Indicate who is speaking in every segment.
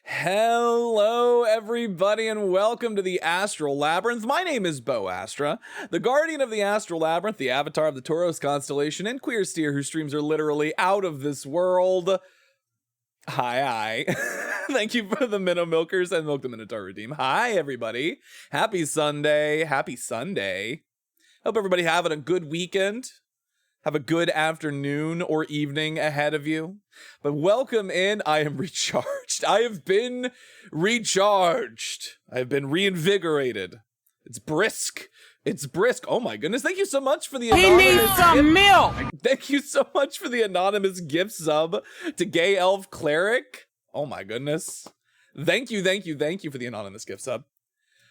Speaker 1: Hello, everybody, and welcome to the Astral Labyrinth. My name is Bo Astra, the guardian of the Astral Labyrinth, the avatar of the Taurus constellation, and queer steer whose streams are literally out of this world. Hi. Thank you for the Minnow Milkers and Milk the Minotaur Redeem. Hi, everybody. Happy Sunday. Happy Sunday. Hope everybody having a good weekend. Have a good afternoon or evening ahead of you. But welcome in. I am recharged. I have been recharged. I have been reinvigorated. It's brisk. It's brisk. Oh my goodness. Thank you so much for the anonymous
Speaker 2: He needs some milk.
Speaker 1: Thank you so much for the anonymous gift sub to Gay Elf Cleric. Oh my goodness. Thank you for the anonymous gift sub.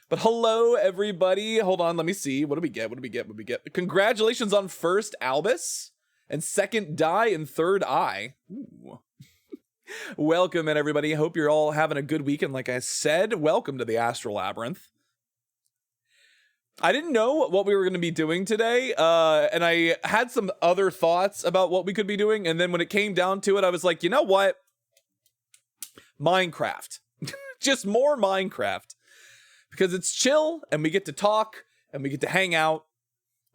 Speaker 1: But hello, everybody. Hold on, let me see. What do we get? Congratulations on first Albus and second Die and third Eye. Ooh. Welcome in, everybody. Hope you're all having a good weekend. Like I said, welcome to the Astral Labyrinth. I didn't know what we were going to be doing today, and I had some other thoughts about what we could be doing, and then when it came down to it, I was like, you know what? Minecraft. Just more Minecraft. Because it's chill, and we get to talk, and we get to hang out,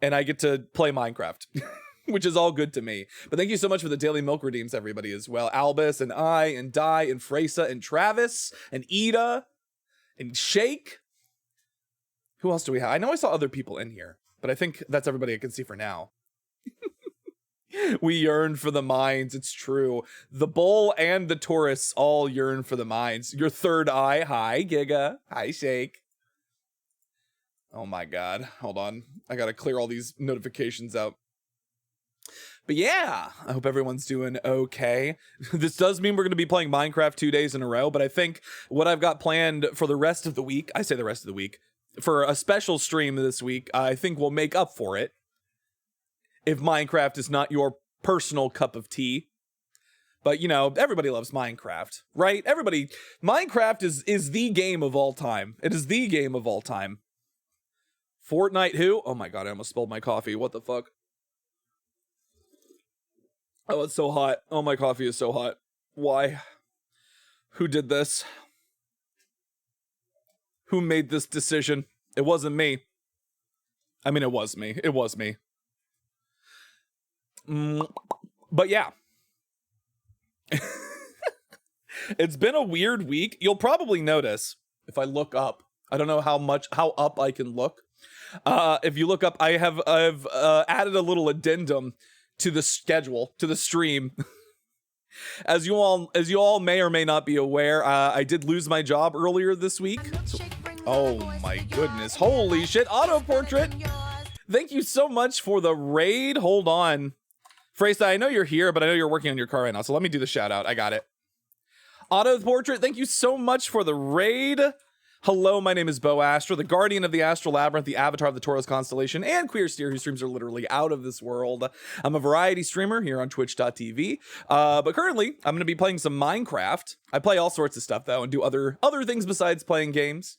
Speaker 1: and I get to play Minecraft, which is all good to me. But thank you so much for the daily milk redeems, everybody, as well. Albus, and I, and Di, and Freysa, and Travis, and Ida, and Shake. Who else do we have? I know I saw other people in here, but I think that's everybody I can see for now. We yearn for the mines, it's true. The bull and the Taurus all yearn for the mines. Your third eye, hi, Giga. Hi, Shake. Oh my god, hold on. I gotta clear all these notifications out. But yeah, I hope everyone's doing okay. This does mean we're going to be playing Minecraft 2 days in a row, but I think what I've got planned for the rest of the week, I say the rest of the week, for a special stream this week, I think we'll make up for it. If Minecraft is not your personal cup of tea. But, you know, everybody loves Minecraft, right? Minecraft is the game of all time. It is the game of all time. Fortnite who? Oh my god, I almost spilled my coffee. What the fuck? Oh, it's so hot. Oh, my coffee is so hot. Why? Who did this? Who made this decision? It wasn't me. I mean, it was me. It was me. But yeah. It's been a weird week. You'll probably notice if I look up. I don't know how up I can look. If you look up, I've added a little addendum to the schedule, to the stream. As you all may or may not be aware, I did lose my job earlier this week. Oh my goodness. Holy shit. Auto portrait. Thank you so much for the raid. Hold on. Freysa, I know you're here, but I know you're working on your car right now, so let me do the shout out. I got it. Auto portrait, thank you so much for the raid. Hello, my name is Bo Astra, the guardian of the Astral Labyrinth, the avatar of the Taurus constellation, and queer steer whose streams are literally out of this world. I'm a variety streamer here on twitch.tv, but currently I'm going to be playing some Minecraft. I play all sorts of stuff though, and do other things besides playing games.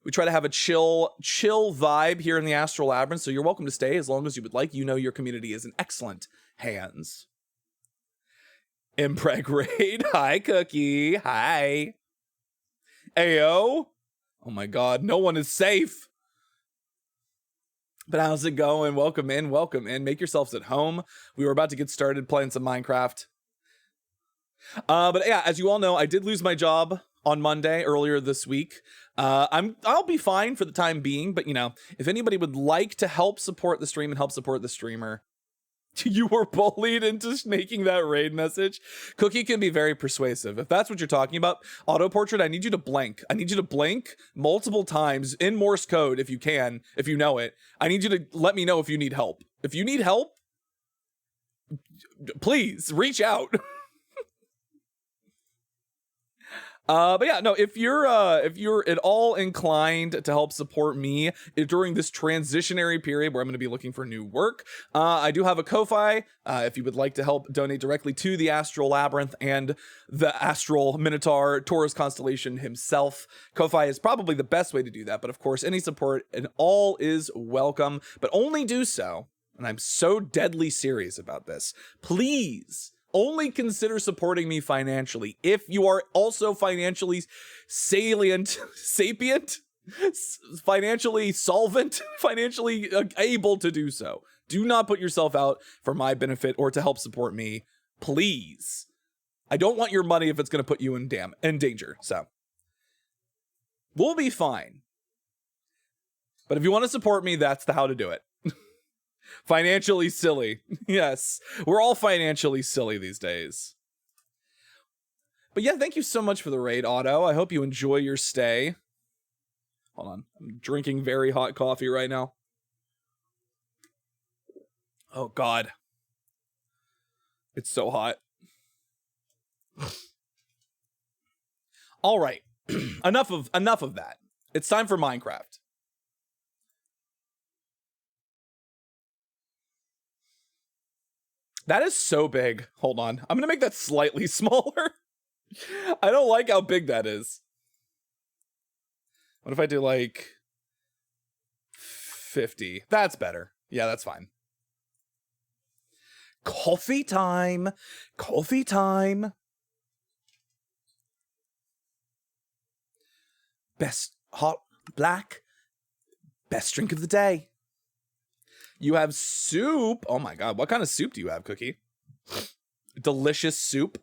Speaker 1: We try to have a chill vibe here in the Astral Labyrinth, so you're welcome to stay as long as you would like. You know your community is in excellent hands. Impreg raid. Hi, Cookie. Hi. Ayo. Oh my god, no one is safe. But how's it going? Welcome in. Make yourselves at home. We were about to get started playing some Minecraft. But yeah, as you all know, I did lose my job on Monday earlier this week. I'll be fine for the time being, but you know, if anybody would like to help support the stream and help support the streamer, you were bullied into making that raid message. Cookie can be very persuasive. If that's what you're talking about, auto portrait, I need you to blink. I need you to blink multiple times in Morse code if you can, if you know it. I need you to let me know if you need help. If you need help, please reach out. But yeah, no, if you're at all inclined to help support me during this transitionary period where I'm going to be looking for new work, I do have a Ko-Fi. If you would like to help donate directly to the Astral Labyrinth and the Astral Minotaur Taurus constellation himself, Ko-Fi is probably the best way to do that. But of course, any support and all is welcome, but only do so, and I'm so deadly serious about this, please Only consider supporting me financially if you are also financially sapient, financially solvent, financially able to do so. Do not put yourself out for my benefit or to help support me, please. I don't want your money if it's going to put you in danger. So we'll be fine. But if you want to support me, that's how to do it. Financially silly. Yes, we're all financially silly these days. But yeah, thank you so much for the raid, Otto. I hope you enjoy your stay. Hold on. I'm drinking very hot coffee right now. Oh, God. It's so hot. All right. enough of that. It's time for Minecraft. That is so big. Hold on. I'm going to make that slightly smaller. I don't like how big that is. What if I do like 50? That's better. Yeah, that's fine. Coffee time. Coffee time. Best hot black. Best drink of the day. You have soup. Oh my God. What kind of soup do you have, Cookie? Delicious soup.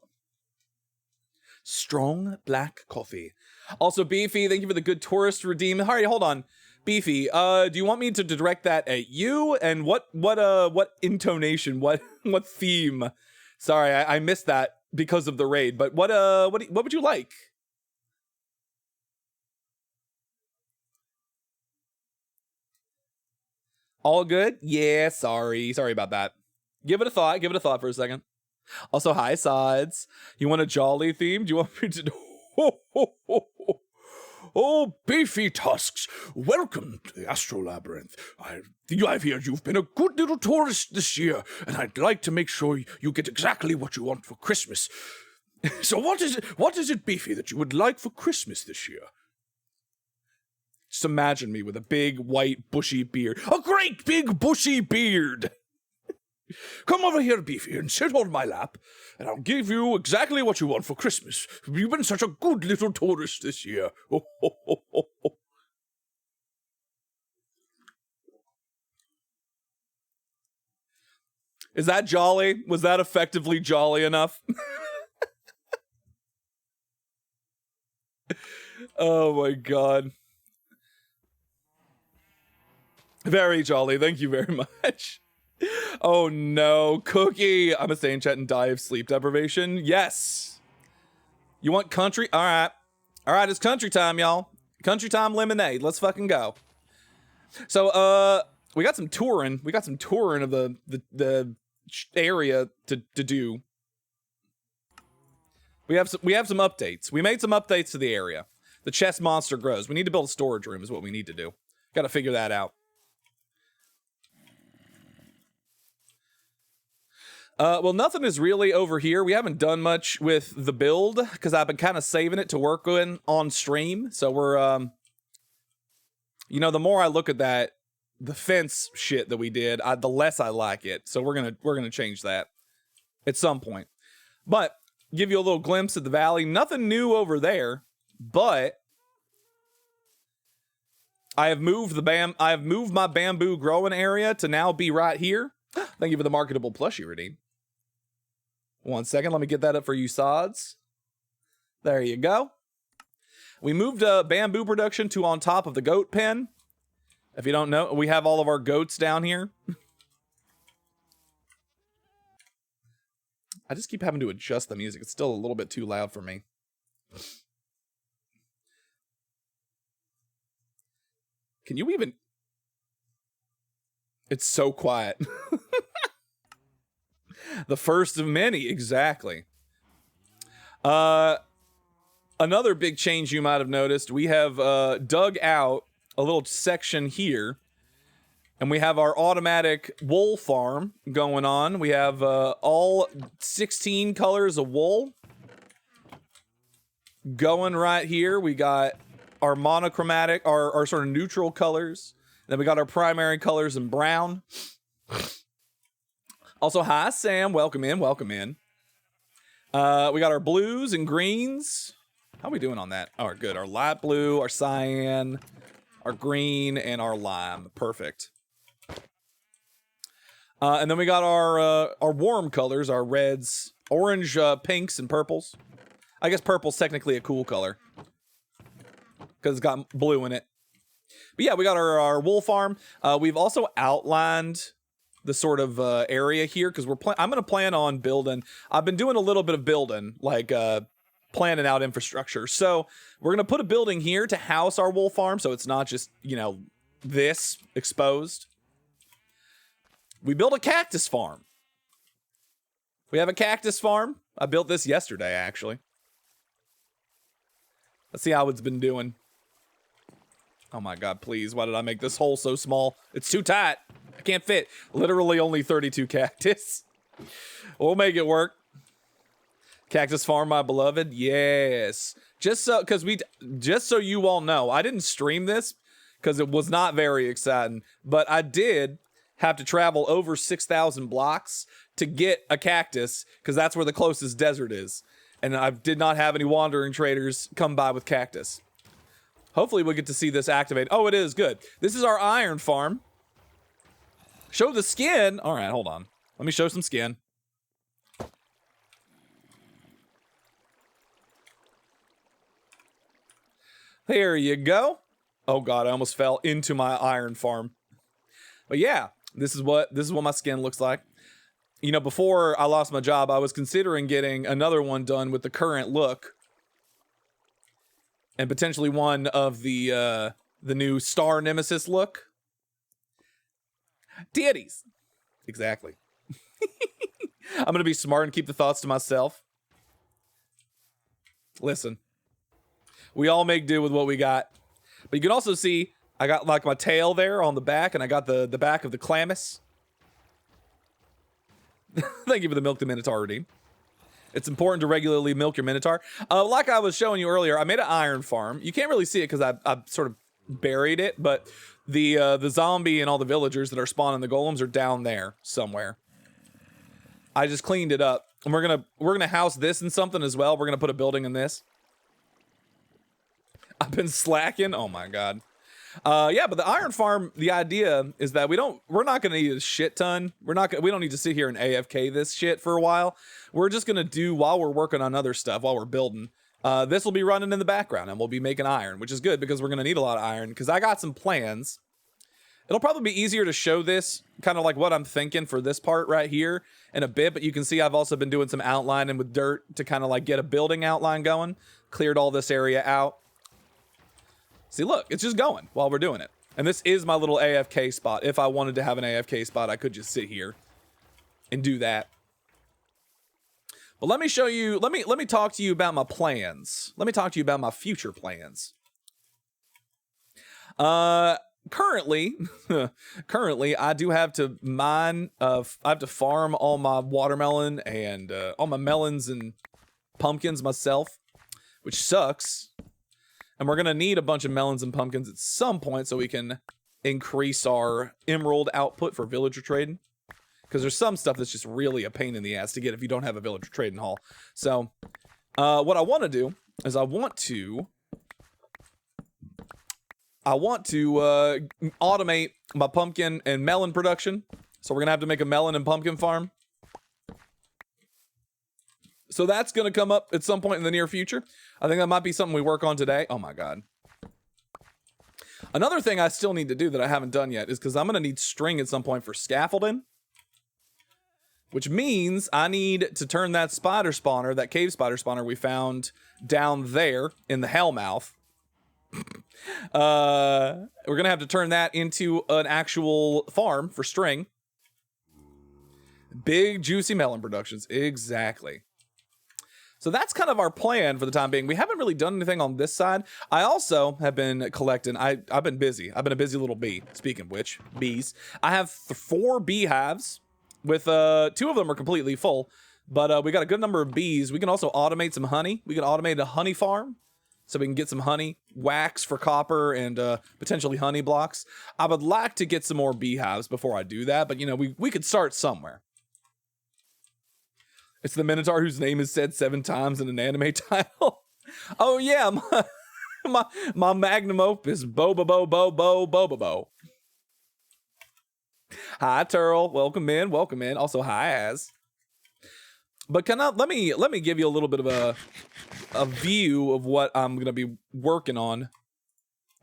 Speaker 1: Strong black coffee. Also, Beefy, thank you for the good tourist redeem. All right, hold on. Beefy, do you want me to direct that at you? And what intonation, what theme? Sorry, I missed that because of the raid, but what would you like? All good? Yeah, sorry about that. Give it a thought for a second. Also, hi, Sides. You want a jolly theme? Do you want me to do... Oh, Beefy Tusks, welcome to the Astro Labyrinth. I've heard you've been a good little tourist this year, and I'd like to make sure you get exactly what you want for Christmas. So what is it, Beefy, that you would like for Christmas this year? Just imagine me with a big, white, bushy beard. A great big, bushy beard! Come over here, Beefy, and sit on my lap, and I'll give you exactly what you want for Christmas. You've been such a good little tourist this year. Is that jolly? Was that effectively jolly enough? Oh my God. Very jolly. Thank you very much. Oh no, Cookie. I'm gonna stay in chat and die of sleep deprivation. Yes. You want country? All right, it's country time, y'all. Country time lemonade. Let's fucking go. So, we got some touring. We got some touring of the area to do. We have some updates. We made some updates to the area. The chest monster grows. We need to build a storage room is what we need to do. Got to figure that out. Well, nothing is really over here. We haven't done much with the build because I've been kind of saving it to work on stream. So we're, you know, the more I look at that, the fence shit that we did, the less I like it. So we're gonna change that at some point. But give you a little glimpse of the valley. Nothing new over there, but I have moved my bamboo growing area to now be right here. Thank you for the marketable plushie redeem. 1 second, let me get that up for you, Sods. There you go. We moved bamboo production to on top of the goat pen. If you don't know, we have all of our goats down here. I just keep having to adjust the music. It's still a little bit too loud for me. Can you even... It's so quiet. The first of many, exactly. Another big change you might have noticed, we have dug out a little section here, and we have our automatic wool farm going on. We have all 16 colors of wool going right here. We got our monochromatic, our sort of neutral colors. Then we got our primary colors in brown. Also, hi, Sam. Welcome in. Welcome in. We got our blues and greens. How are we doing on that? Oh, good. Our light blue, our cyan, our green, and our lime. Perfect. And then we got our warm colors, our reds, orange, pinks, and purples. I guess purple's technically a cool color because it's got blue in it. But yeah, we got our wool farm. We've also outlined the sort of area here because I'm going to plan on building. I've been doing a little bit of building, like planning out infrastructure. So we're going to put a building here to house our wool farm, so it's not just, you know, this exposed. We built a cactus farm. We have a cactus farm. I built this yesterday, actually. Let's see how it's been doing. Oh my god, please. Why did I make this hole so small? It's too tight. I can't fit. Literally only 32 cactus. We'll make it work. Cactus farm, my beloved. Yes. Just so you all know, I didn't stream this because it was not very exciting, but I did have to travel over 6,000 blocks to get a cactus because that's where the closest desert is. And I did not have any wandering traders come by with cactus. Hopefully we'll get to see this activate. Oh, it is good. This is our iron farm. Show the skin. All right, hold on. Let me show some skin. There you go. Oh god, I almost fell into my iron farm. But yeah, this is what my skin looks like. You know, before I lost my job, I was considering getting another one done with the current look. And potentially one of the new Star Nemesis look. Titties. Exactly. I'm going to be smart and keep the thoughts to myself. Listen. We all make do with what we got. But you can also see I got like my tail there on the back, and I got the back of the Clammus. Thank you for the Milk the Minotaur redeem. It's important to regularly milk your Minotaur. Like I was showing you earlier, I made an iron farm. You can't really see it because I sort of buried it, but the zombie and all the villagers that are spawning the golems are down there somewhere. I just cleaned it up, and we're gonna house this in something as well. We're gonna put a building in this. I've been slacking. Oh my god. Yeah, but the iron farm, the idea is that we're not gonna need a shit ton. We don't need to sit here and AFK this shit for a while. We're just gonna do while we're working on other stuff, while we're building. This will be running in the background, and we'll be making iron, which is good because we're gonna need a lot of iron. Because I got some plans. It'll probably be easier to show this, kind of like what I'm thinking for this part right here in a bit. But you can see I've also been doing some outlining with dirt to kind of like get a building outline going. Cleared all this area out. See, look, it's just going while we're doing it. And this is my little AFK spot. If I wanted to have an AFK spot, I could just sit here and do that. But let me show you, let me talk to you about my plans. Let me talk to you about my future plans. Currently, I do have to mine, I have to farm all my watermelon and all my melons and pumpkins myself, which sucks. And we're going to need a bunch of melons and pumpkins at some point so we can increase our emerald output for villager trading. Because there's some stuff that's just really a pain in the ass to get if you don't have a villager trading hall. So, what I want to do is I want to automate my pumpkin and melon production. So we're going to have to make a melon and pumpkin farm. So that's going to come up at some point in the near future. I think that might be something we work on today. Oh my god. Another thing I still need to do that I haven't done yet is because I'm going to need string at some point for scaffolding. Which means I need to turn that spider spawner, that cave spider spawner we found down there in the Hellmouth. We're going to have to turn that into an actual farm for string. Big juicy melon productions. Exactly. So that's kind of our plan for the time being. We haven't really done anything on this side. I also have been collecting. I've been busy. I've been a busy little bee. Speaking of which, bees. I have 4 beehives with 2 of them are completely full. But we got a good number of bees. We can also automate some honey. We can automate a honey farm so we can get some honey, wax for copper, and potentially honey blocks. I would like to get some more beehives before I do that. But, you know, we could start somewhere. It's the Minotaur whose name is said 7 times in an anime title. Oh yeah, my magnum opus, Bo. Hi Turl, welcome in, welcome in. Also hi Az. But let me give you a little bit of a view of what I'm gonna be working on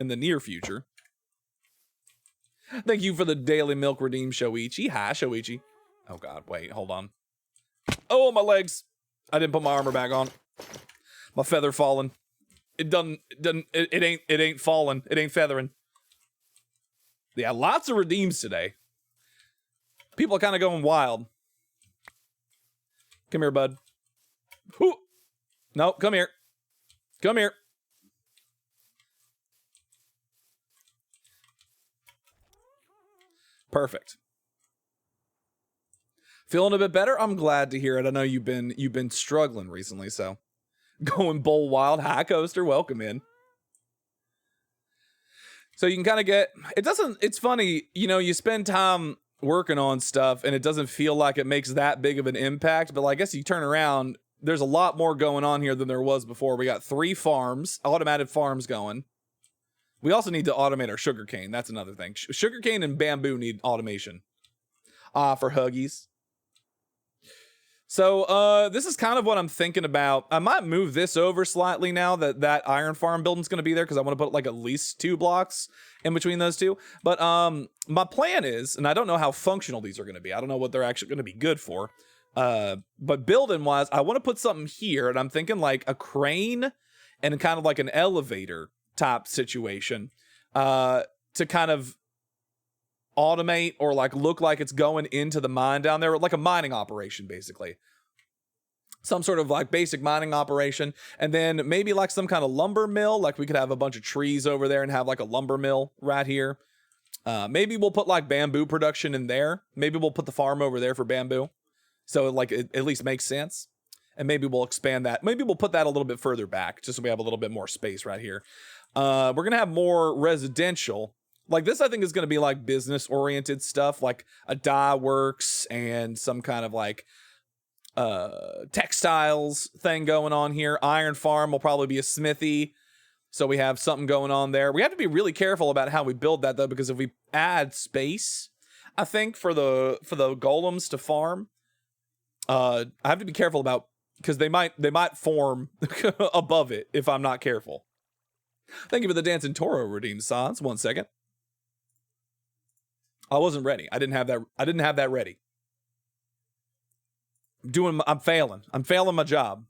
Speaker 1: in the near future. Thank you for the daily milk redeem, Shoichi. Hi Shoichi. Oh god, wait, hold on. Oh, my legs. I didn't put my armor back on. My feather falling. It ain't falling. It ain't feathering. Yeah, lots of redeems today. People are kind of going wild. Come here, bud. Whoo. No, come here. Come here. Perfect. Feeling a bit better? I'm glad to hear it. I know you've been struggling recently, so going bull wild. Hi Coaster, welcome in. So you can kind of get, it's funny, you know, you spend time working on stuff and it doesn't feel like it makes that big of an impact, but like, I guess you turn around, there's a lot more going on here than there was before. We got 3 farms, automated farms going. We also need to automate our sugarcane. That's another thing. Sugarcane and bamboo need automation. For Huggies. So this is kind of what I'm thinking about. I might move this over slightly now that iron farm building's going to be there, because I want to put like at least 2 blocks in between those two. But my plan is, and I don't know how functional these are going to be. I don't know what they're actually going to be good for. But building wise, I want to put something here, and I'm thinking like a crane and kind of like an elevator type situation to kind of automate or like look like it's going into the mine down there, like a mining operation, basically. Some sort of like basic mining operation, and then maybe like some kind of lumber mill. Like we could have a bunch of trees over there and have like a lumber mill right here. Maybe we'll put like bamboo production in there. Maybe we'll put the farm over there for bamboo, so like it at least makes sense. And maybe we'll expand that. Maybe we'll put that a little bit further back, just so we have a little bit more space right here. We're gonna have more residential. Like this, I think, is going to be like business-oriented stuff, like a dye works and some kind of like textiles thing going on here. Iron farm will probably be a smithy, so we have something going on there. We have to be really careful about how we build that, though, because if we add space, I think for the golems to farm, I have to be careful about, because they might form above it if I'm not careful. Thank you for the Dancing Toro redeemed Sans. 1 second. I wasn't ready. I didn't have that ready. I'm failing. I'm failing my job.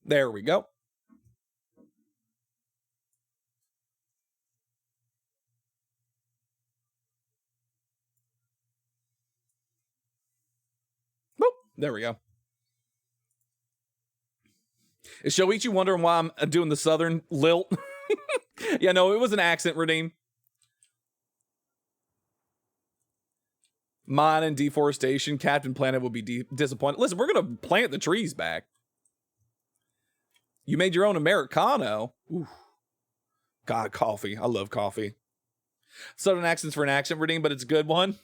Speaker 1: There we go. Boop. There we go. Is Shoichi wondering why I'm doing the southern lilt? Yeah, no, it was an accent, Redeem. Mine and deforestation. Captain Planet will be disappointed. Listen, we're going to plant the trees back. You made your own Americano. Ooh. God, coffee. I love coffee. Southern accent's for an accent, Redeem, but it's a good one.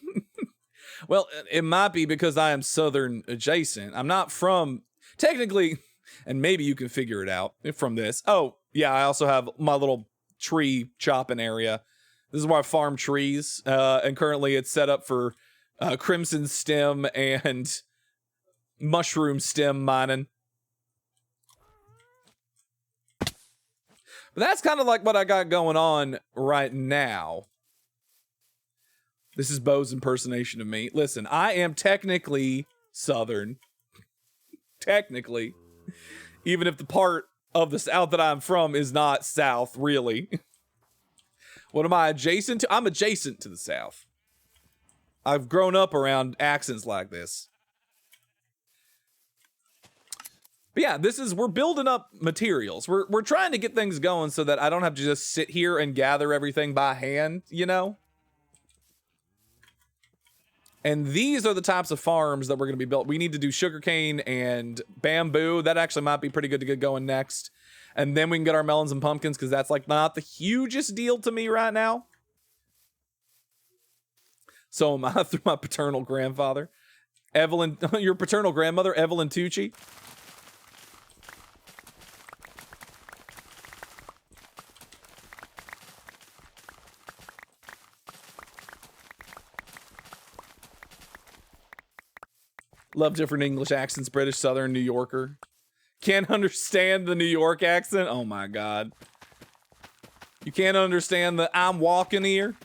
Speaker 1: Well, it might be because I am Southern adjacent. I'm not from, technically, and maybe you can figure it out from this. Oh, yeah, I also have my little tree chopping area. This is where I farm trees, and currently it's set up for crimson stem and mushroom stem mining. But that's kind of like what I got going on right now. This is Bo's impersonation of me. Listen, I am technically Southern. Technically. Even if the part of the South that I'm from is not South, really. What am I adjacent to? I'm adjacent to the South. I've grown up around accents like this. But yeah, we're building up materials. We're trying to get things going so that I don't have to just sit here and gather everything by hand, you know? And these are the types of farms that we're going to be built. We need to do sugarcane and bamboo. That actually might be pretty good to get going next. And then we can get our melons and pumpkins, because that's like not the hugest deal to me right now. So am I through my paternal grandfather. Evelyn, your paternal grandmother, Evelyn Tucci. Love different English accents, British, Southern, New Yorker. Can't understand the New York accent? Oh my God. You can't understand the I'm walking here?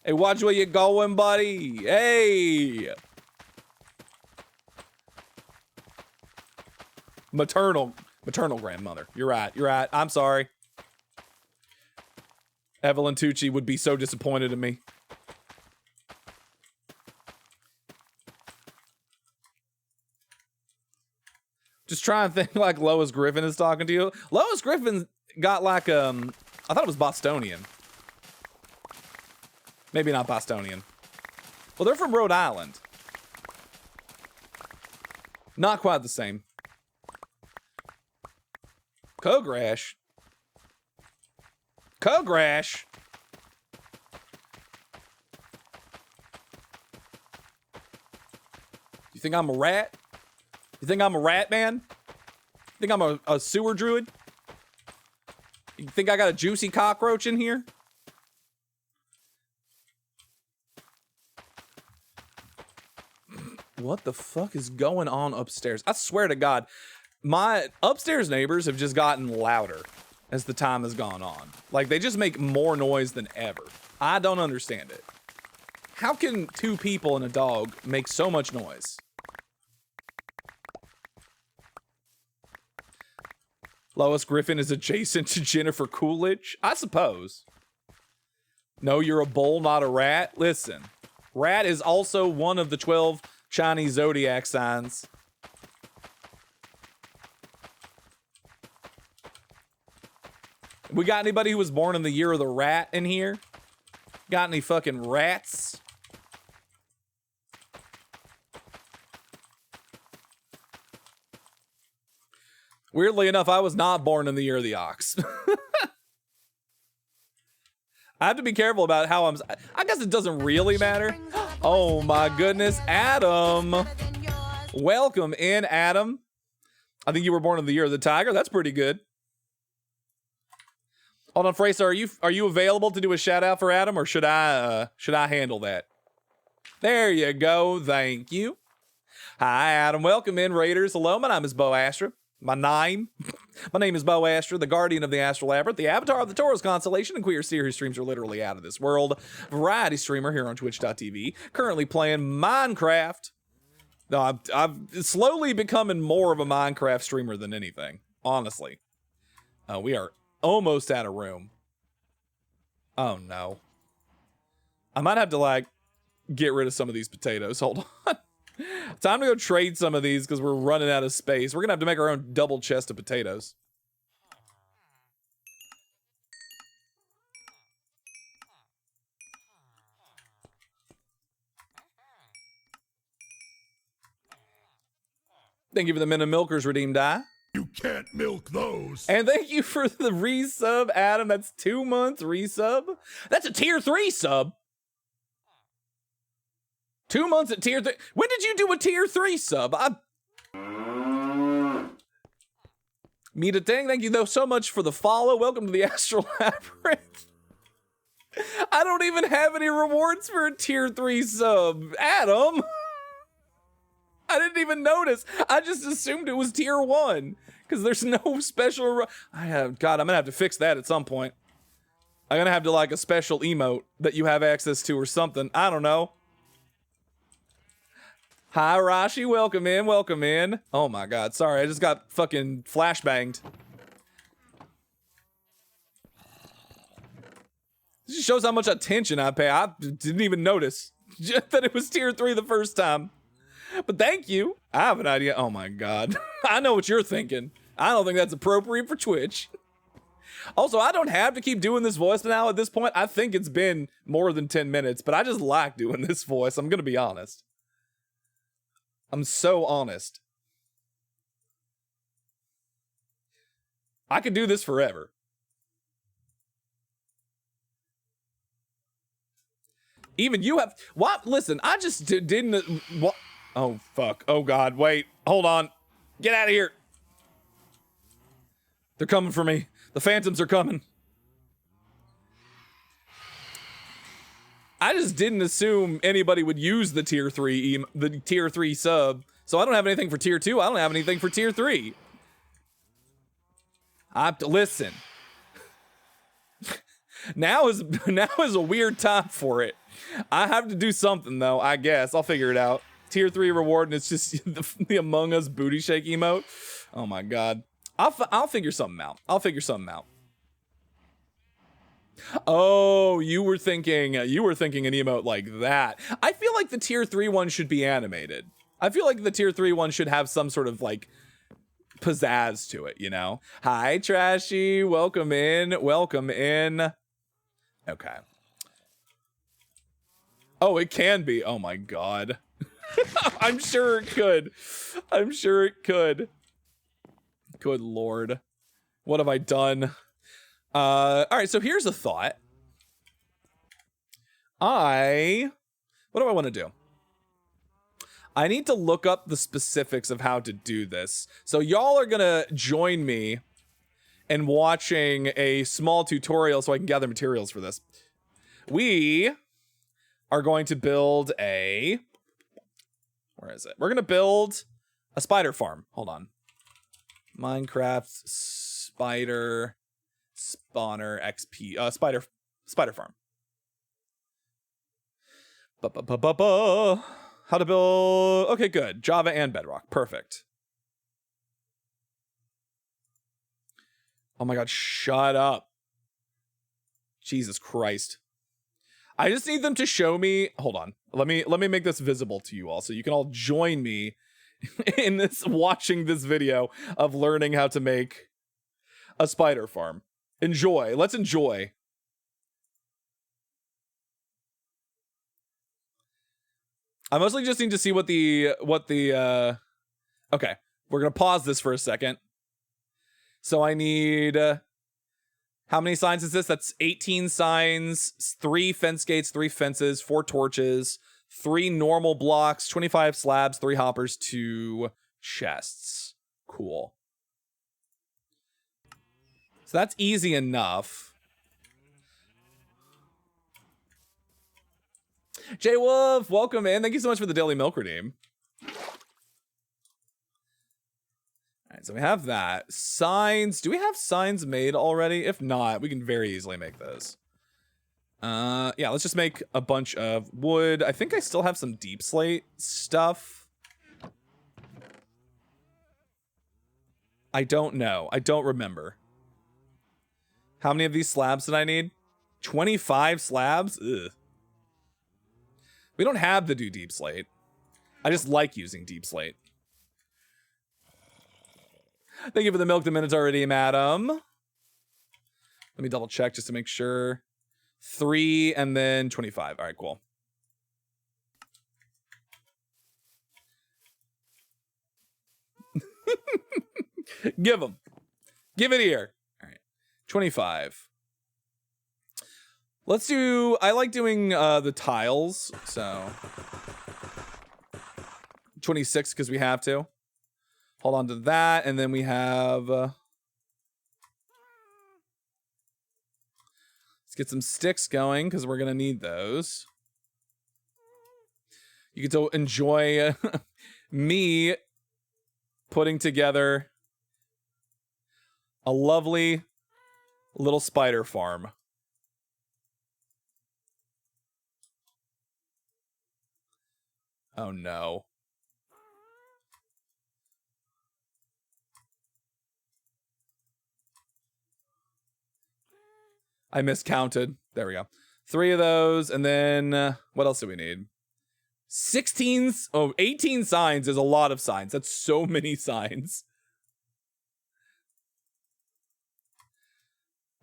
Speaker 1: Hey, watch where you going, buddy. Hey. Maternal grandmother. You're right. I'm sorry. Evelyn Tucci would be so disappointed in me. Just try and think like Lois Griffin is talking to you. Lois Griffin got like, I thought it was Bostonian. Maybe not Bostonian. Well, they're from Rhode Island. Not quite the same. Kogrash. Kogrash. You think I'm a rat? You think I'm a rat, man? You think I'm a sewer druid? You think I got a juicy cockroach in here? What the fuck is going on upstairs? I swear to God, my upstairs neighbors have just gotten louder as the time has gone on. Like, they just make more noise than ever. I don't understand it. How can two people and a dog make so much noise? Lois Griffin is adjacent to Jennifer Coolidge? I suppose. No, you're a bull, not a rat? Listen, rat is also one of the 12 Chinese zodiac signs. We got anybody who was born in the year of the rat in here? Got any fucking rats? Weirdly enough, I was not born in the year of the ox. I have to be careful about how I guess it doesn't really matter. Oh my goodness, Adam. Welcome in, Adam. I think you were born in the year of the tiger. That's pretty good. Hold on, Fraser, are you available to do a shout out for Adam, or should I handle that? There you go. Thank you. Hi, Adam. Welcome in, Raiders. Hello, my name is Bo Astra. My name is Bo Astra, the guardian of the Astral Labyrinth, the avatar of the Taurus constellation, and queer series streams are literally out of this world. Variety streamer here on twitch.tv, currently playing Minecraft. No, I'm slowly becoming more of a Minecraft streamer than anything, honestly. We are almost out of room. Oh no. I might have to like get rid of some of these potatoes. Hold on. Time to go trade some of these because we're running out of space. We're gonna have to make our own double chest of potatoes. Thank you for the Men and Milkers redeemed die.
Speaker 2: You can't milk those.
Speaker 1: And thank you for the resub, Adam. That's 2 months resub. That's a tier 3 sub. 2 months at tier 3. When did you do a tier 3 sub? Mita Tang, thank you though so much for the follow. Welcome to the Astral Labyrinth. I don't even have any rewards for a tier 3 sub. Adam. I didn't even notice. I just assumed it was tier 1 because there's no special. God, I'm gonna have to fix that at some point. I'm gonna have to like a special emote that you have access to or something. I don't know. Hi, Rashi. Welcome in. Welcome in. Oh my God. Sorry, I just got fucking flashbanged. This just shows how much attention I pay. I didn't even notice that it was tier 3 the first time. But thank you. I have an idea. Oh my God. I know what you're thinking. I don't think that's appropriate for Twitch. Also, I don't have to keep doing this voice now at this point. I think it's been more than 10 minutes, but I just like doing this voice. I'm gonna be honest. I'm so honest. I could do this forever. Even you have... What? Listen, I just didn't... What? Oh, fuck. Oh, God. Wait. Hold on. Get out of here. They're coming for me. The phantoms are coming. I just didn't assume anybody would use the tier 3 sub. So I don't have anything for tier 2. I don't have anything for tier 3. I have to listen. Now is a weird time for it. I have to do something though, I guess. I'll figure it out. Tier 3 reward, and it's just the Among Us booty shake emote. Oh my god. I'll figure something out. I'll figure something out. Oh, you were thinking an emote like that. I feel like the tier 3 one should be animated. I feel like the tier 3 one should have some sort of like pizzazz to it, you know? Hi, Trashy. Welcome in. Welcome in. Okay. Oh, it can be. Oh my god. I'm sure it could. I'm sure it could. Good lord. What have I done? All right, so here's a thought. What do I want to do? I need to look up the specifics of how to do this. So y'all are gonna join me in watching a small tutorial so I can gather materials for this. We are going to build a... Where is it? We're gonna build a spider farm. Hold on. Minecraft spider spawner XP spider farm. How to build... Okay, good. Java and Bedrock. Perfect. Oh my god, shut up. Jesus Christ. I just need them to show me... Hold on. Let me make this visible to you all so you can all join me in this, watching this video of learning how to make a spider farm. Enjoy. Let's enjoy. I mostly just need to see what the okay, we're gonna pause this for a second. So I need how many signs is this? That's 18 signs, 3 fence gates, 3 fences, 4 torches, 3 normal blocks, 25 slabs, 3 hoppers, 2 chests. Cool. So that's easy enough. Jay Wolf, welcome in. Thank you so much for the daily milk redeem. All right, so we have that. Signs. Do we have signs made already? If not, we can very easily make those. Yeah, let's just make a bunch of wood. I think I still have some deep slate stuff. I don't know. I don't remember. How many of these slabs did I need? 25 slabs? Ugh. We don't have to do deep slate. I just like using deep slate. Thank you for the milk the minutes already, madam. Let me double check just to make sure. 3 and then 25. All right, cool. Give them. Give it here. All right. 25. Let's do, I like doing the tiles, so 26 because we have to. Hold on to that, and then we have, let's get some sticks going because we're gonna need those. You get to enjoy me putting together a lovely little spider farm. Oh no. I miscounted. There we go. 3 of those, and then what else do we need? 18 signs is a lot of signs. That's so many signs.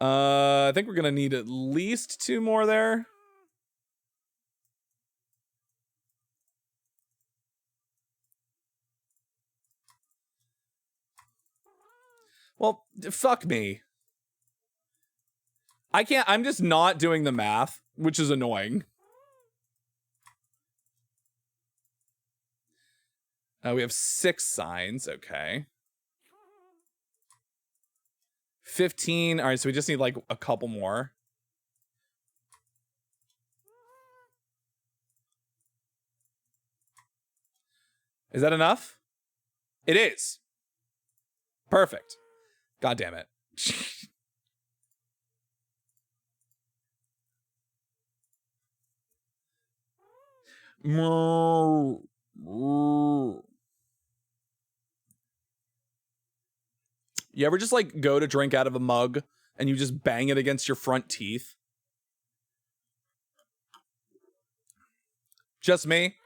Speaker 1: I think we're gonna need at least 2 more there. Well, fuck me. I can't, I'm just not doing the math, which is annoying. We have 6 signs. Okay. 15. All right, so we just need like a couple more. Is that enough? It is. Perfect. God damn it. You ever just like go to drink out of a mug and you just bang it against your front teeth? Just me?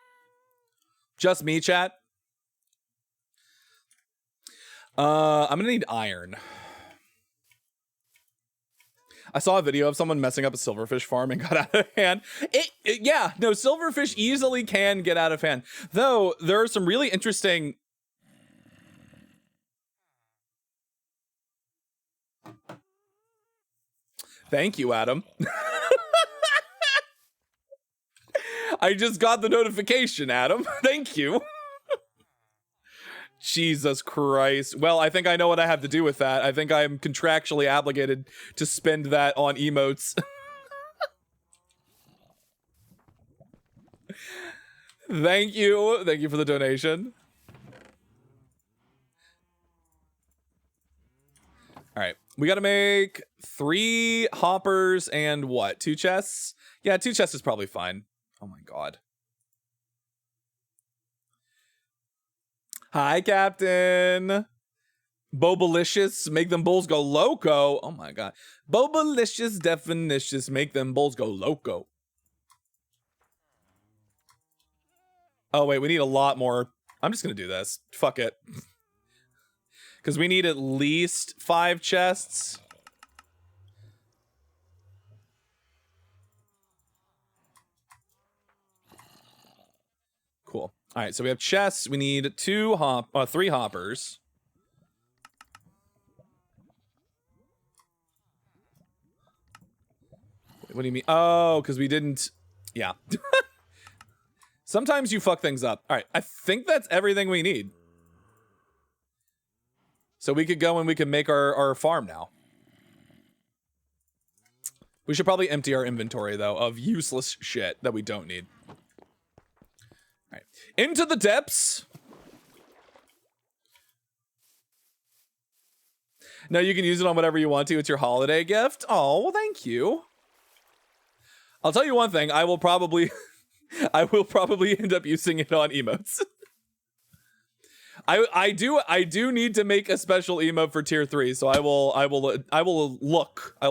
Speaker 1: Just me, chat? I'm gonna need iron. I saw a video of someone messing up a silverfish farm and got out of hand. Yeah, no, silverfish easily can get out of hand. Though, there are some really interesting... Thank you, Adam. I just got the notification, Adam. Thank you. Jesus Christ. Well, I think I know what I have to do with that. I think I'm contractually obligated to spend that on emotes. Thank you. Thank you for the donation. All right. We got to make 3 hoppers and what? 2 chests? Yeah, 2 chests is probably fine. Oh my God. Hi, Captain. Bobalicious, make them bulls go loco. Oh my God. Bobalicious definitions, make them bulls go loco. Oh wait, we need a lot more. I'm just gonna do this. Fuck it. Because we need at least 5 chests. Cool. All right, so we have chests. We need 3 hoppers. What do you mean? Oh, because we didn't. Yeah. Sometimes you fuck things up. All right, I think that's everything we need. So we could go and we can make our farm now. We should probably empty our inventory, though, of useless shit that we don't need. All right. Into the depths. No, you can use it on whatever you want to. It's your holiday gift. Oh, well, thank you. I'll tell you one thing. I will probably end up using it on emotes. I do need to make a special emote for tier 3, so I will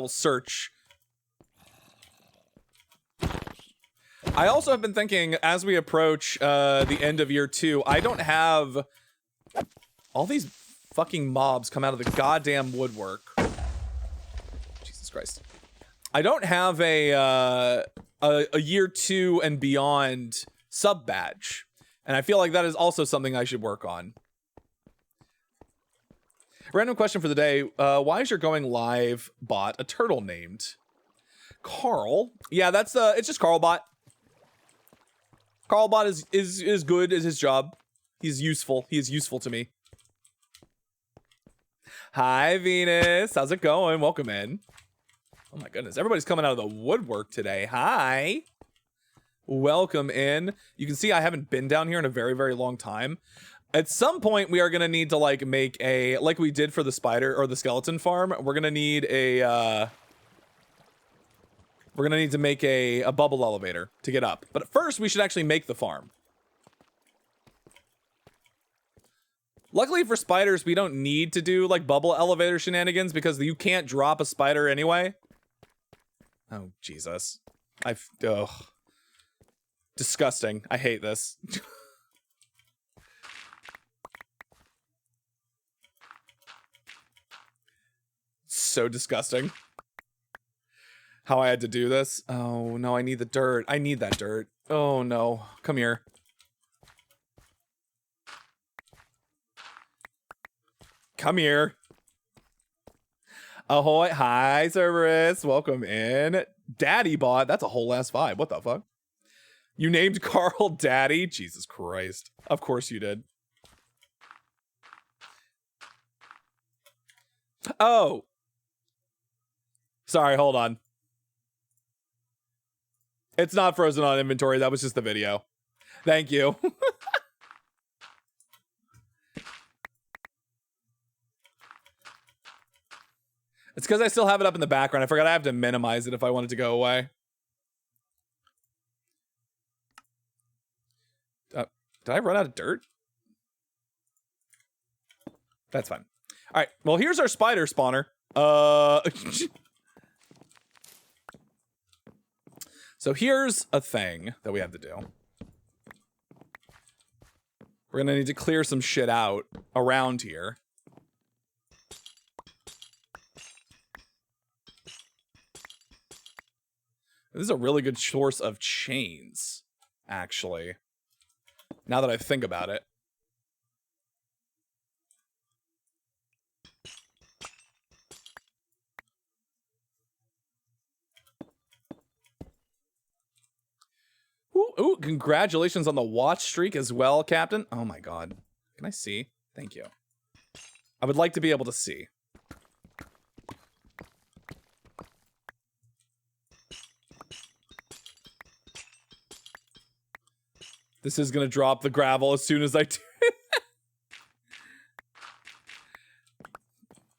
Speaker 1: search. I also have been thinking, as we approach the end of year 2, I don't have all these fucking mobs come out of the goddamn woodwork. Jesus Christ. I don't have a year 2 and beyond sub badge, and I feel like that is also something I should work on. Random question for the day. Why is your going live bot a turtle named Carl? Yeah, that's it's just Carlbot. Carlbot is good at his job. He's useful. He is useful to me. Hi, Venus. How's it going? Welcome in. Oh my goodness. Everybody's coming out of the woodwork today. Hi. Welcome in. You can see I haven't been down here in a very, very long time. At some point, we are going to need to like make a, like we did for the spider or the skeleton farm, we're going to need a, we're going to need to make a bubble elevator to get up. But first, we should actually make the farm. Luckily for spiders, we don't need to do like bubble elevator shenanigans because you can't drop a spider anyway. Oh, Jesus. Ugh. Disgusting. I hate this. So disgusting. How I had to do this. Oh, no, I need the dirt. I need that dirt. Oh, no. Come here. Come here. Ahoy. Hi, Cerberus. Welcome in. Daddy bot. That's a whole ass vibe. What the fuck? You named Carl Daddy? Jesus Christ. Of course you did. Oh. Sorry, hold on. It's not frozen on inventory. That was just the video. Thank you. It's because I still have it up in the background. I forgot I have to minimize it if I want it to go away. Did I run out of dirt? That's fine. All right. Well, here's our spider spawner. So here's a thing that we have to do. We're gonna need to clear some shit out around here. This is a really good source of chains, actually. Now that I think about it. Ooh, congratulations on the watch streak as well, Captain. Oh my god. Can I see? Thank you. I would like to be able to see. This is gonna drop the gravel as soon as I do it.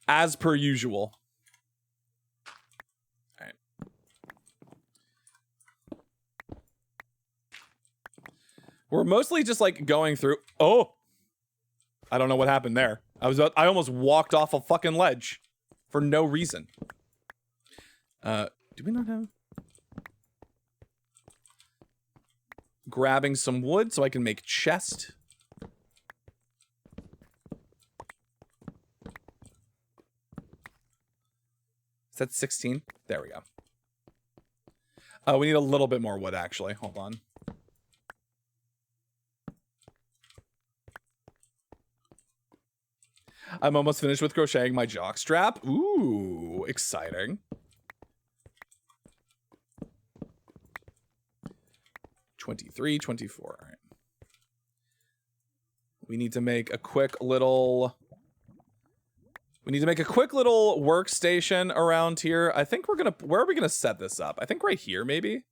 Speaker 1: As per usual. Alright. We're mostly just like going through. Oh! I don't know what happened there. I almost walked off a fucking ledge for no reason. Do we not have? Grabbing some wood so I can make chest. Is that 16? There we go. Oh, we need a little bit more wood, actually. Hold on. I'm almost finished with crocheting my jockstrap. Ooh, exciting. $23, $24. All right. We need to make a quick little... We need to make a quick little workstation around here. I think we're gonna... Where are we gonna set this up? I think right here, maybe?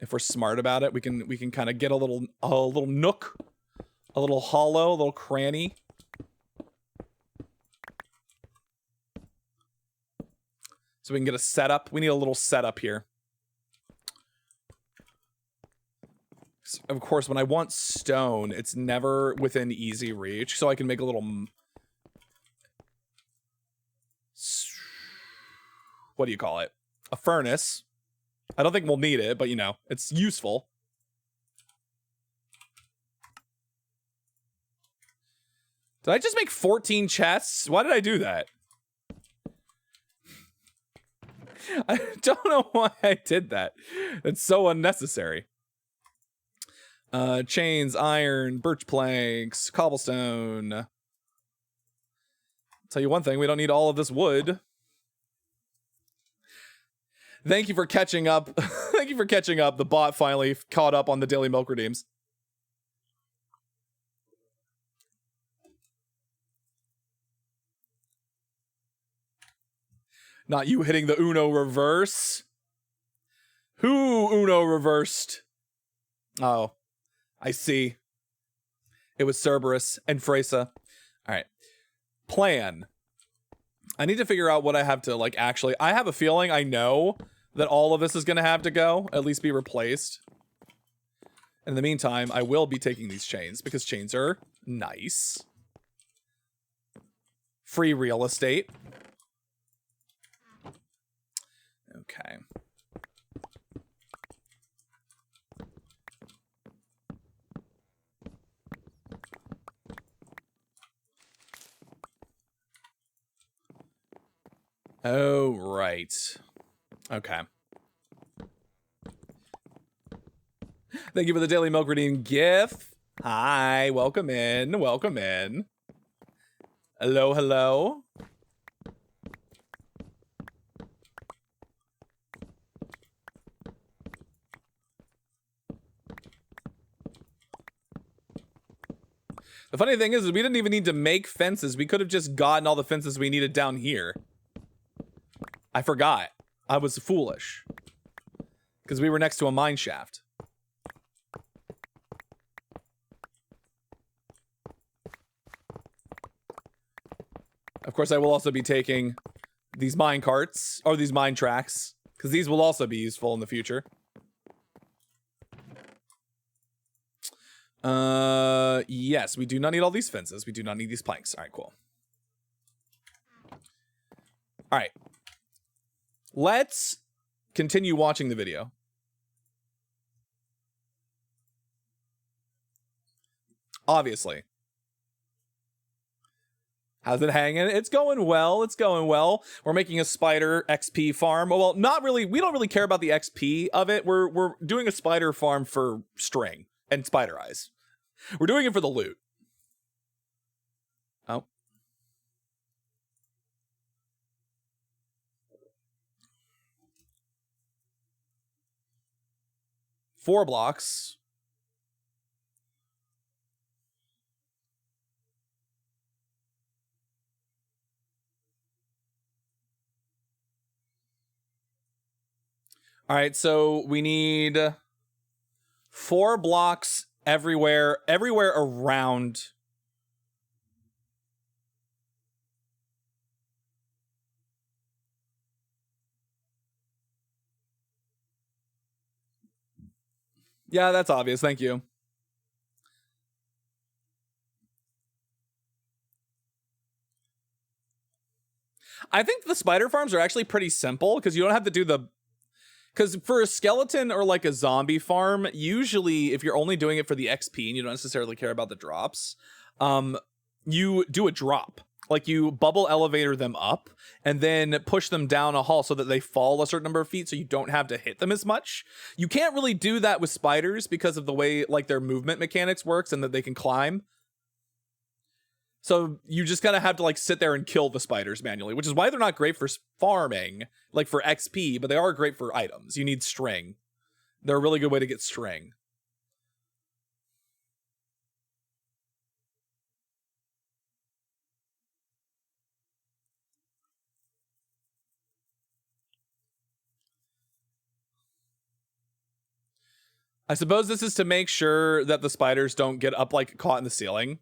Speaker 1: If we're smart about it, we can kind of get a little nook, a little hollow, a little cranny. So we can get a setup. We need a little setup here. Of course, when I want stone, it's never within easy reach, so I can make a little... What do you call it? A furnace. I don't think we'll need it, but you know, it's useful. Did I just make 14 chests? Why did I do that? I don't know why I did that. It's so unnecessary. Chains, iron, birch planks, cobblestone. Tell you one thing, we don't need all of this wood. Thank you for catching up. Thank you for catching up. The bot finally caught up on the daily milk redeems. Not you hitting the Uno reverse. Who Uno reversed? Oh, I see. It was Cerberus and Freysa. All right. Plan. I need to figure out what I have to, like, actually... I have a feeling I know that all of this is going to have to go, at least be replaced. In the meantime, I will be taking these chains, because chains are nice. Free real estate. Okay. Oh, right. Okay. Thank you for the daily milk redeem gift. Hi, welcome in, welcome in. Hello, hello. The funny thing is we didn't even need to make fences. We could have just gotten all the fences we needed down here. I forgot. I was foolish. Because we were next to a mine shaft. Of course, I will also be taking these mine carts, or these mine tracks, because these will also be useful in the future. Yes, we do not need all these fences. We do not need these planks. All right, cool. All right. Let's continue watching the video. Obviously. How's it hanging? It's going well. It's going well. We're making a spider XP farm. Well, not really. We don't really care about the XP of it. We're doing a spider farm for string and spider eyes. We're doing it for the loot. Oh. Four blocks. All right, so we need 4 blocks everywhere around. Yeah, that's obvious. Thank you. I think the spider farms are actually pretty simple because you don't have to do the... Because for a skeleton or like a zombie farm, usually if you're only doing it for the XP and you don't necessarily care about the drops, you do a drop. Like you bubble elevator them up and then push them down a hall so that they fall a certain number of feet so you don't have to hit them as much. You can't really do that with spiders because of the way like their movement mechanics works and that they can climb. So you just kind of have to like sit there and kill the spiders manually, which is why they're not great for farming, like for XP, but they are great for items. You need string. They're a really good way to get string. I suppose this is to make sure that the spiders don't get up like caught in the ceiling.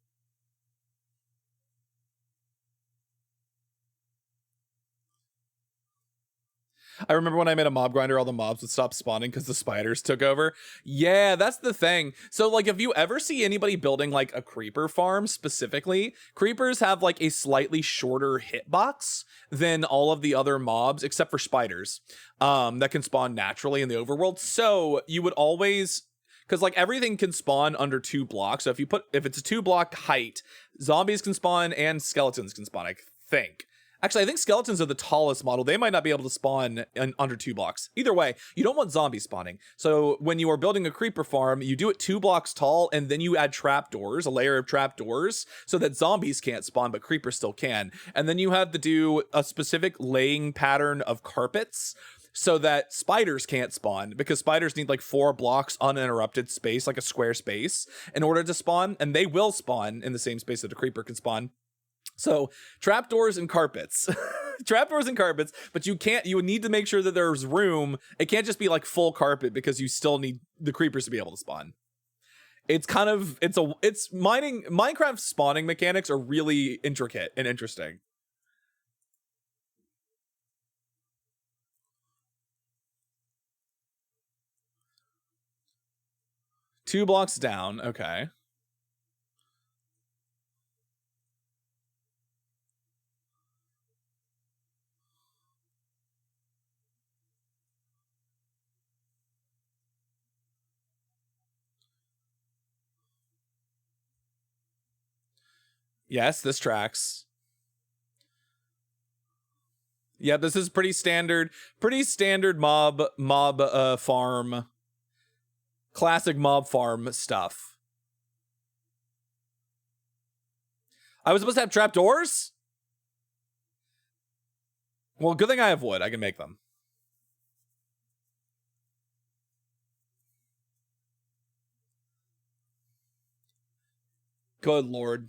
Speaker 1: I remember when I made a mob grinder, all the mobs would stop spawning because the spiders took over. Yeah, that's the thing. So like if you ever see anybody building like a creeper farm specifically, creepers have like a slightly shorter hitbox than all of the other mobs except for spiders that can spawn naturally in the overworld. So you would always... Because like everything can spawn under 2 blocks. So if it's a 2-block height, zombies can spawn and skeletons can spawn, I think. Actually, I think skeletons are the tallest model. They might not be able to spawn in under 2 blocks. Either way, you don't want zombies spawning. So when you are building a creeper farm, you do it 2 blocks tall, and then you add trapdoors, a layer of trapdoors, so that zombies can't spawn, but creepers still can. And then you have to do a specific laying pattern of carpets so that spiders can't spawn, because spiders need like 4 blocks uninterrupted space, like a square space, in order to spawn, and they will spawn in the same space that a creeper can spawn. So trapdoors and carpets. Trapdoors and carpets, but you would need to make sure that there's room. It can't just be like full carpet because you still need the creepers to be able to spawn. It's kind of, Minecraft spawning mechanics are really intricate and interesting. Two blocks down, okay. Yes, this tracks. Yeah, this is pretty standard mob farm. Classic mob farm stuff. I was supposed to have trapdoors? Well, good thing I have wood. I can make them. Good Lord.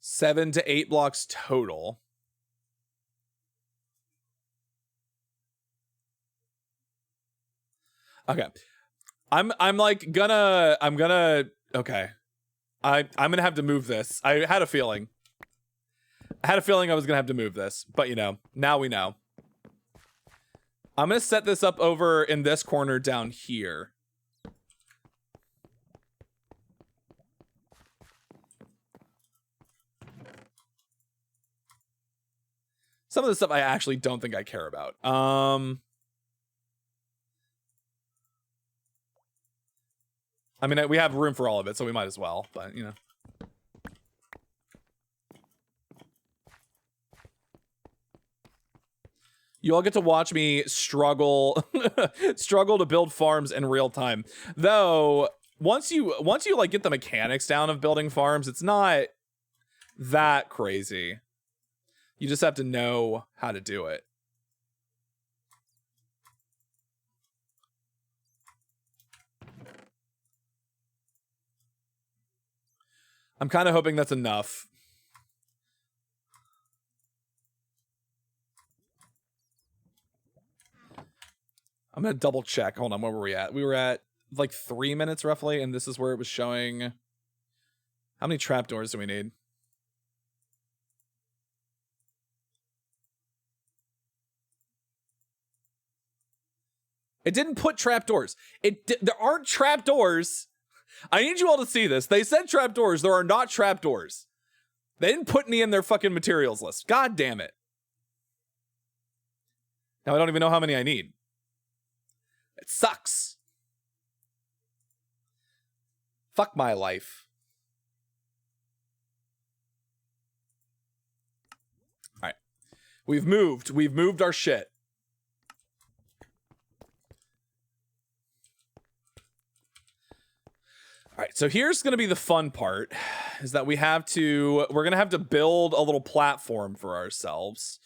Speaker 1: Seven to 8 blocks total. Okay. I'm gonna okay. I'm gonna have to move this. I had a feeling. I had a feeling I was gonna have to move this, but you know, now we know. I'm gonna set this up over in this corner down here. Some of the stuff I actually don't think I care about. I mean, we have room for all of it, so we might as well, but you know. You all get to watch me struggle struggle to build farms in real time. Though once you like get the mechanics down of building farms, it's not that crazy. You just have to know how to do it. I'm kind of hoping that's enough. I'm gonna double check. Hold on, where were we at? We were at like 3 minutes roughly, and this is where it was showing. How many trapdoors do we need? It didn't put trapdoors. There aren't trapdoors. I need you all to see this. They said trapdoors. There are not trapdoors. They didn't put any in their fucking materials list. God damn it. Now I don't even know how many I need. It sucks. Fuck my life. All right. We've moved our shit. All right, so here's going to be the fun part, is that we're going to have to build a little platform for ourselves.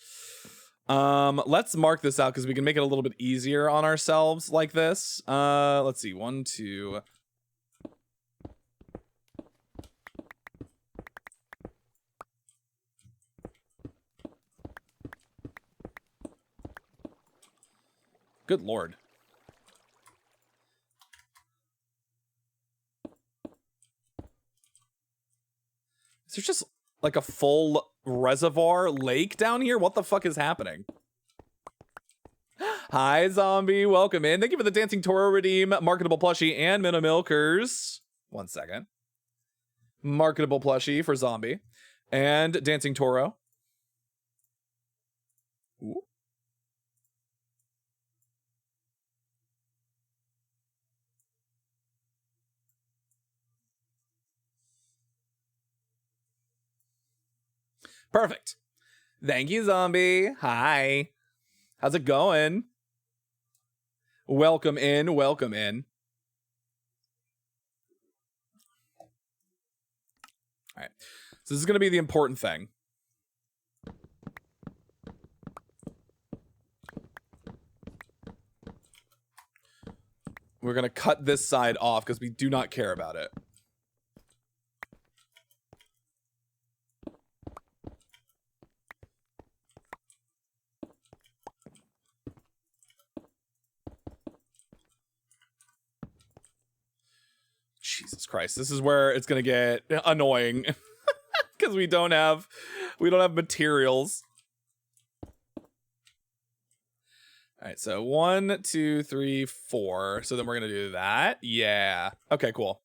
Speaker 1: Let's mark this out because we can make it a little bit easier on ourselves like this. Let's see, 1, 2. Good Lord. Is there just like a full reservoir lake down here? What the fuck is happening? Hi, Zombie. Welcome in. Thank you for the Dancing Toro redeem, marketable plushie, and Minna Milkers. 1 second. Marketable plushie for Zombie and Dancing Toro. Ooh. Perfect. Thank you, Zombie. Hi. How's it going? Welcome in. Welcome in. All right. So this is going to be the important thing. We're going to cut this side off because we do not care about it. Jesus Christ, this is where it's gonna get annoying because we don't have materials. All right, so 1, 2, 3, 4. So then we're gonna do that. Yeah. Okay, cool.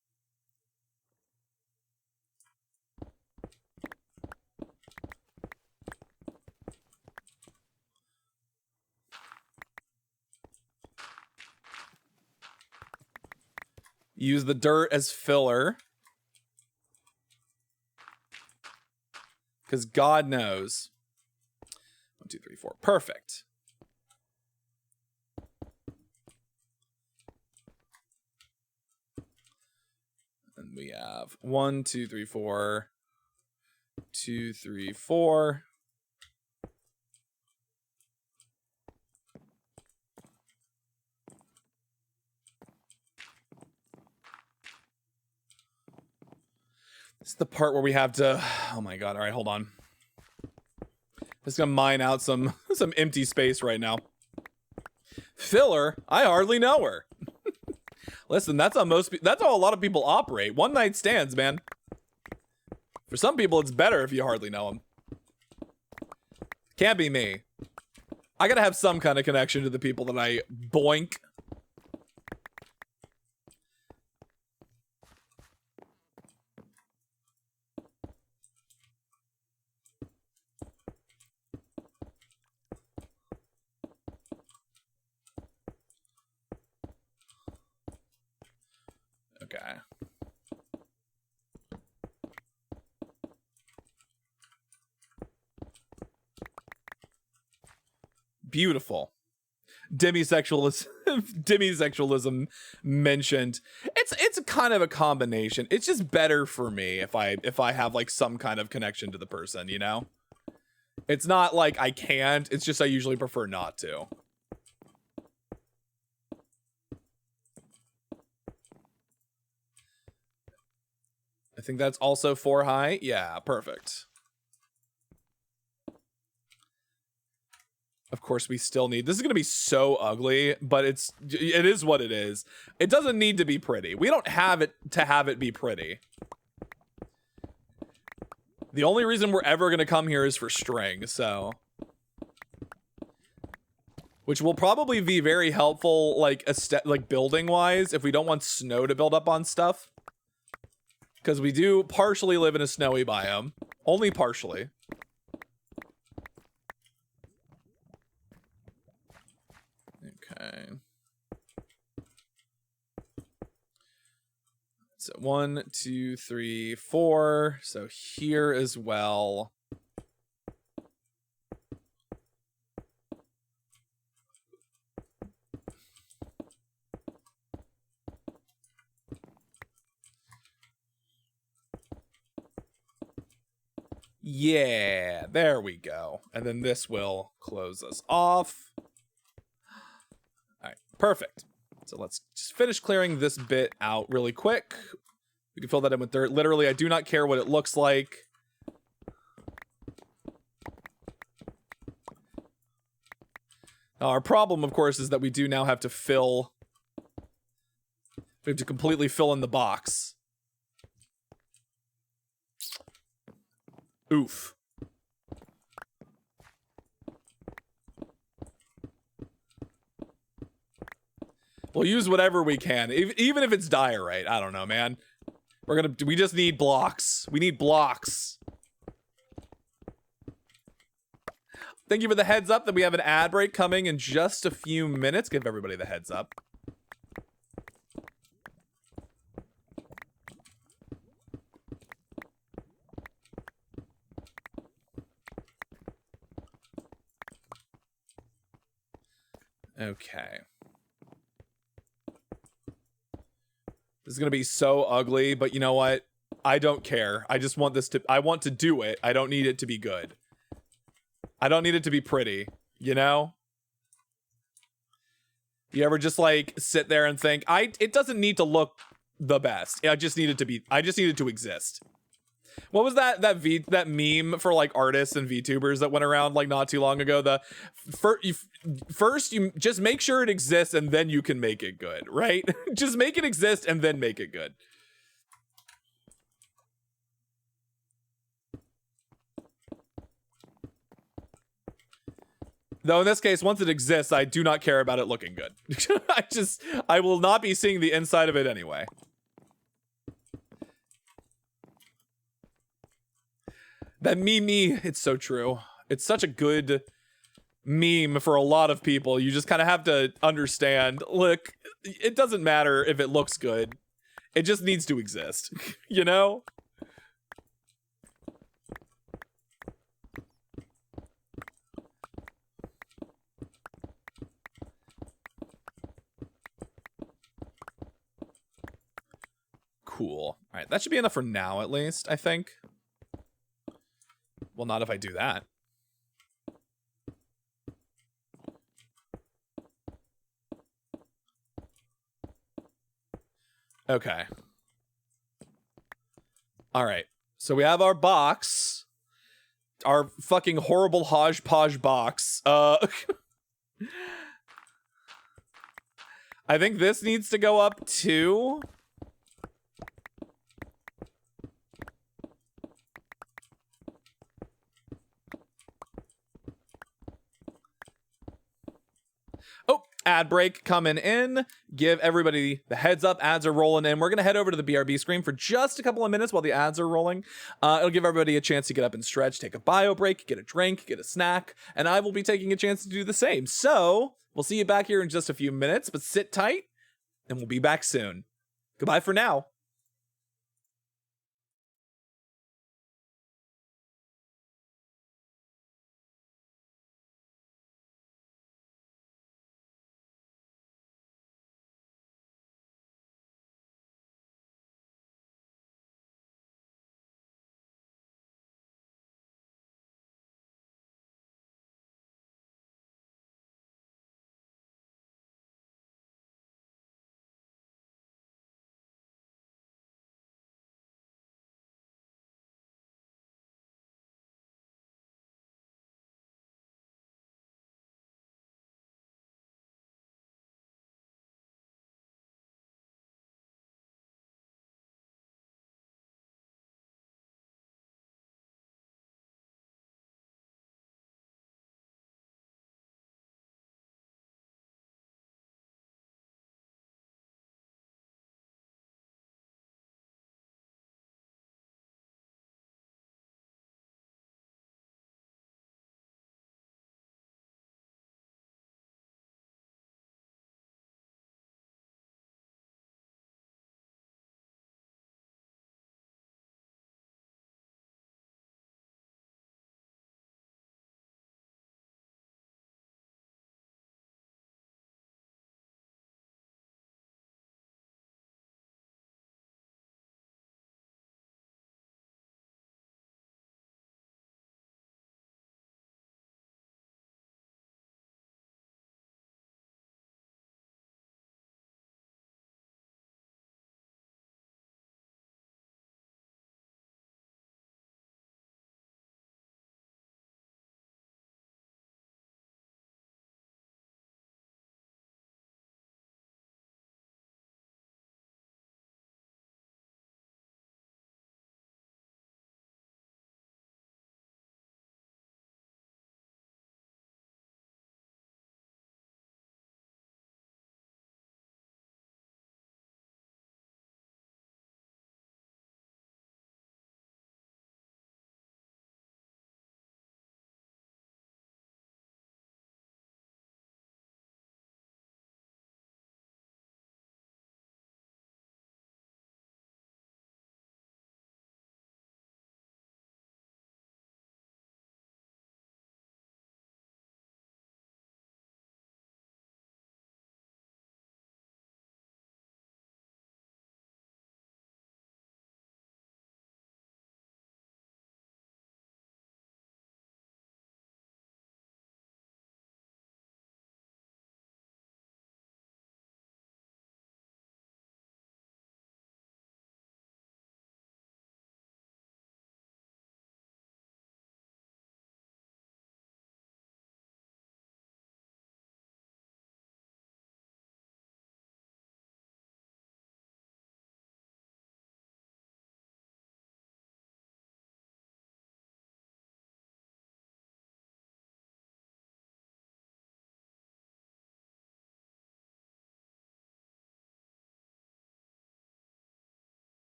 Speaker 1: Use the dirt as filler. Because God knows. 1, 2, 3, 4. Perfect. And we have 1, 2, 3, 4. 2, 3, 4. This is the part where we have to, oh my god, all right, hold on. Just gonna mine out some empty space right now. Filler? I hardly know her. Listen, that's how a lot of people operate. One night stands, man. For some people, it's better if you hardly know them. Can't be me. I gotta have some kind of connection to the people that I boink. Okay. Beautiful. Demisexualism mentioned. It's kind of a combination. It's just better for me if I have like some kind of connection to the person, you know? It's not like I can't, it's just I usually prefer not to. I think that's also 4 high. Yeah, perfect. Of course, we still need... This is going to be so ugly, but it is what it is. It doesn't need to be pretty. We don't have it to have it be pretty. The only reason we're ever going to come here is for string, so... Which will probably be very helpful, like building-wise, if we don't want snow to build up on stuff. Because we do partially live in a snowy biome. Only partially. Okay. So 1, 2, 3, 4. So here as well. Yeah, there we go. And then this will close us off. All right, perfect. So let's just finish clearing this bit out really quick. We can fill that in with dirt. Literally, I do not care what it looks like. Now, our problem, of course, is that we do now have to fill... We have to completely fill in the box. Oof. We'll use whatever we can, even if it's diorite. I don't know, man. We just need blocks. We need blocks. Thank you for the heads up that we have an ad break coming in just a few minutes. Give everybody the heads up. Okay. This is gonna be so ugly, but you know what? I don't care. I just want this to... I want to do it. I don't need it to be good. I don't need it to be pretty, you know? You ever just like sit there and think, it doesn't need to look the best. I just need it to be... I just need it to exist. What was that meme for like artists and VTubers that went around like not too long ago? The first you just make sure it exists and then you can make it good, right? Just make it exist and then make it good. Though in this case, once it exists, I do not care about it looking good. I will not be seeing the inside of it anyway. That meme, it's so true. It's such a good meme for a lot of people. You just kind of have to understand, look, it doesn't matter if it looks good. It just needs to exist, you know? Cool. All right, that should be enough for now, at least, I think. Well, not if I do that. Okay. All right. So we have our box. Our fucking horrible hodgepodge box. I think this needs to go up too. Oh, ad break coming in. Give everybody the heads up. Ads are rolling in. We're going to head over to the BRB screen for just a couple of minutes while the ads are rolling. It'll give everybody a chance to get up and stretch, take a bio break, get a drink, get a snack, and I will be taking a chance to do the same. So we'll see you back here in just a few minutes, but sit tight and we'll be back soon. Goodbye for now.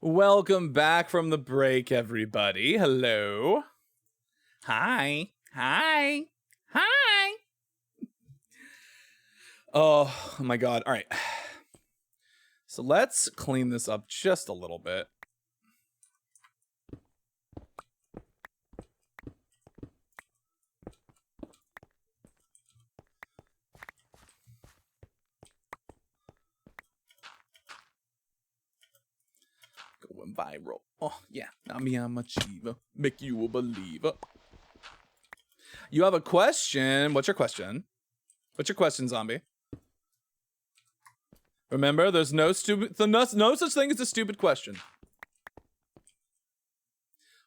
Speaker 1: Welcome back from the break, everybody. Hello. Hi. Hi. Hi. Oh my God. All right. So let's clean this up just a little bit. Going viral. Oh, yeah. I'm a achiever. Make you a believer. You have a question. What's your question? What's your question, zombie? Remember, there's no stupid, no such thing as a stupid question.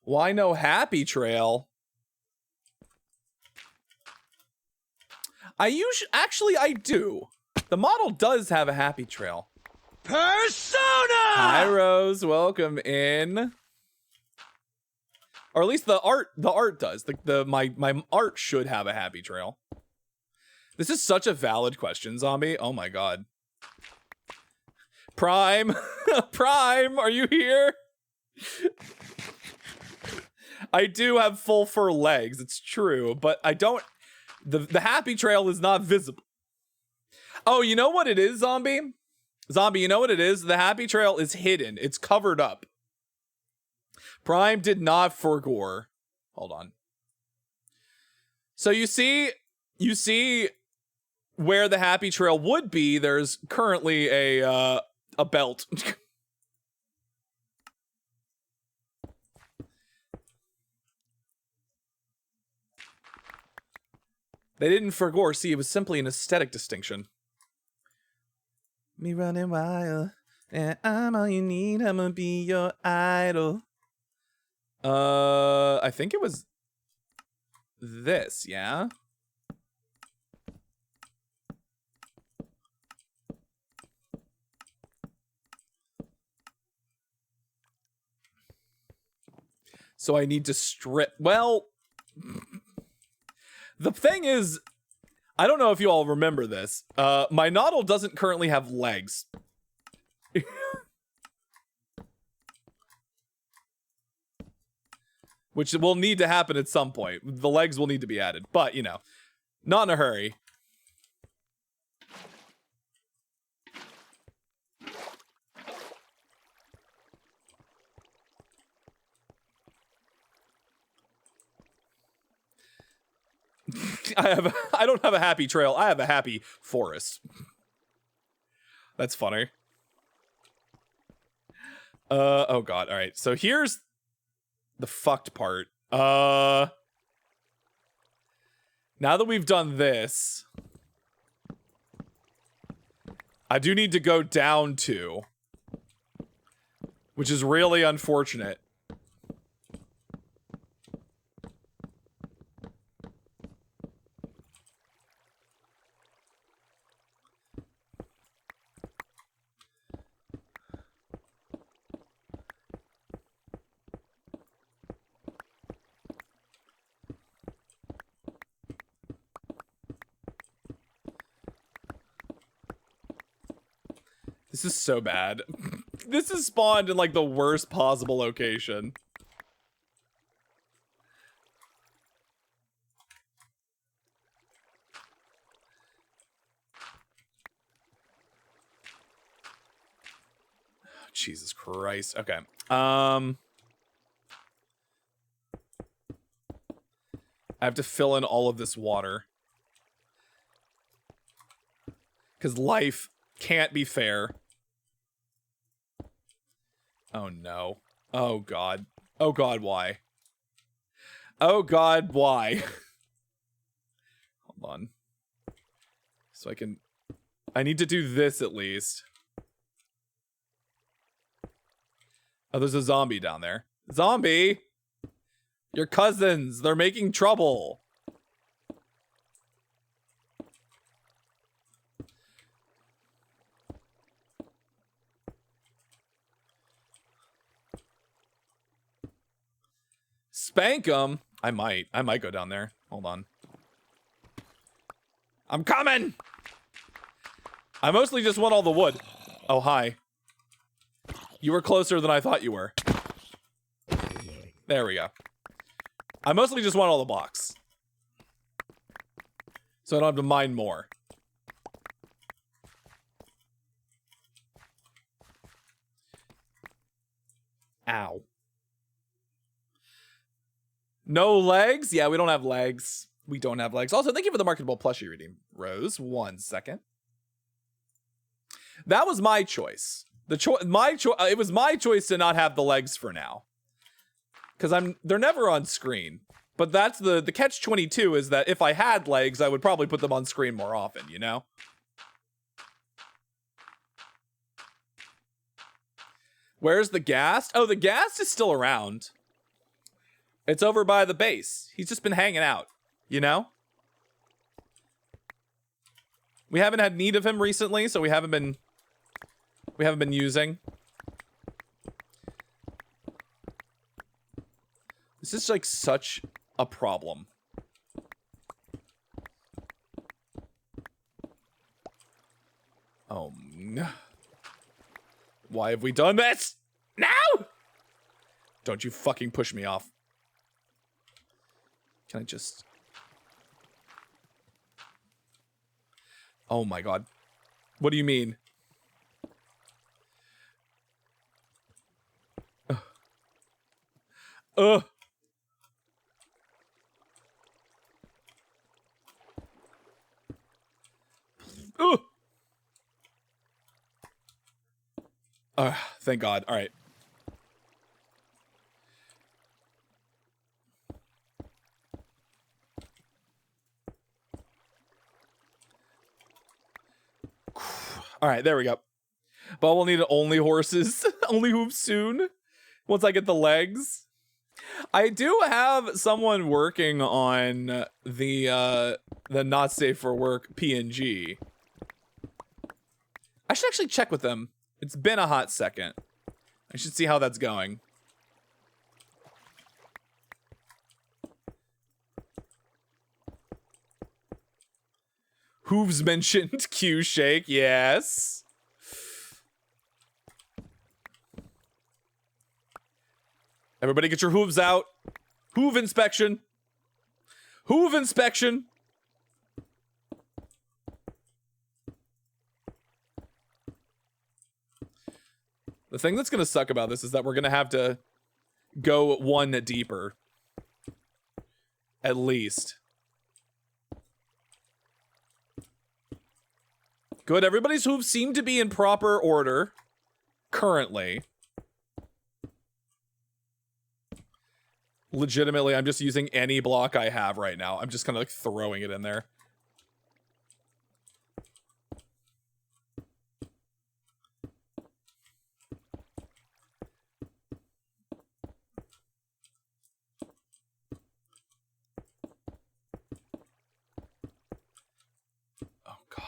Speaker 1: Why no happy trail? Actually, I do. The model does have a happy trail.
Speaker 3: Persona!
Speaker 1: Hi, Rose. Welcome in. Or at least the art does. My art should have a happy trail. This is such a valid question, zombie. Oh my god. Prime, Prime, are you here? I do have full fur legs, it's true, but I don't, the happy trail is not visible. Oh, you know what it is, zombie? Zombie, you know what it is? The happy trail is hidden, it's covered up. Prime did not forgore. Hold on. So you see where the happy trail would be, there's currently a belt. They didn't forgore. See, it was simply an aesthetic distinction. Me running wild, and I'm all you need. I'ma be your idol. I think it was this, yeah? So I need to strip. Well, the thing is, I don't know if you all remember this. My noddle doesn't currently have legs. Which will need to happen at some point. The legs will need to be added, but you know, not in a hurry. I don't have a happy trail. I have a happy forest. That's funny. Oh god. All right. So here's the fucked part. Now that we've done this, I do need to go down 2, which is really unfortunate. This is so bad. This is spawned in like the worst possible location. Jesus Christ. Okay. I have to fill in all of this water. Because life can't be fair. Oh no. Oh god. Oh god, why? Oh god, why? Hold on. So I need to do this at least. Oh, there's a zombie down there. Zombie! Your cousins, they're making trouble. Spank them. I might go down there. Hold on. I'm coming. I mostly just want all the wood. Oh, hi. You were closer than I thought you were. There we go. I mostly just want all the blocks. So I don't have to mine more. Ow. No legs? Yeah, we don't have legs. We don't have legs. Also, thank you for the marketable plushie redeem, Rose. 1 second. That was my choice. It was my choice to not have the legs for now. Because they're never on screen. But that's the catch-22 is that if I had legs, I would probably put them on screen more often, you know? Where's the ghast? Oh, the ghast is still around. It's over by the base. He's just been hanging out, you know? We haven't had need of him recently, so we haven't been using. This is like such a problem. Oh no. Why have we done this? Now! Don't you fucking push me off. Can I just... Oh my god. What do you mean? Ugh. Thank God. All right. All right, there we go. But we'll need only horses, only hooves soon. Once I get the legs. I do have someone working on the not safe for work PNG. I should actually check with them. It's been a hot second. I should see how that's going. Hooves mentioned. Q shake. Yes. Everybody get your hooves out. Hoof inspection. Hoof inspection. The thing that's going to suck about this is that we're going to have to go one deeper. At least. Good. Everybody's hooves seem to be in proper order. Currently. Legitimately, I'm just using any block I have right now. I'm just kind of like throwing it in there. Oh, God.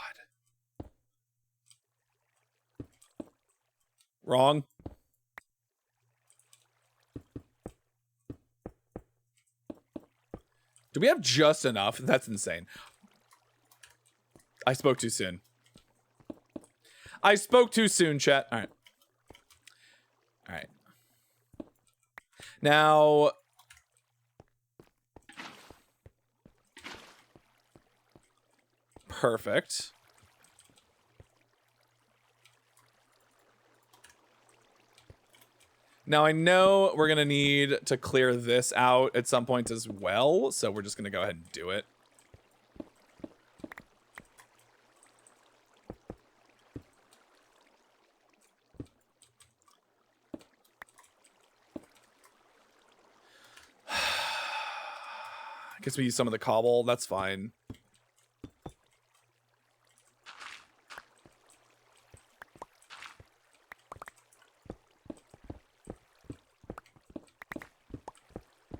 Speaker 1: Wrong. Do we have just enough? That's insane. I spoke too soon. I spoke too soon, chat. All right. All right. Now... Perfect. Now I know we're gonna need to clear this out at some point as well, so we're just gonna go ahead and do it. I guess we use some of the cobble, that's fine.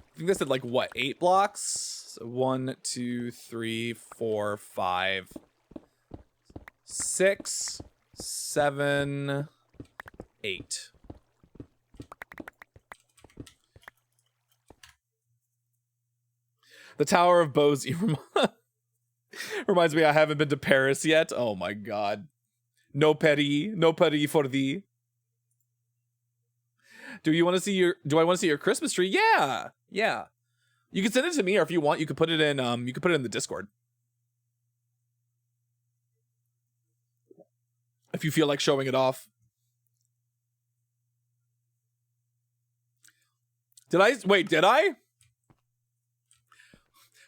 Speaker 1: I think this did like what, 8 blocks? So 1, 2, 3, 4, 5, 6, 7, 8. The Tower of Bozy reminds me I haven't been to Paris yet. Oh my god. No petty for thee. Do I want to see your Christmas tree? Yeah. Yeah. You can send it to me, or if you want, you could put it in the Discord. If you feel like showing it off. Did I?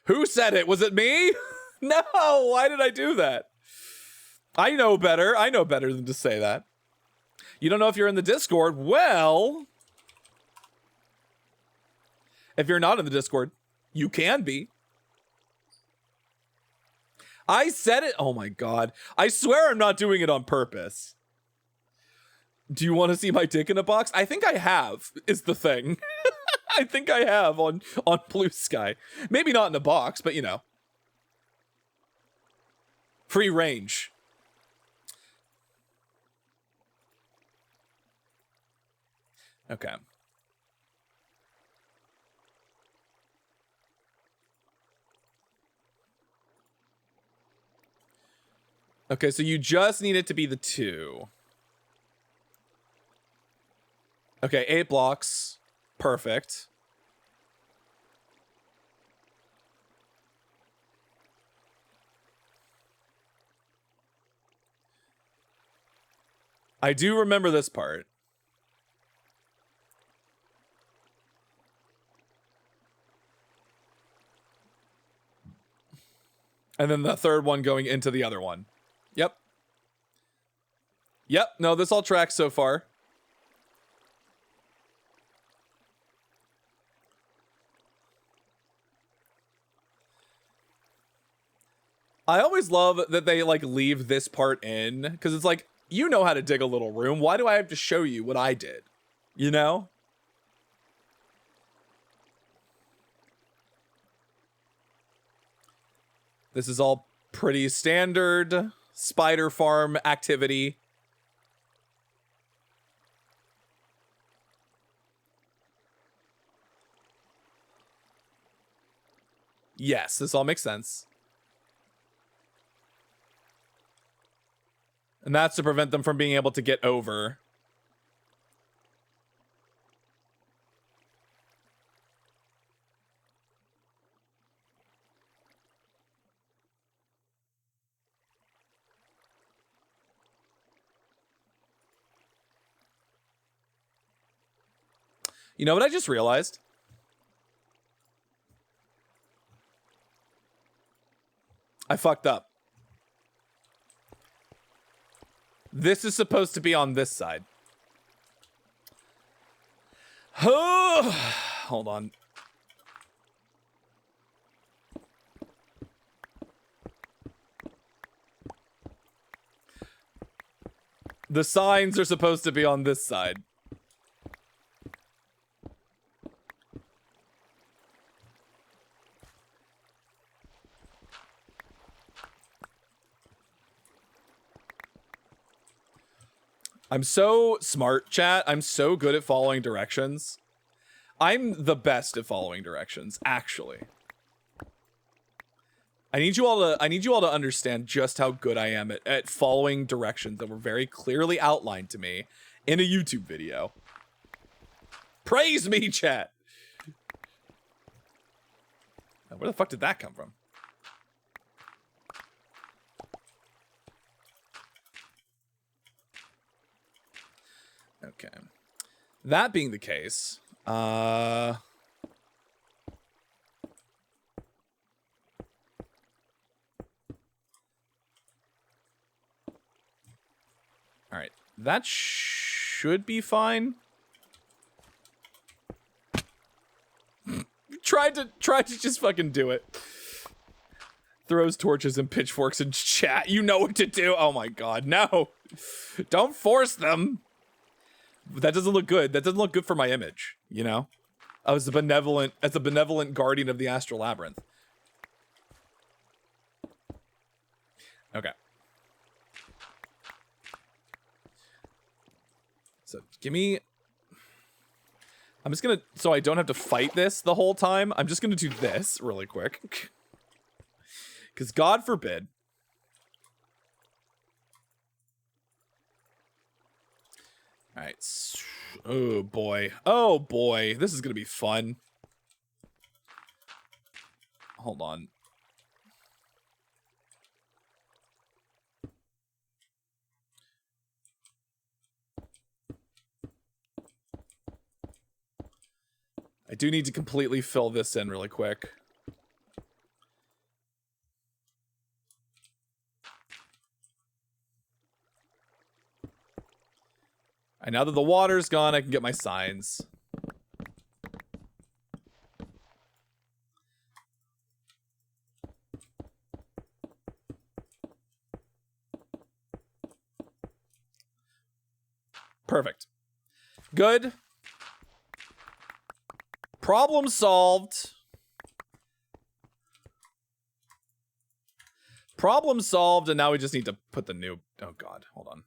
Speaker 1: Who said it? Was it me? No, why did I do that? I know better than to say that. You don't know if you're in the Discord? Well, if you're not in the Discord, you can be. I said it. Oh my God. I swear I'm not doing it on purpose. Do you want to see my dick in a box? I think I have, is the thing. I think I have on Blue Sky. Maybe not in a box, but you know. Free range. Okay. Okay, so you just need it to be the 2. Okay, 8 blocks. Perfect. I do remember this part. And then the third one going into the other one. Yep. Yep, no, this all tracks so far. I always love that they, like, leave this part in, because it's like, you know how to dig a little room. Why do I have to show you what I did? You know? This is all pretty standard spider farm activity. Yes, this all makes sense. And that's to prevent them from being able to get over. You know what I just realized? I fucked up. This is supposed to be on this side. Hold on. The signs are supposed to be on this side. I'm so smart, chat. I'm so good at following directions. I'm the best at following directions, actually. I need you all to understand just how good I am at following directions that were very clearly outlined to me in a YouTube video. Praise me, chat. Where the fuck did that come from? Okay. That being the case, all right. That should be fine. Tried to just fucking do it. Throws torches and pitchforks in chat. You know what to do. Oh my god, no. Don't force them. That doesn't look good. That doesn't look good for my image, you know? As a benevolent guardian of the Astral Labyrinth. Okay. So, give me... I'm just gonna... So I don't have to fight this the whole time, I'm just gonna do this really quick. Because God forbid... Alright. Oh boy. Oh boy. This is gonna be fun. Hold on. I do need to completely fill this in really quick. And now that the water's gone, I can get my signs. Perfect. Good. Problem solved. Problem solved, and now we just need to put the new... Oh, God. Hold on.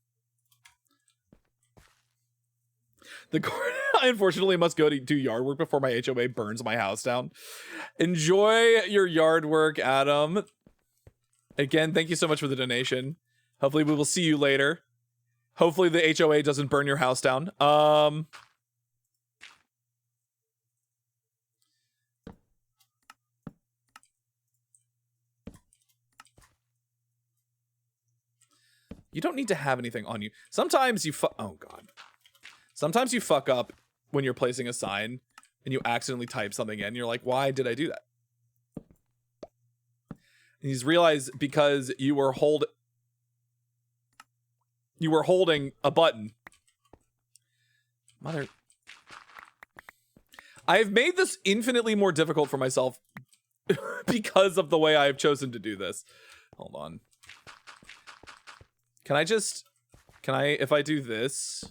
Speaker 1: The court, I unfortunately must go to do yard work before my HOA burns my house down. Enjoy your yard work, Adam. Again, thank you so much for the donation. Hopefully we will see you later. Hopefully the HOA doesn't burn your house down. You don't need to have anything on you. Sometimes you oh God. Sometimes you fuck up when you're placing a sign and you accidentally type something in. You're like, why did I do that? And you realize because you were holding a button. Mother. I've made this infinitely more difficult for myself because of the way I have chosen to do this. Hold on. Can I, if I do this?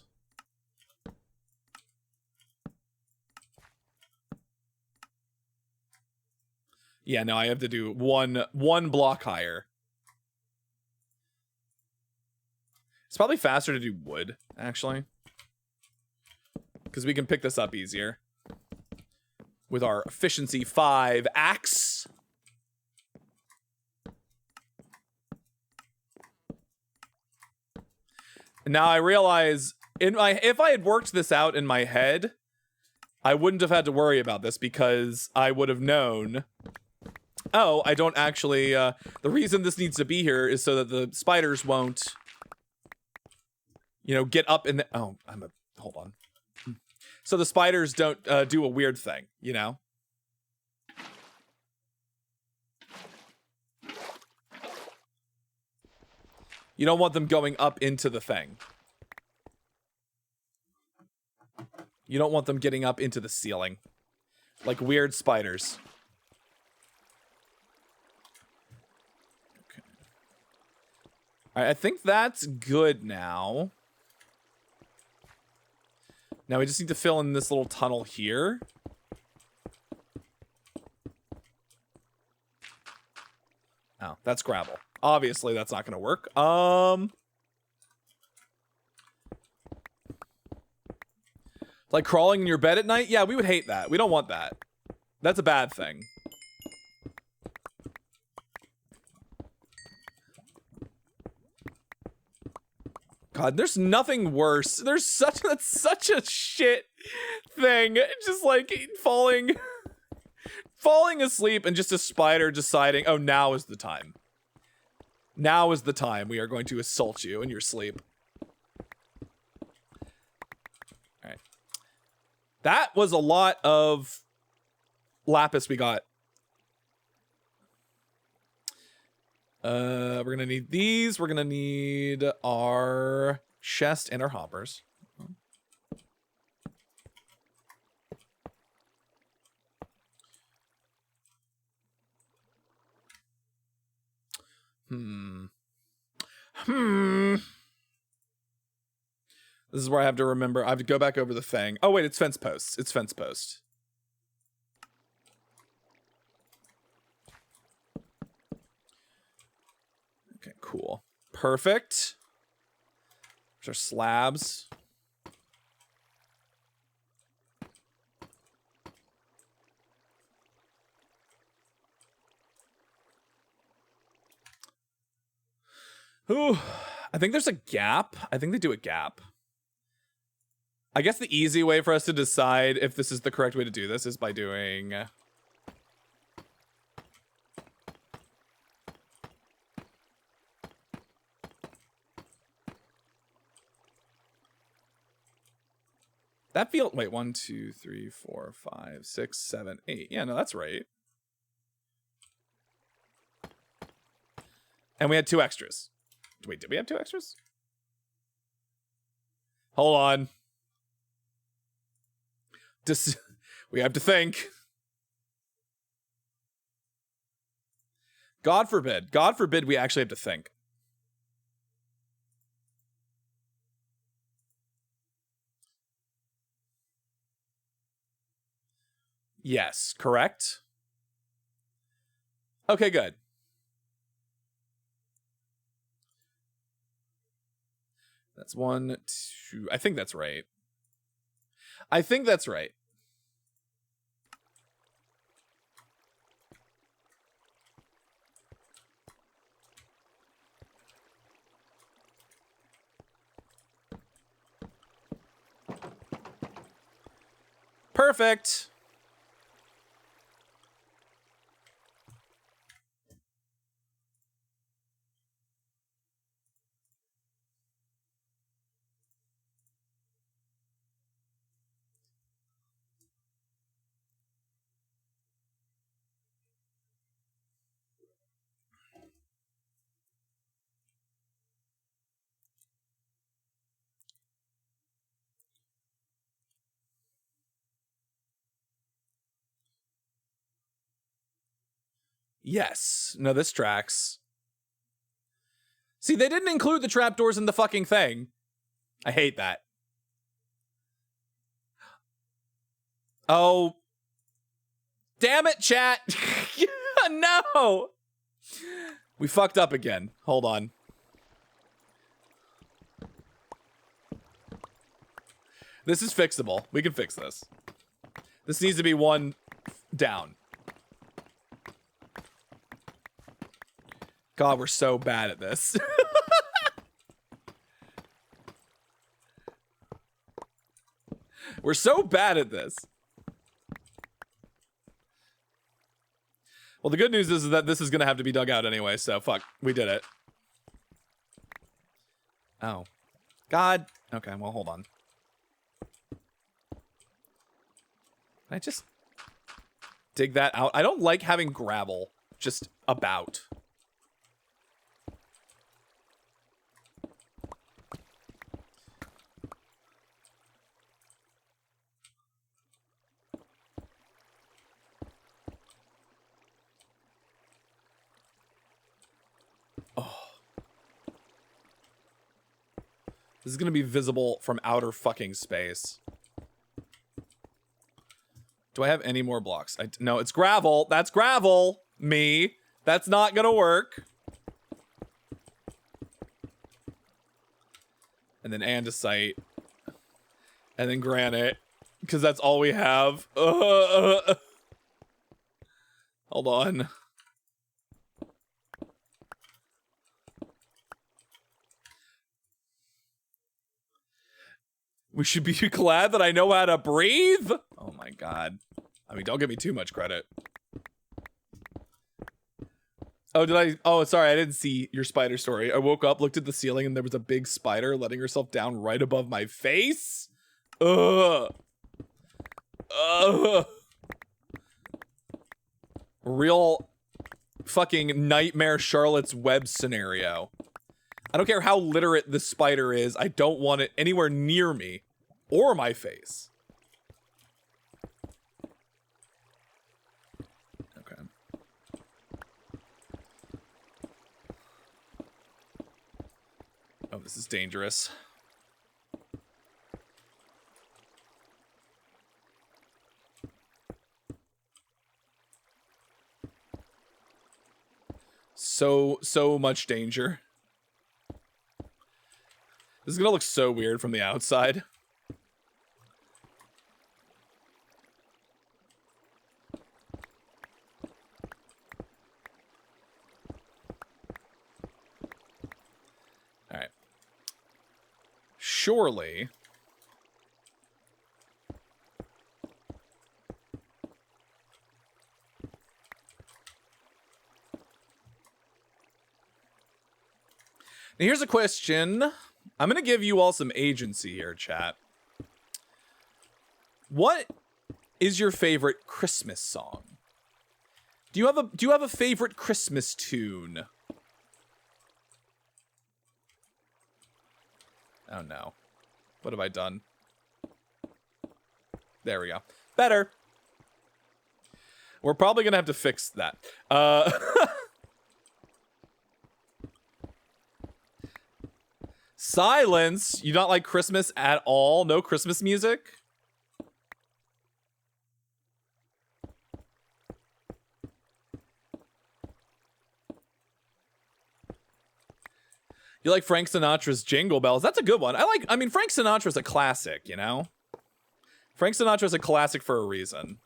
Speaker 1: Yeah, no, I have to do one block higher. It's probably faster to do wood, actually. Because we can pick this up easier. With our efficiency 5 axe. Now I realize if I had worked this out in my head, I wouldn't have had to worry about this because I would have known, oh, I don't actually, the reason this needs to be here is so that the spiders won't, you know, get up in the, oh, hold on. So the spiders don't do a weird thing, you know? You don't want them going up into the thing. You don't want them getting up into the ceiling. Like weird spiders. Okay. All right, I think that's good now. Now we just need to fill in this little tunnel here. Oh, that's gravel. Obviously, that's not going to work. Like crawling in your bed at night? Yeah, we would hate that. We don't want that. That's a bad thing. God, there's nothing worse. That's such a shit thing. Just like falling asleep and just a spider deciding, oh, now is the time. Now is the time we are going to assault you in your sleep. All right. That was a lot of lapis we got. We're gonna need these. We're gonna need our chest and our hoppers. This is where I have to remember. I have to go back over the thing. Oh, wait, it's fence posts. It's fence post. Okay, cool. Perfect. There's our slabs. Ooh, I think there's a gap. I think they do a gap. I guess the easy way for us to decide if this is the correct way to do this is by doing... That feel... Wait, 1, 2, 3, 4, 5, 6, 7, 8. Yeah, no, that's right. And we had 2 extras. Wait, did we have 2 extras? Hold on. We have to think. God forbid. God forbid we actually have to think. Yes, correct. Okay, good. That's 1, 2. I think that's right. I think that's right. Perfect. Yes. No, this tracks. See, they didn't include the trapdoors in the fucking thing. I hate that. Oh. Damn it, chat. No. We fucked up again. Hold on. This is fixable. We can fix this. This needs to be 1 down. God, we're so bad at this. We're so bad at this. Well, the good news is that this is going to have to be dug out anyway, so fuck. We did it. Oh. God. Okay, well, hold on. Can I just dig that out? I don't like having gravel just about. This is gonna be visible from outer fucking space. Do I have any more blocks? No, it's gravel. That's gravel. Me. That's not gonna work. And then andesite. And then granite. Because that's all we have. Hold on. We should be glad that I know how to breathe. Oh my god. I mean, don't give me too much credit. Oh, did I? Oh, sorry, I didn't see your spider story. I woke up, looked at the ceiling, and there was a big spider letting herself down right above my face. Ugh. Ugh. Real fucking nightmare Charlotte's Web scenario. I don't care how literate the spider is. I don't want it anywhere near me or my face. Okay. Oh, this is dangerous. So much danger. This is gonna look so weird from the outside. All right. Surely. Now here's a question. I'm gonna give you all some agency here, chat. What is your favorite Christmas song? Do you have a favorite Christmas tune? Oh no. What have I done? There we go. Better. We're probably gonna have to fix that. Silence. You don't like Christmas at all? No Christmas music? You like Frank Sinatra's Jingle Bells? That's a good one. I mean, Frank Sinatra's a classic, you know? Frank Sinatra's a classic for a reason.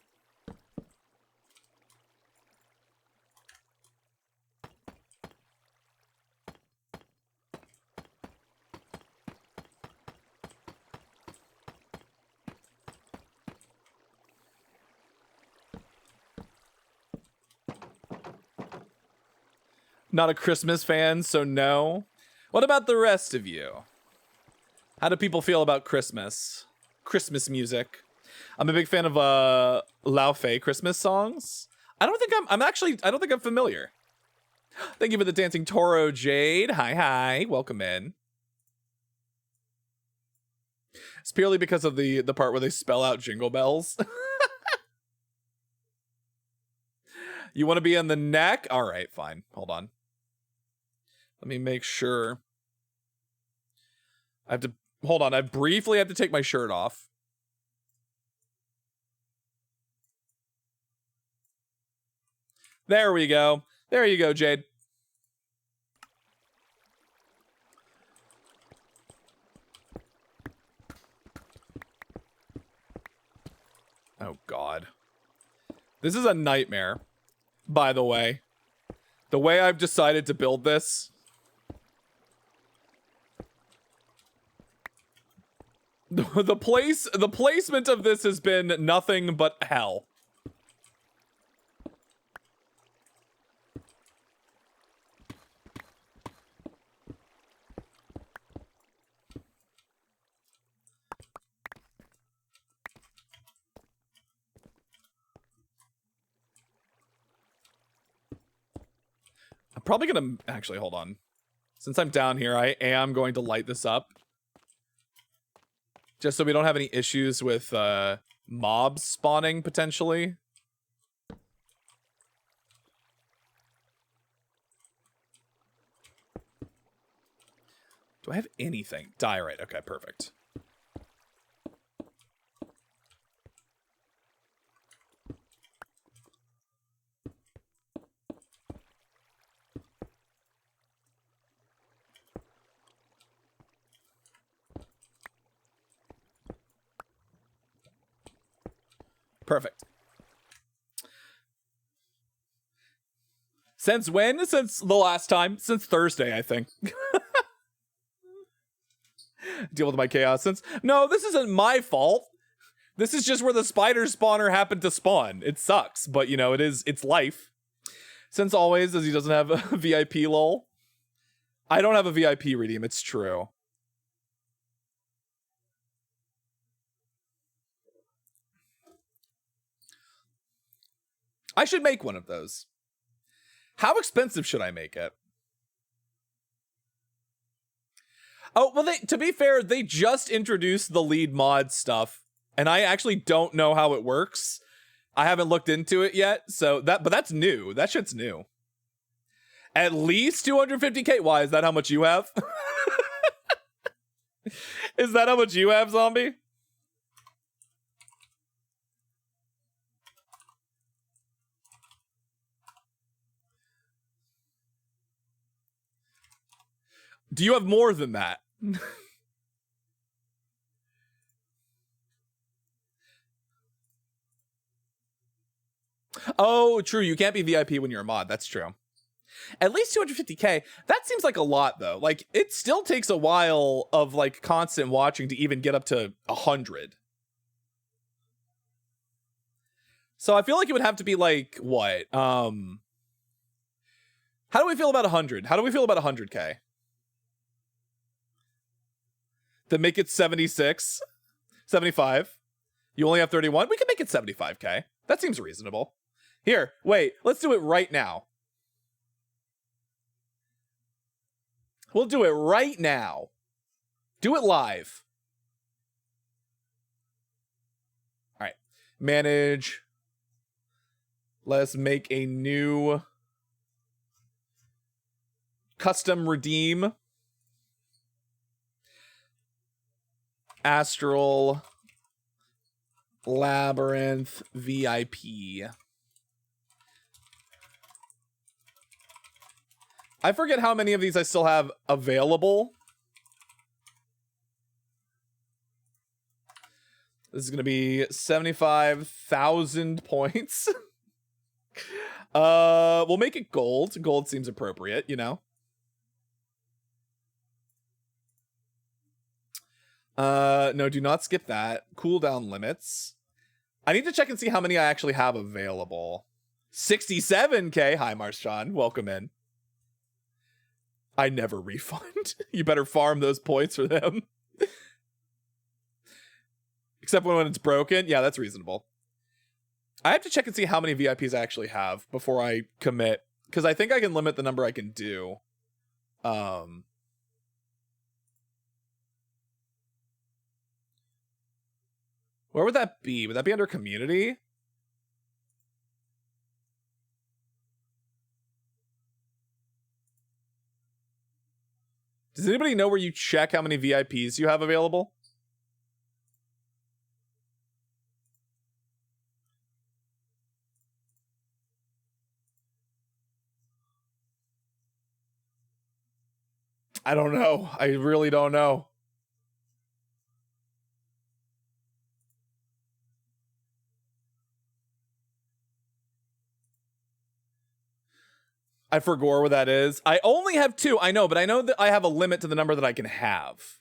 Speaker 1: Not a Christmas fan, so no. What about the rest of you? How do people feel about Christmas? Christmas music. I'm a big fan of Lao Fei Christmas songs. I don't think I'm familiar. Thank you for the dancing Toro, Jade. Hi. Welcome in. It's purely because of the part where they spell out Jingle Bells. You want to be on the neck? All right, fine. Hold on. Let me make sure. I have to, hold on. I briefly have to take my shirt off. There we go. There you go, Jade. Oh, God. This is a nightmare, by the way. The way I've decided to build this. The placement of this has been nothing but hell. I'm probably gonna actually hold on. Since I'm down here, I am going to light this up. Just so we don't have any issues with mobs spawning, potentially. Do I have anything? Diorite. Okay, perfect. Perfect. Since when? Since the last time? Since Thursday, I think. Deal with my chaos since. No, this isn't my fault. This is just where the spider spawner happened to spawn. It sucks, but you know, it's life. Since always, as he doesn't have a VIP lol. I don't have a VIP redeem, it's true. I should make one of those. How expensive should I make it? Oh, well, to be fair, they just introduced the lead mod stuff, and I actually don't know how it works. I haven't looked into it yet, so but that's new. That shit's new. At least 250k. Why, is that how much you have? Is that how much you have, zombie? Do you have more than that? Oh, true. You can't be VIP when you're a mod. That's true. At least 250k. That seems like a lot, though. Like, it still takes a while of, like, constant watching to even get up to 100. So I feel like it would have to be, like, what? How do we feel about 100? How do we feel about 100k? Then make it 76, 75. You only have 31. We can make it 75k. That seems reasonable. Here, wait, let's do it right now. We'll do it right now. Do it live. All right. Manage. Let's make a new custom redeem. Astral Labyrinth VIP. I forget how many of these I still have available. This is going to be 75,000 points. We'll make it gold. Gold seems appropriate, you know. No, do not skip that. Cooldown limits. I need to check and see how many I actually have available. 67k. Hi, Marshawn. Welcome in. I never refund. You better farm those points for them. Except when it's broken. Yeah, that's reasonable. I have to check and see how many VIPs I actually have before I commit. Because I think I can limit the number I can do. Where would that be? Would that be under community? Does anybody know where you check how many VIPs you have available? I don't know. I really don't know. I forgot what that is. I only have 2. I know, but I know that I have a limit to the number that I can have.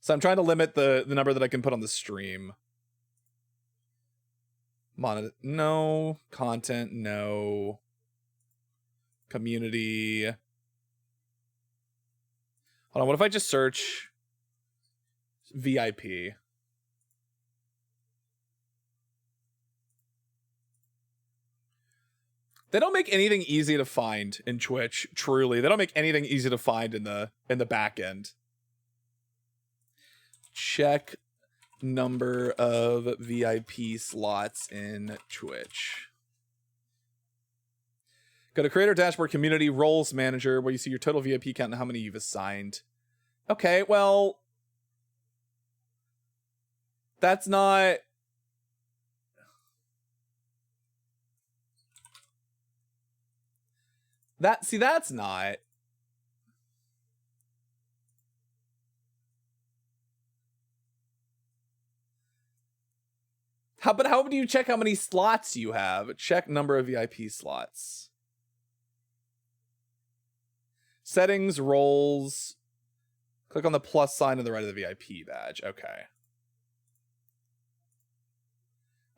Speaker 1: So I'm trying to limit the number that I can put on the stream. No. Content, no. Community. Hold on, what if I just search VIP? They don't make anything easy to find in Twitch, truly. They don't make anything easy to find in the back end. Check number of VIP slots in Twitch. Go to Creator Dashboard Community Roles Manager where you see your total VIP count and how many you've assigned. Okay, well, that's not... that's not. How do you check how many slots you have? Check number of VIP slots. Settings, roles. Click on the plus sign on the right of the VIP badge. Okay.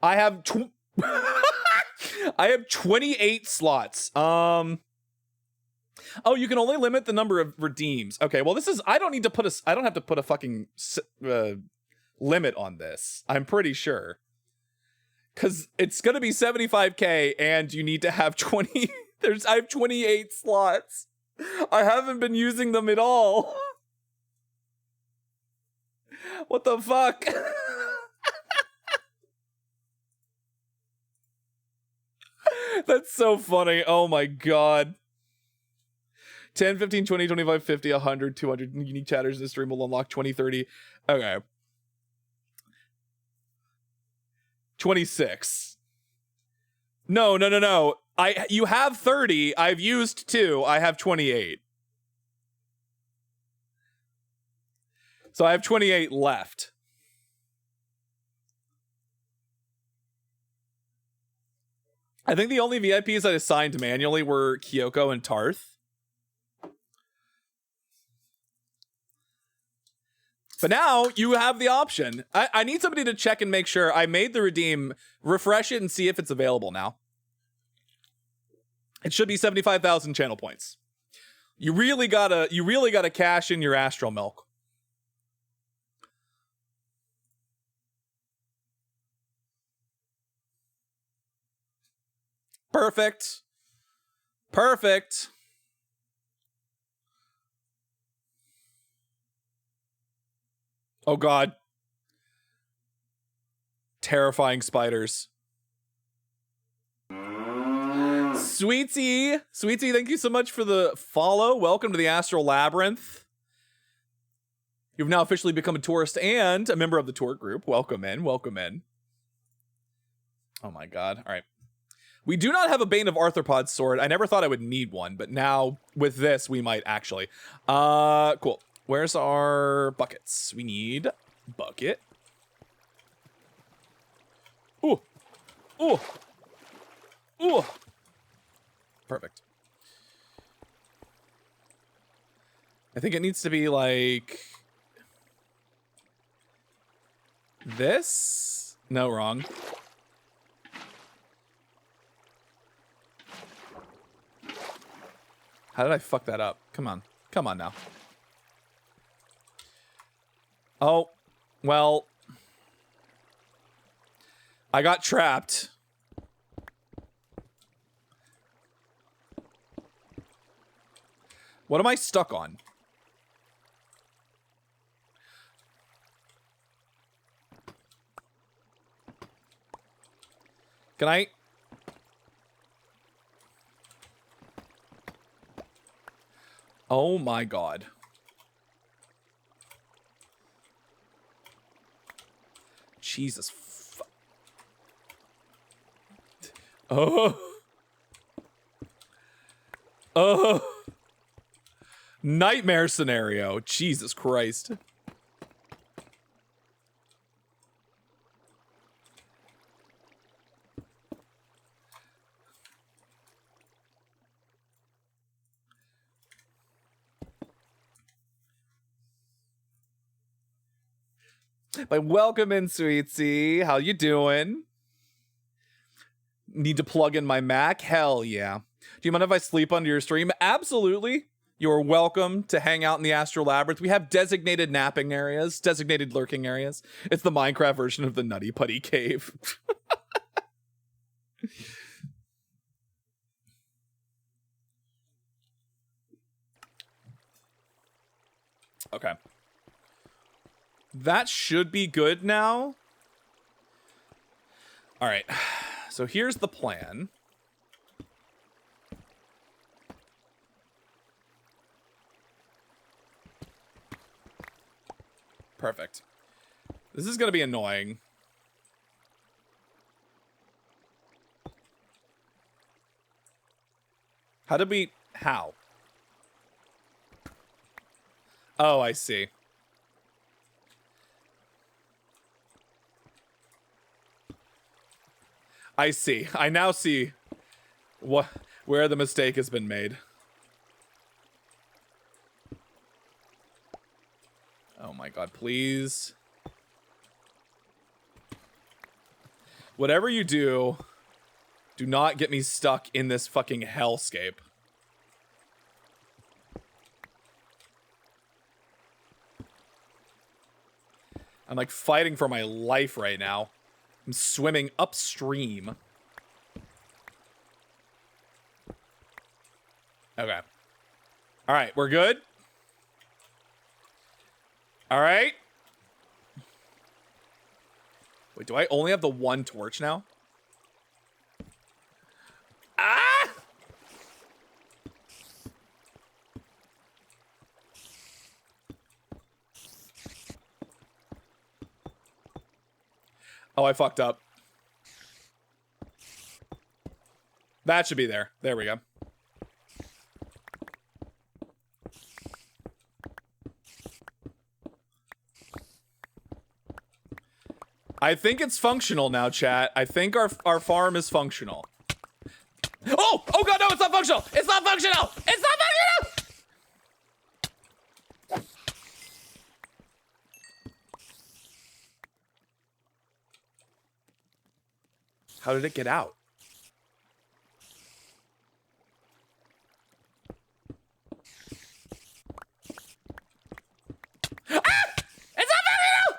Speaker 1: I have I have 28 slots. Oh, you can only limit the number of redeems. Okay, well this is, I don't have to put a fucking limit on this. I'm pretty sure. Cuz it's going to be 75k and you need to have 20 I have 28 slots. I haven't been using them at all. What the fuck? That's so funny. Oh my god. 10, 15, 20, 25, 50, 100, 200 unique chatters in the stream will unlock 20, 30. Okay. 26. No. You have 30. I've used 2. I have 28. So I have 28 left. I think the only VIPs I assigned manually were Kyoko and Tarth. But now you have the option. I need somebody to check and make sure. I made the redeem. Refresh it and see if it's available now. It should be 75,000 channel points. You really gotta cash in your Astral Milk. Perfect. Perfect. Oh god. Terrifying spiders. Sweetie, thank you so much for the follow. Welcome to the Astral Labyrinth. You've now officially become a tourist and a member of the tour group. Welcome in, welcome in. Oh my god. All right. We do not have a Bane of Arthropods sword. I never thought I would need one, but now with this, we might actually. Cool. Where's our buckets? We need bucket. Ooh. Ooh. Ooh. Perfect. I think it needs to be like this. No, wrong. How did I fuck that up? Come on. Come on now. Oh, well. I got trapped. What am I stuck on? Can I? Oh my god. Jesus. Oh. Oh. Nightmare scenario. Jesus Christ. But welcome in, Sweetie. How you doing? Need to plug in my Mac? Hell yeah. Do you mind if I sleep under your stream? Absolutely. You're welcome to hang out in the Astral Labyrinth. We have designated napping areas, designated lurking areas. It's the Minecraft version of the Nutty Putty Cave. Okay. That should be good now. All right. So here's the plan. Perfect. This is going to be annoying. How did we... How? Oh, I see. I see. I now see where the mistake has been made. Oh my god, please. Whatever you do, do not get me stuck in this fucking hellscape. I'm like fighting for my life right now. I'm swimming upstream. Okay. All right, we're good. All right. Wait, do I only have the one torch now? Ah! Oh, I fucked up. That should be there. There we go. I think it's functional now, chat. I think our farm is functional. Oh! Oh god, no, it's not functional! It's not functional! It's not functional! How did it get out? Ah! It's not functional!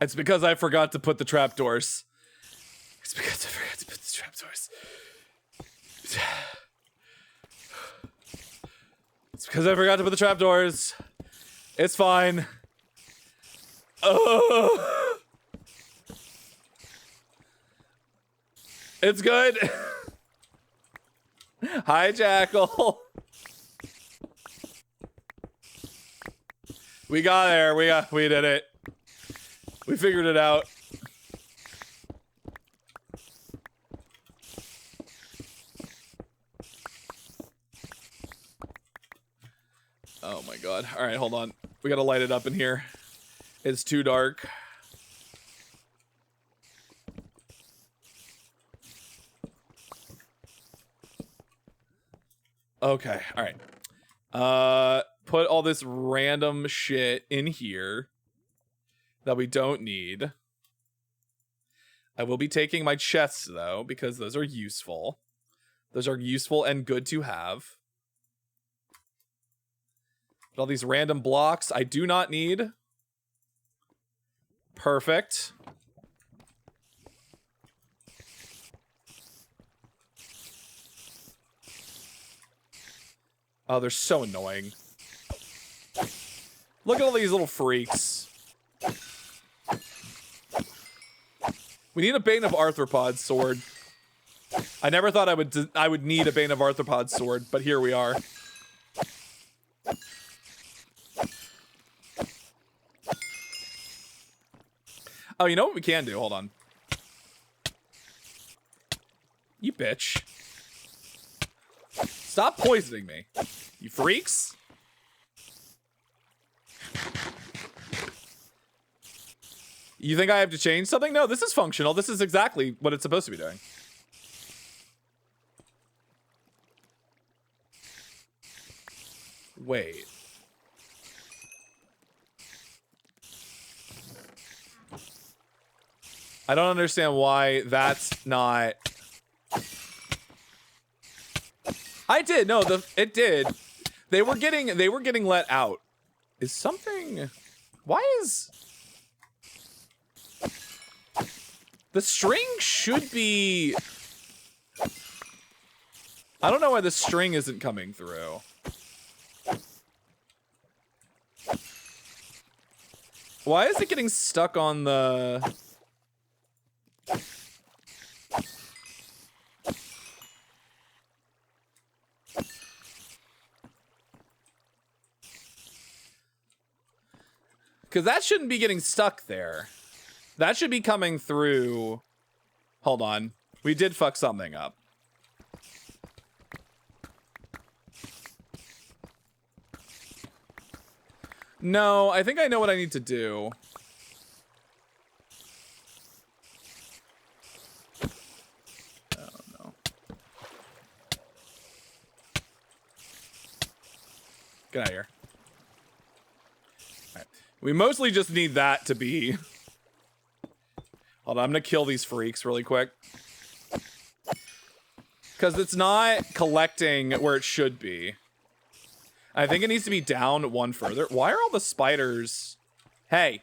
Speaker 1: It's because I forgot to put the trapdoors. It's because I forgot to put the trapdoors. It's because I forgot to put the trapdoors. It's fine. Oh. It's good. Hi, Jackal. We got there. We did it. We figured it out. Oh my god. All right, hold on. We gotta light it up in here. It's too dark. Okay, all right. Put all this random shit in here that we don't need. I will be taking my chests though, because those are useful. Those are useful and good to have. But all these random blocks I do not need. Perfect. Oh, they're so annoying. Look at all these little freaks. We need a Bane of Arthropod sword. I never thought I would need a Bane of Arthropod sword, but here we are. Oh, you know what we can do? Hold on. You bitch. Stop poisoning me. You freaks. You think I have to change something? No, this is functional. This is exactly what it's supposed to be doing. Wait. I don't understand why that's not... I did. No, it did. They were getting let out. Is something... Why is... The string should be... I don't know why the string isn't coming through. Why is it getting stuck on the... Because that shouldn't be getting stuck there. That should be coming through... Hold on. We did fuck something up. No, I think I know what I need to do. Oh, no. Get out of here. Alright. We mostly just need that to be... Hold on, I'm gonna kill these freaks really quick. Because it's not collecting where it should be. I think it needs to be down one further. Why are all the spiders... Hey.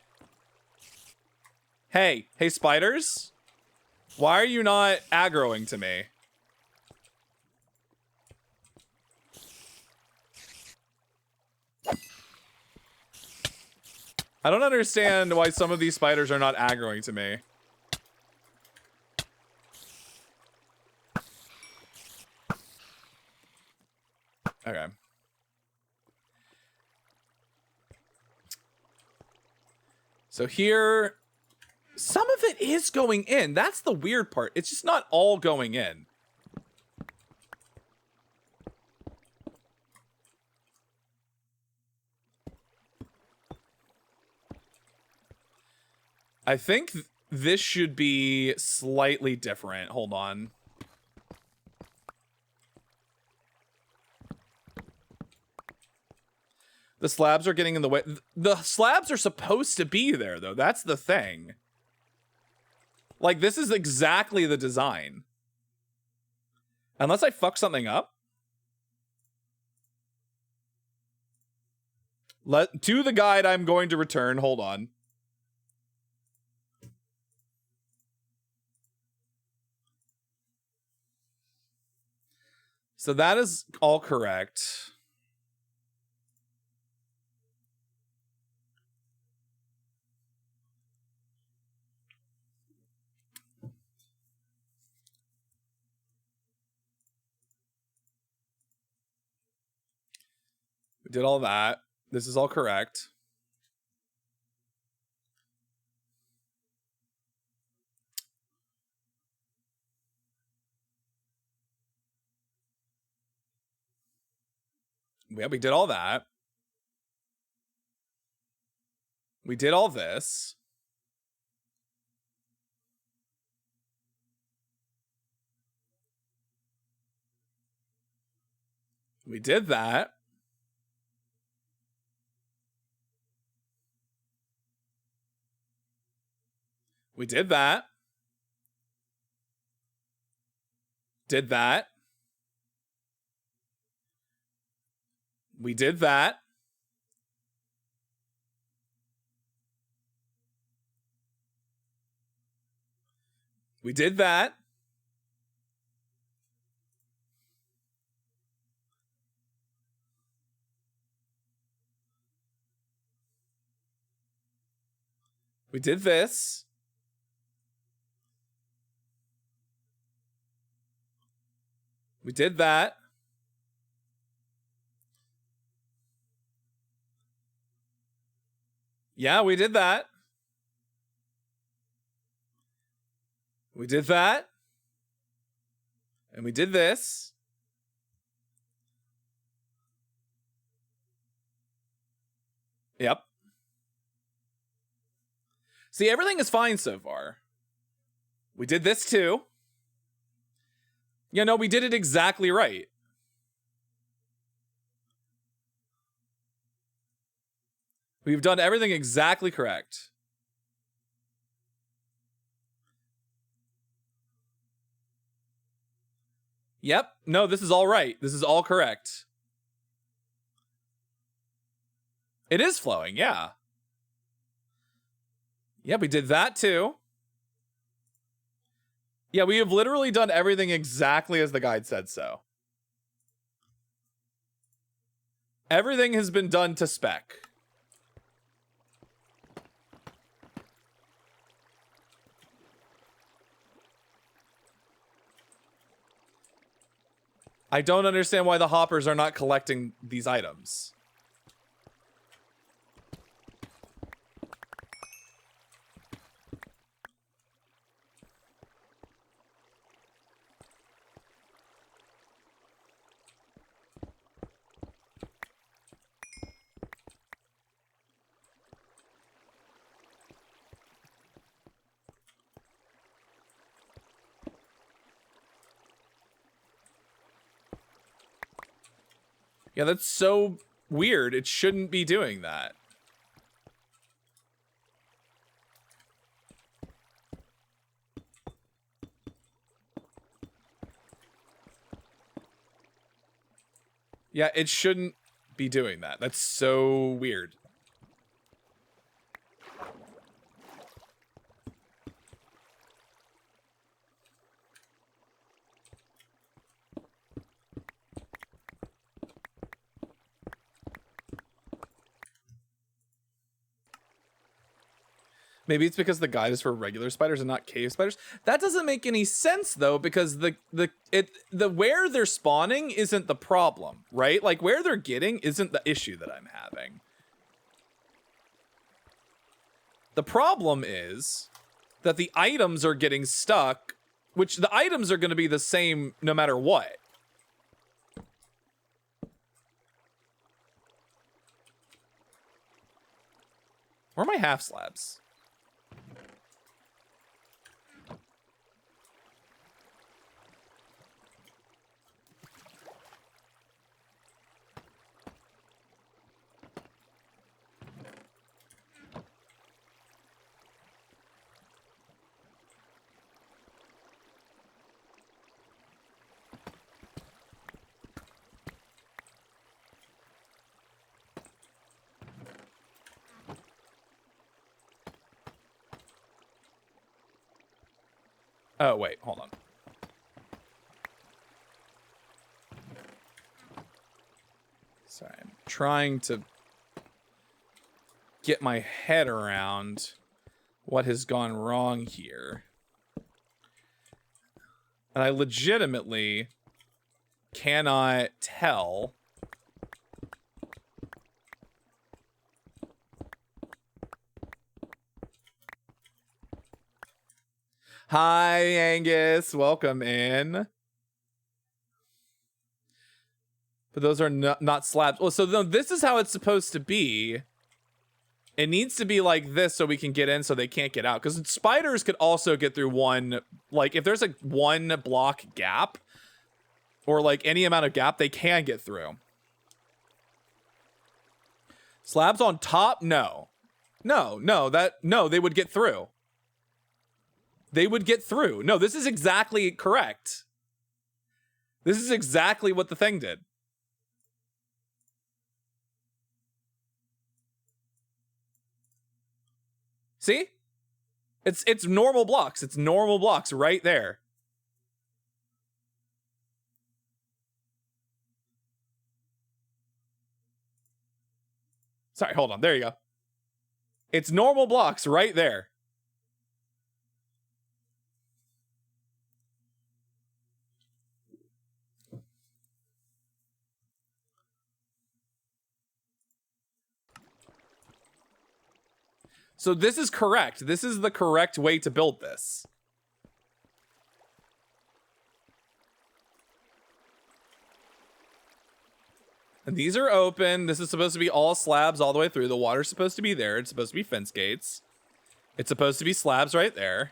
Speaker 1: Hey. Hey, spiders? Why are you not aggroing to me? I don't understand why some of these spiders are not aggroing to me. Okay. So here, some of it is going in. That's the weird part. It's just not all going in. I think this should be slightly different. Hold on. The slabs are getting in the way. The slabs are supposed to be there, though. That's the thing. Like, this is exactly the design. Unless I fuck something up. To the guide I'm going to return. Hold on. So that is all correct. We did all that. This is all correct. Yeah, we did all that. We did all this. We did that. We did that. Did that. We did that. We did that. We did this. We did that. Yeah, we did that. We did that. And we did this. Yep. See, everything is fine so far. We did this too. Yeah, no, we did it exactly right. We've done everything exactly correct. Yep. No, this is all right. This is all correct. It is flowing, yeah. Yeah, we did that too. Yeah, we have literally done everything exactly as the guide said so. Everything has been done to spec. I don't understand why the hoppers are not collecting these items. Yeah, that's so weird. It shouldn't be doing that. Yeah, it shouldn't be doing that. That's so weird. Maybe it's because the guide is for regular spiders and not cave spiders. That doesn't make any sense though, because the where they're spawning isn't the problem, right? Like where they're getting isn't the issue that I'm having. The problem is that the items are getting stuck, which the items are going to be the same no matter what. Where are my half slabs? Oh, wait, hold on. Sorry, I'm trying to get my head around what has gone wrong here. And I legitimately cannot tell. Hi, Angus. Welcome in. But those are not slabs. Well, so this is how it's supposed to be. It needs to be like this so we can get in so they can't get out. Because spiders could also get through one, like if there's a 1 block gap or like any amount of gap, they can get through. Slabs on top? No. No, they would get through. They would get through. No, this is exactly correct. This is exactly what the thing did. See? It's normal blocks. It's normal blocks right there. Sorry, hold on. There you go. It's normal blocks right there. So this is correct. This is the correct way to build this. And these are open. This is supposed to be all slabs all the way through. The water's supposed to be there. It's supposed to be fence gates. It's supposed to be slabs right there.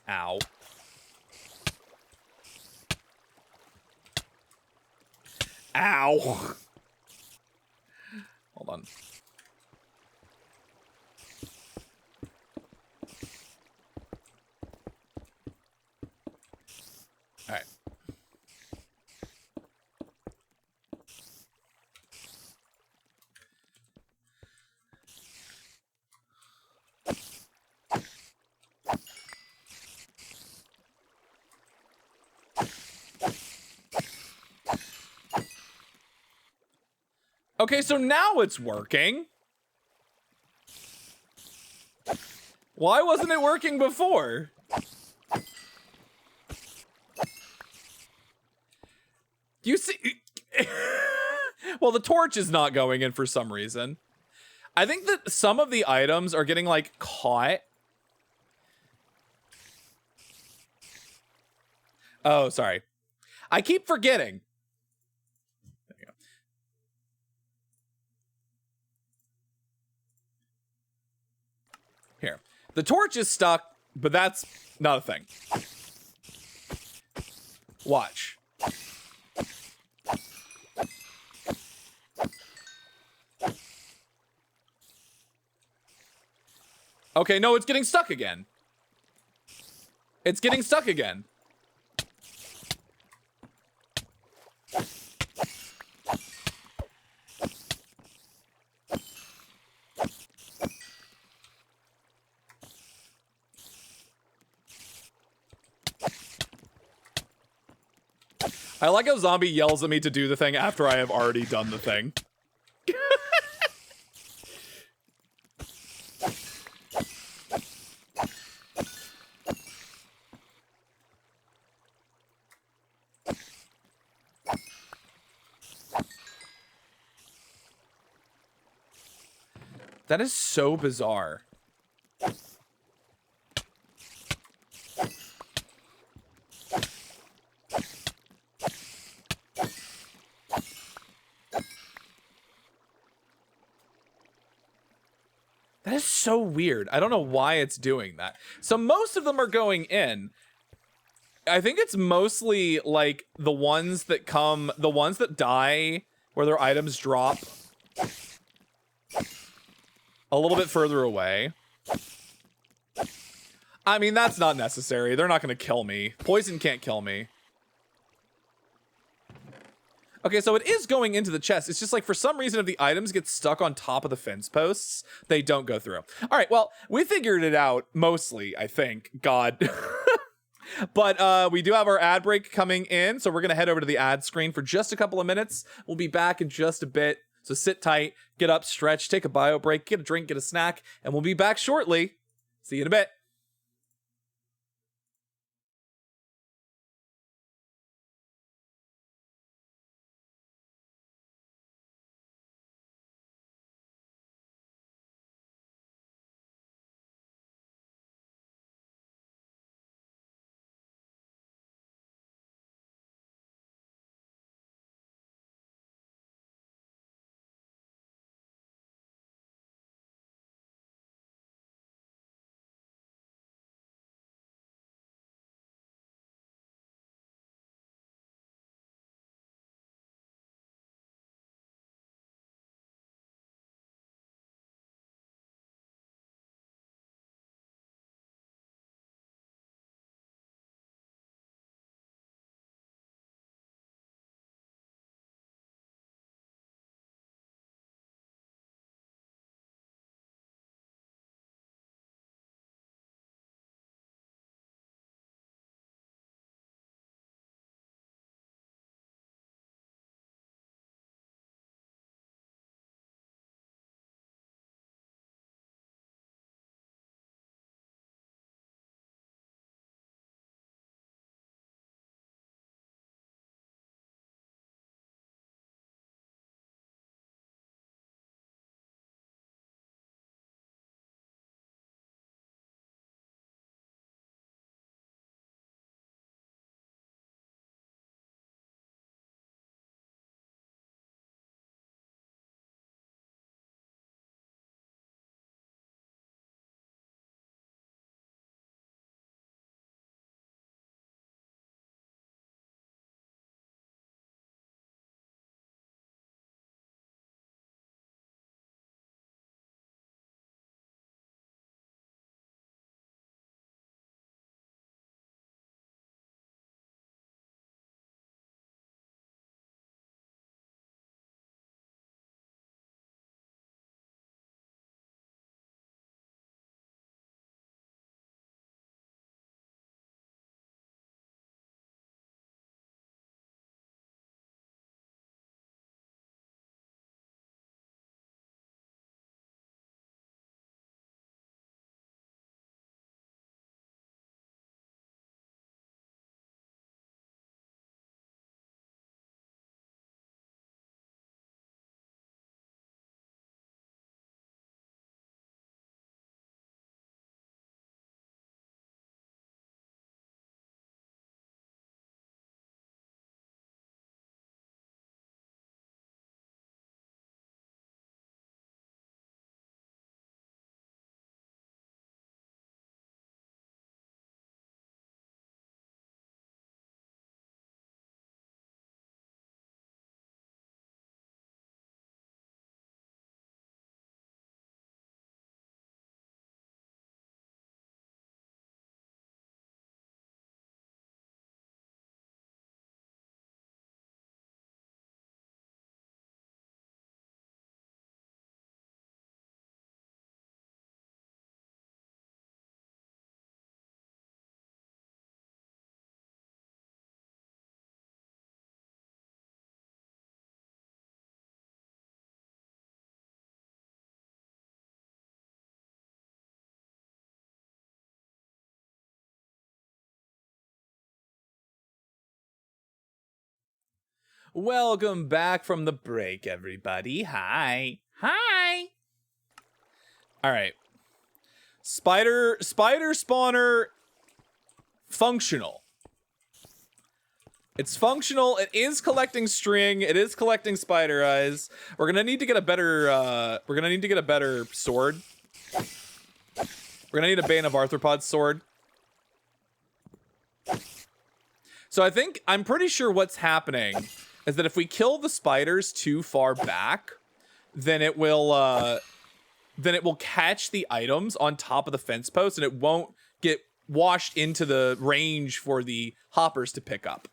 Speaker 1: Ow. Ow. Hold on. All right. Okay, so now it's working. Why wasn't it working before? You see... Well, the torch is not going in for some reason. I think that some of the items are getting, like, caught. Oh, sorry. I keep forgetting. There you go. Here. The torch is stuck, but that's not a thing. Watch. Okay, no, it's getting stuck again. It's getting stuck again. I like how Zombie yells at me to do the thing after I have already done the thing. That is so bizarre. That is so weird. I don't know why it's doing that. So most of them are going in. I think it's mostly like the ones that come, the ones that die where their items drop a little bit further away. I mean, that's not necessary. They're not going to kill me. Poison can't kill me. Okay, so it is going into the chest. It's just like for some reason if the items get stuck on top of the fence posts, they don't go through. All right, well, we figured it out mostly, I think. God. But we do have our ad break coming in, so we're going to head over to the ad screen for just a couple of minutes. We'll be back in just a bit. So sit tight, get up, stretch, take a bio break, get a drink, get a snack, and we'll be back shortly. See you in a bit. Welcome back from the break, everybody. Hi. Hi. All right. Spider spawner functional. It's functional. It is collecting string. It is collecting spider eyes. We're gonna need to get a better sword. We're gonna need a Bane of Arthropods sword. So I'm pretty sure what's happening is that if we kill the spiders too far back, then it will catch the items on top of the fence post and it won't get washed into the range for the hoppers to pick up.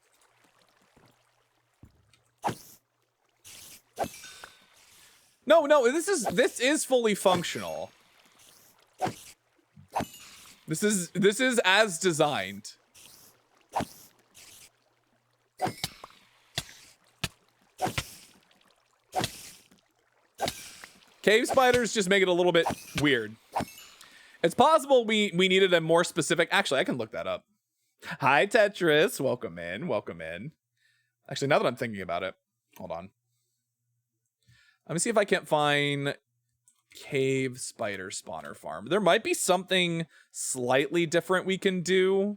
Speaker 1: No, this is fully functional. This is as designed. Cave spiders just make it a little bit weird. It's possible we needed a more specific... Actually, I can look that up. Hi, Tetris. Welcome in. Welcome in. Actually, now that I'm thinking about it, hold on. Let me see if I can't find cave spider spawner farm. There might be something slightly different we can do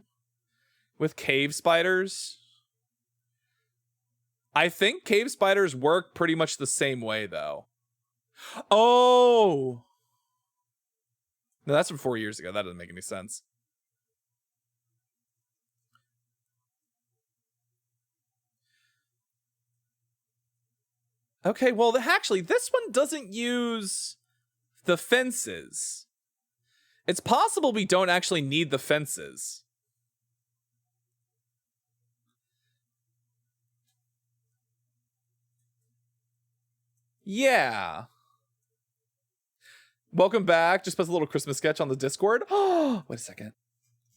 Speaker 1: with cave spiders. I think cave spiders work pretty much the same way, though. Oh! No, that's from 4 years ago. That doesn't make any sense. Okay, well, actually, this one doesn't use the fences. It's possible we don't actually need the fences. Yeah. Welcome back. Just put a little Christmas sketch on the Discord. Oh, wait a second.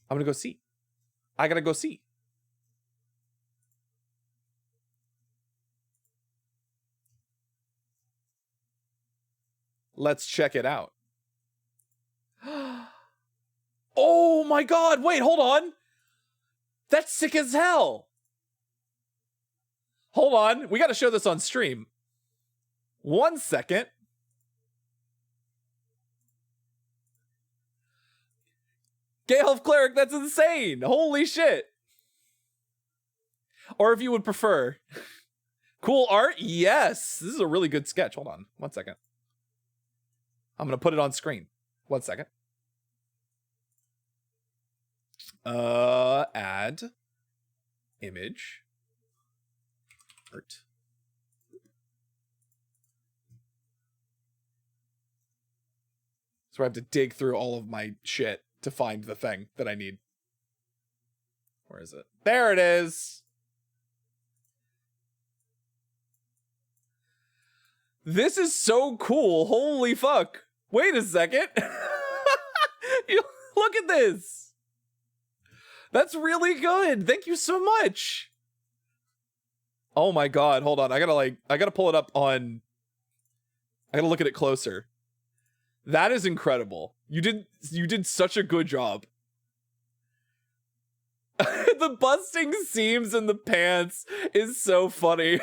Speaker 1: I'm gonna go see. I gotta go see. Let's check it out. Oh my god, wait, hold on. That's sick as hell. Hold on, we gotta show this on stream. 1 second. Gale of Cleric, that's insane. Holy shit. Or if you would prefer. Cool art? Yes. This is a really good sketch. Hold on 1 second. I'm going to put it on screen. 1 second. Add image art. So I have to dig through all of my shit to find the thing that I need. Where is it? There it is. This is so cool. Holy fuck. Wait a second. Look at this. That's really good. Thank you so much. Oh my god. Hold on. I gotta pull it up on... I gotta look at it closer. That is incredible. You did such a good job. The busting seams in the pants is so funny.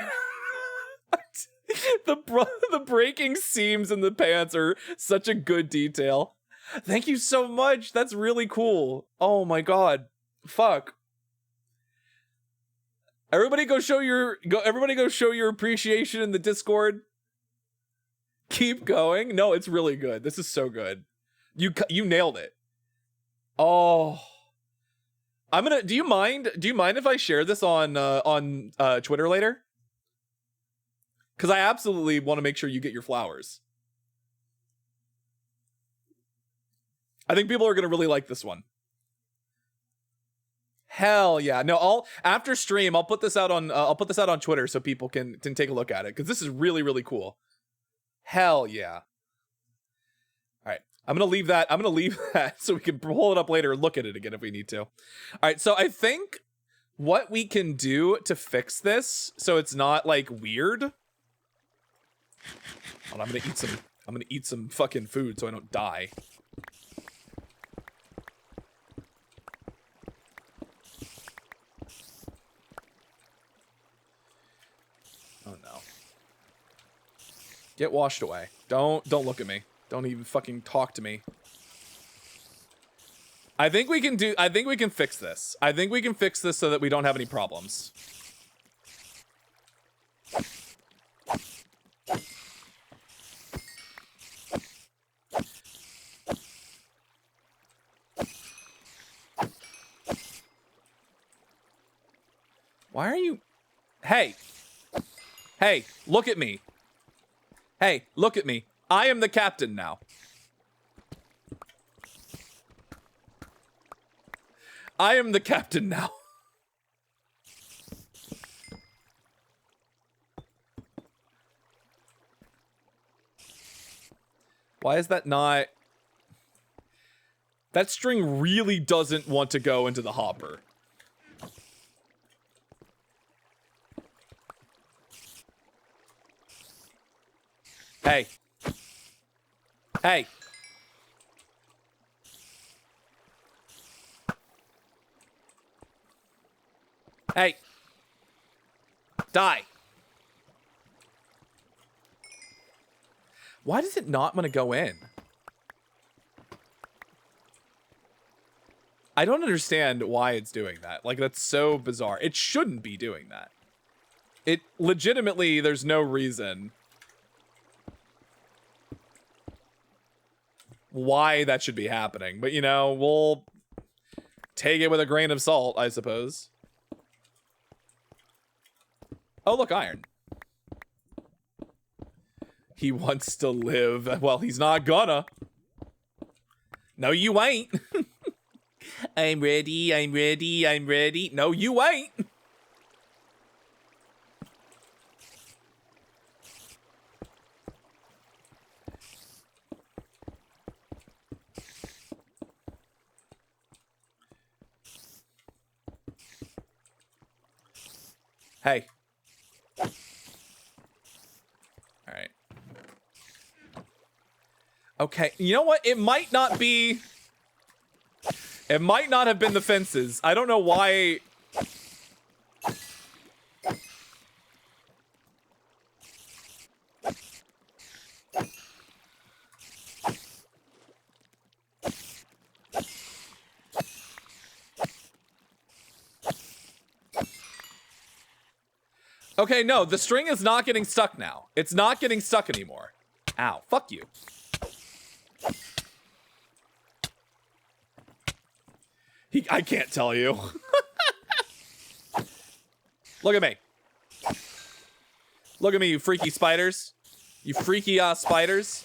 Speaker 1: The breaking seams in the pants are such a good detail. Thank you so much. That's really cool. Oh my god. Fuck. Everybody go show your appreciation in the Discord. Keep going. No, it's really good. This is so good. You nailed it. Oh. Do you mind if I share this on Twitter later? Cuz I absolutely want to make sure you get your flowers. I think people are going to really like this one. Hell yeah. No, after stream, I'll put this out on Twitter so people can take a look at it cuz this is really really cool. Hell yeah. All right. I'm going to leave that so we can pull it up later and look at it again if we need to. All right. So I think what we can do to fix this so it's not like weird. Hold on, I'm going to eat some fucking food so I don't die. Oh no. Get washed away. Don't look at me. Don't even fucking talk to me. I think we can fix this. I think we can fix this so that we don't have any problems. Why are you... Hey, look at me. Hey, look at me. I am the captain now. I am the captain now. Why is that not... That string really doesn't want to go into the hopper. Hey. Hey. Hey. Die. Why does it not want to go in? I don't understand why it's doing that. Like, that's so bizarre. It shouldn't be doing that. It legitimately, there's no reason why that should be happening. But, you know, we'll take it with a grain of salt, I suppose. Oh, look, iron. He wants to live. Well, he's not gonna. No, you ain't. I'm ready, I'm ready, I'm ready. No, you ain't. Hey. All right. Okay, you know what? It might not be... It might not have been the fences. I don't know why... Okay, no, the string is not getting stuck now. It's not getting stuck anymore. Ow, fuck you. I can't tell you. Look at me. Look at me, you freaky spiders. You freaky spiders.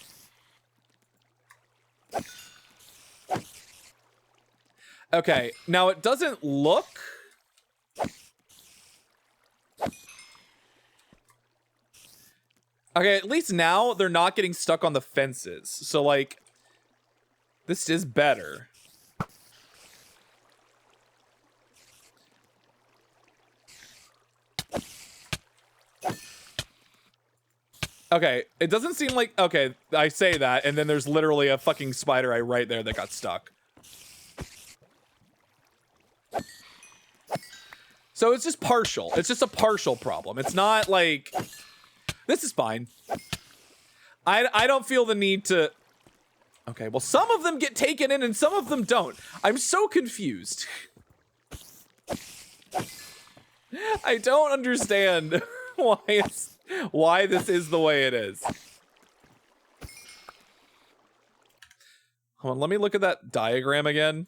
Speaker 1: Okay, now it doesn't look... Okay, at least now they're not getting stuck on the fences. So, like, this is better. Okay, it doesn't seem like... Okay, I say that, and then there's literally a fucking spider eye right there that got stuck. So it's just partial. It's just a partial problem. It's not like... This is fine. I don't feel the need to... Okay, well, some of them get taken in and some of them don't. I'm so confused. I don't understand why this is the way it is. Hold on, let me look at that diagram again.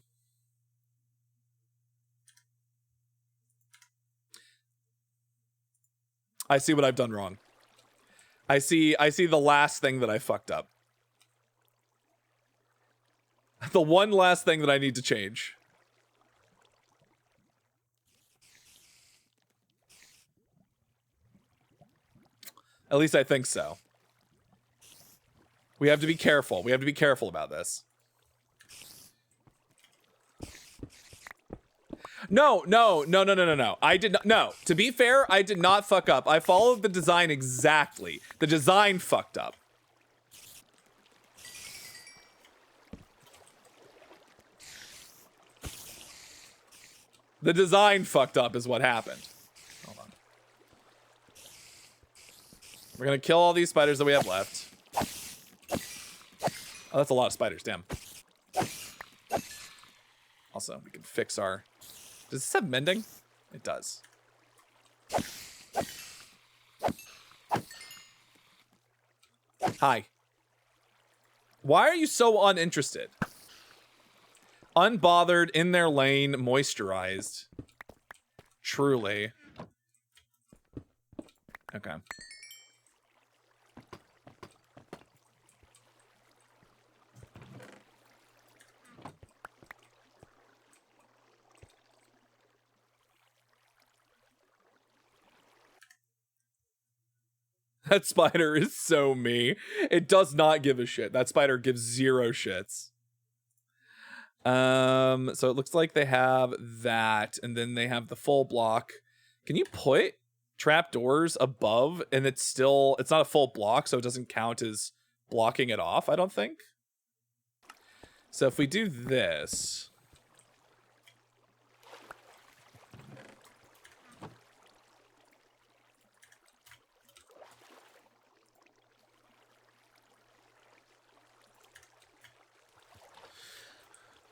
Speaker 1: I see what I've done wrong. I see the last thing that I fucked up. The one last thing that I need to change. At least I think so. We have to be careful. We have to be careful about this. No. I did not. No. To be fair, I did not fuck up. I followed the design exactly. The design fucked up. The design fucked up is what happened. Hold on. We're gonna kill all these spiders that we have left. Oh, that's a lot of spiders, damn. Also, we can fix our... Does this have mending? It does. Hi. Why are you so uninterested? Unbothered, in their lane, moisturized. Truly. Okay. That spider is so me. It does not give a shit. That spider gives zero shits. So it looks like they have that, and then they have the full block. Can you put trapdoors above, and it's not a full block, so it doesn't count as blocking it off, I don't think. So if we do this...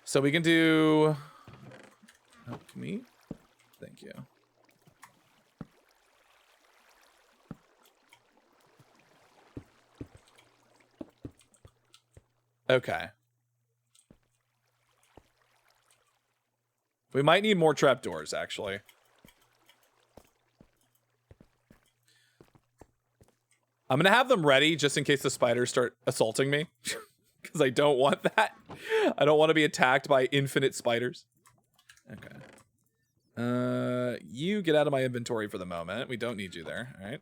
Speaker 1: So we can do... Oh, can we? Thank you. Okay. We might need more trapdoors, actually. I'm gonna have them ready just in case the spiders start assaulting me. Because I don't want that. I don't want to be attacked by infinite spiders. Okay. You get out of my inventory for the moment. We don't need you there. All right.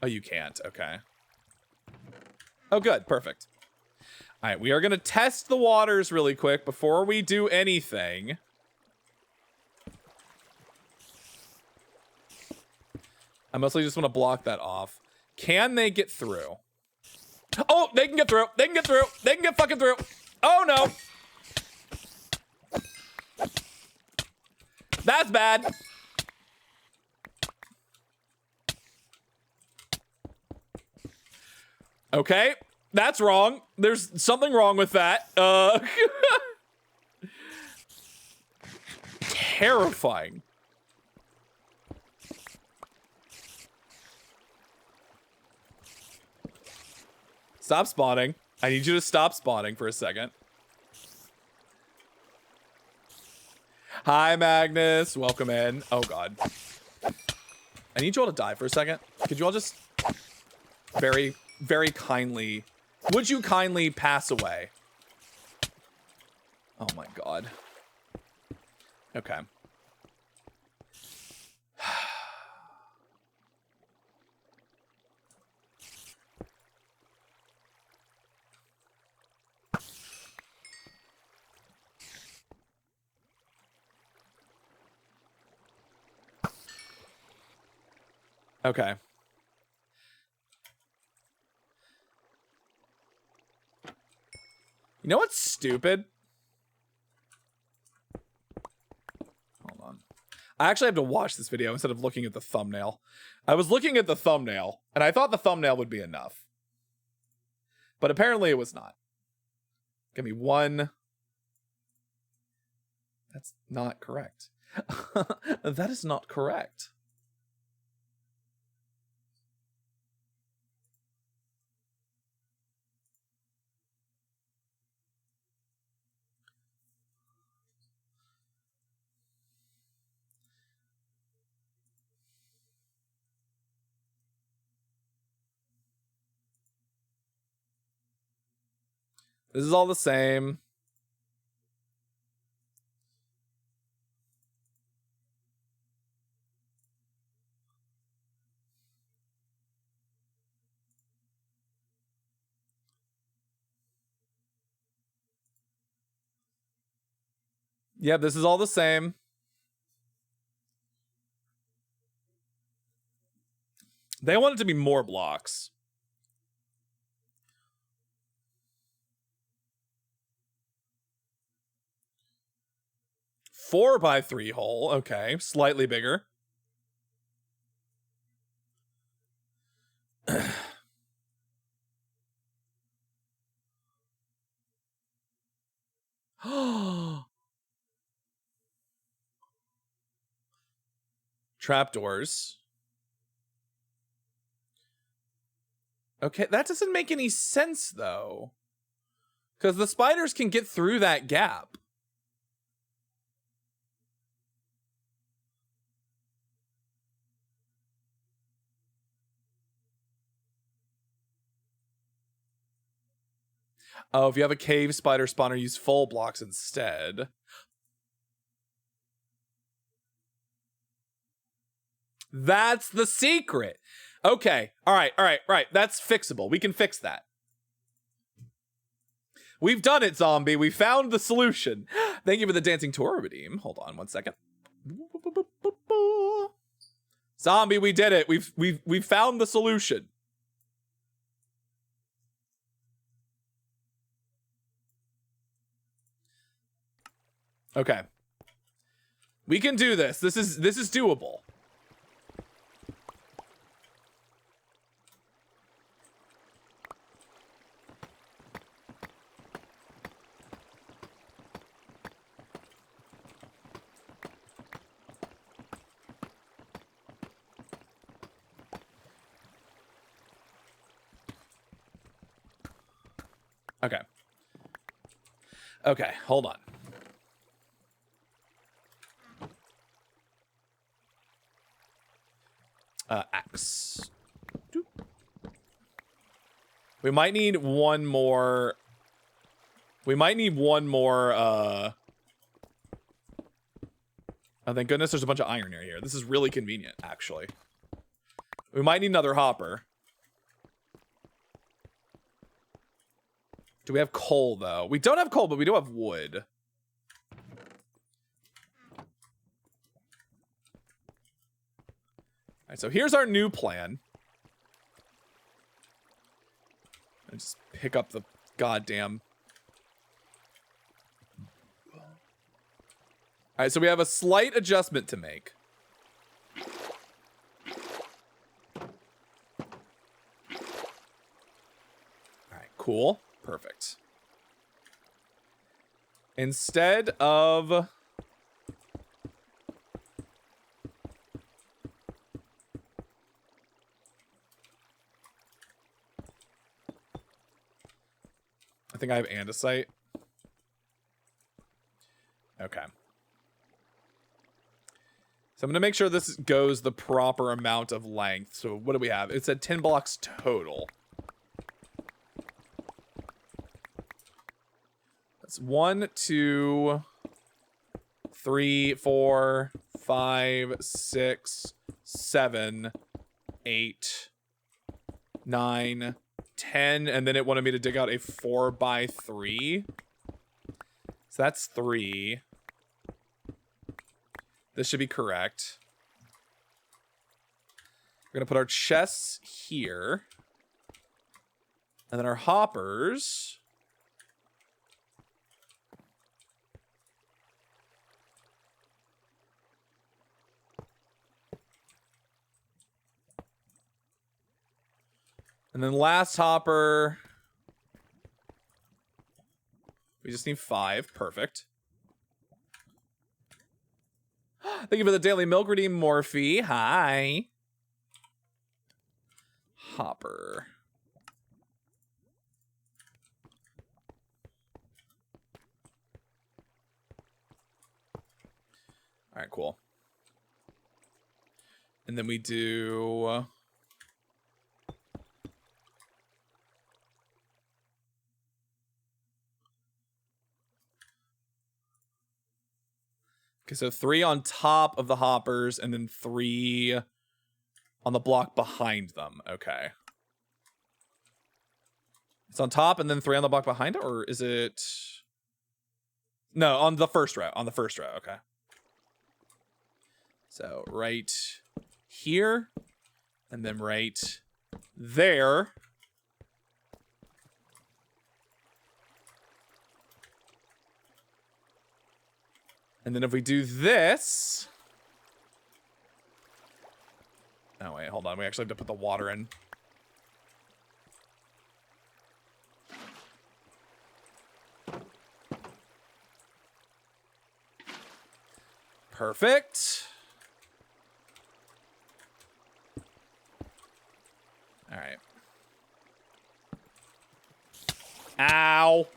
Speaker 1: Oh, you can't. Okay. Oh, good. Perfect. All right. We are going to test the waters really quick before we do anything. I mostly just want to block that off. Can they get through? Oh, they can get through. They can get through. They can get fucking through. Oh, no. That's bad. Okay. That's wrong. There's something wrong with that. Terrifying. Stop spawning. I need you to stop spawning for a second. Hi, Magnus. Welcome in. Oh, God. I need you all to die for a second. Could you all just very, very kindly... Would you kindly pass away? Oh, my God. Okay. Okay. You know what's stupid? Hold on. I actually have to watch this video instead of looking at the thumbnail. I was looking at the thumbnail, and I thought the thumbnail would be enough. But apparently it was not. Give me one. That's not correct. That is not correct. This is all the same. Yeah, this is all the same. They want it to be more blocks. Four by 3 hole. Okay, slightly bigger. Trapdoors. Okay, that doesn't make any sense, though. Because the spiders can get through that gap. Oh, if you have a cave spider spawner, use full blocks instead. That's the secret. Okay. All right. That's fixable. We can fix that. We've done it, zombie. We found the solution. Thank you for the dancing Toro redeem. Hold on one second. Zombie, we did it. We've found the solution. Okay. We can do this. This is doable. Okay. Okay, hold on. X. Doop. We might need one more. We might need one more, oh, thank goodness there's a bunch of iron here. This is really convenient, actually. We might need another hopper. Do we have coal, though? We don't have coal, but we do have wood. All right, so here's our new plan. And just pick up the goddamn... All right, so we have a slight adjustment to make. All right, cool. Perfect. Instead of... I think I have andesite. Okay. So I'm going to make sure this goes the proper amount of length. So what do we have? It said 10 blocks total. That's 1, 2, 3, 4, 5, 6, 7, 8, 9, 10, and then it wanted me to dig out a 4x3. So that's 3. This should be correct. We're gonna put our chests here. And then our hoppers. And then last hopper. We just need 5. Perfect. Thank you for the daily milk redeem, Morphe. Hi. Hopper. All right, cool. And then we do... Okay, so 3 on top of the hoppers and then 3 on the block behind them. Okay. It's on top and then 3 on the block behind it, or is it... No, on the first row. On the first row, okay. So right here and then right there. And then if we do this... Oh, wait, hold on. We actually have to put the water in. Perfect. All right. Ow.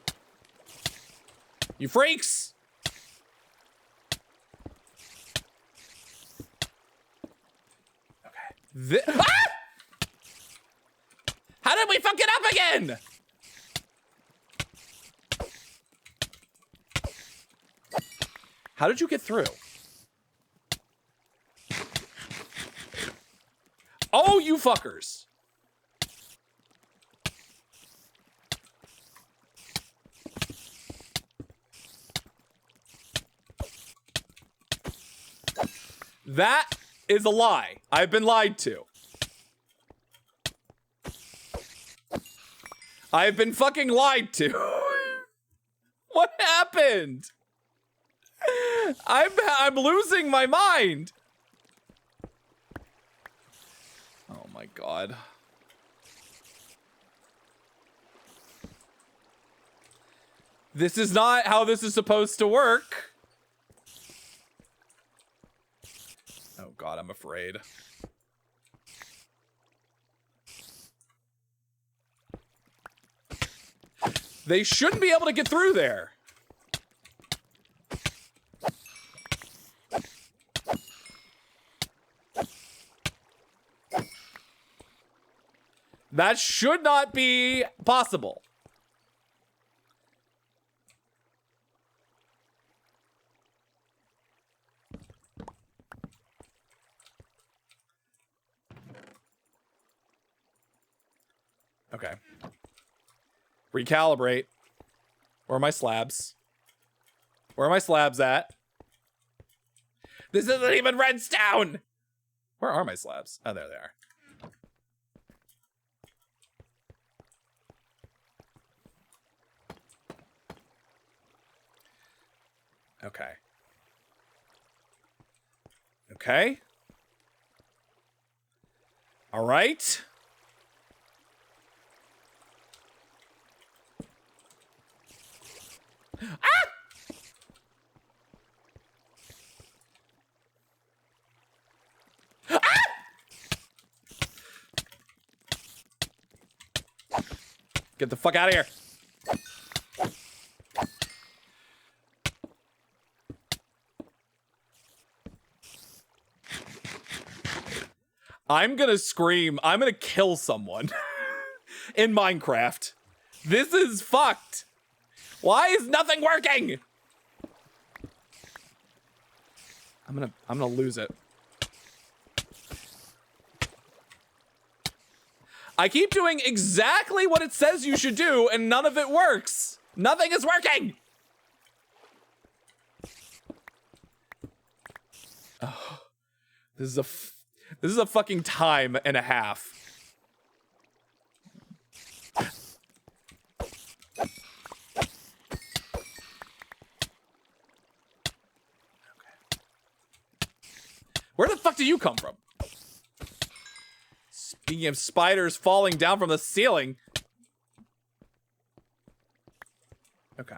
Speaker 1: You freaks! Ah! How did we fuck it up again? How did you get through? Oh, you fuckers. That is a lie. I've been lied to. I've been fucking lied to. What happened? I'm losing my mind. Oh my god. This is not how this is supposed to work. Oh god, I'm afraid. They shouldn't be able to get through there. That should not be possible. Okay. Recalibrate. Where are my slabs? Where are my slabs at? This isn't even redstone! Where are my slabs? Oh, there they are. Okay. Okay. All right. Ah! Ah! Get the fuck out of here. I'm gonna scream. I'm gonna kill someone in Minecraft. This is fucked. Why is nothing working? I'm gonna lose it. I keep doing exactly what it says you should do, and none of it works. Nothing is working. Oh, this is a fucking time and a half. Where the fuck do you come from? Speaking of spiders falling down from the ceiling. Okay.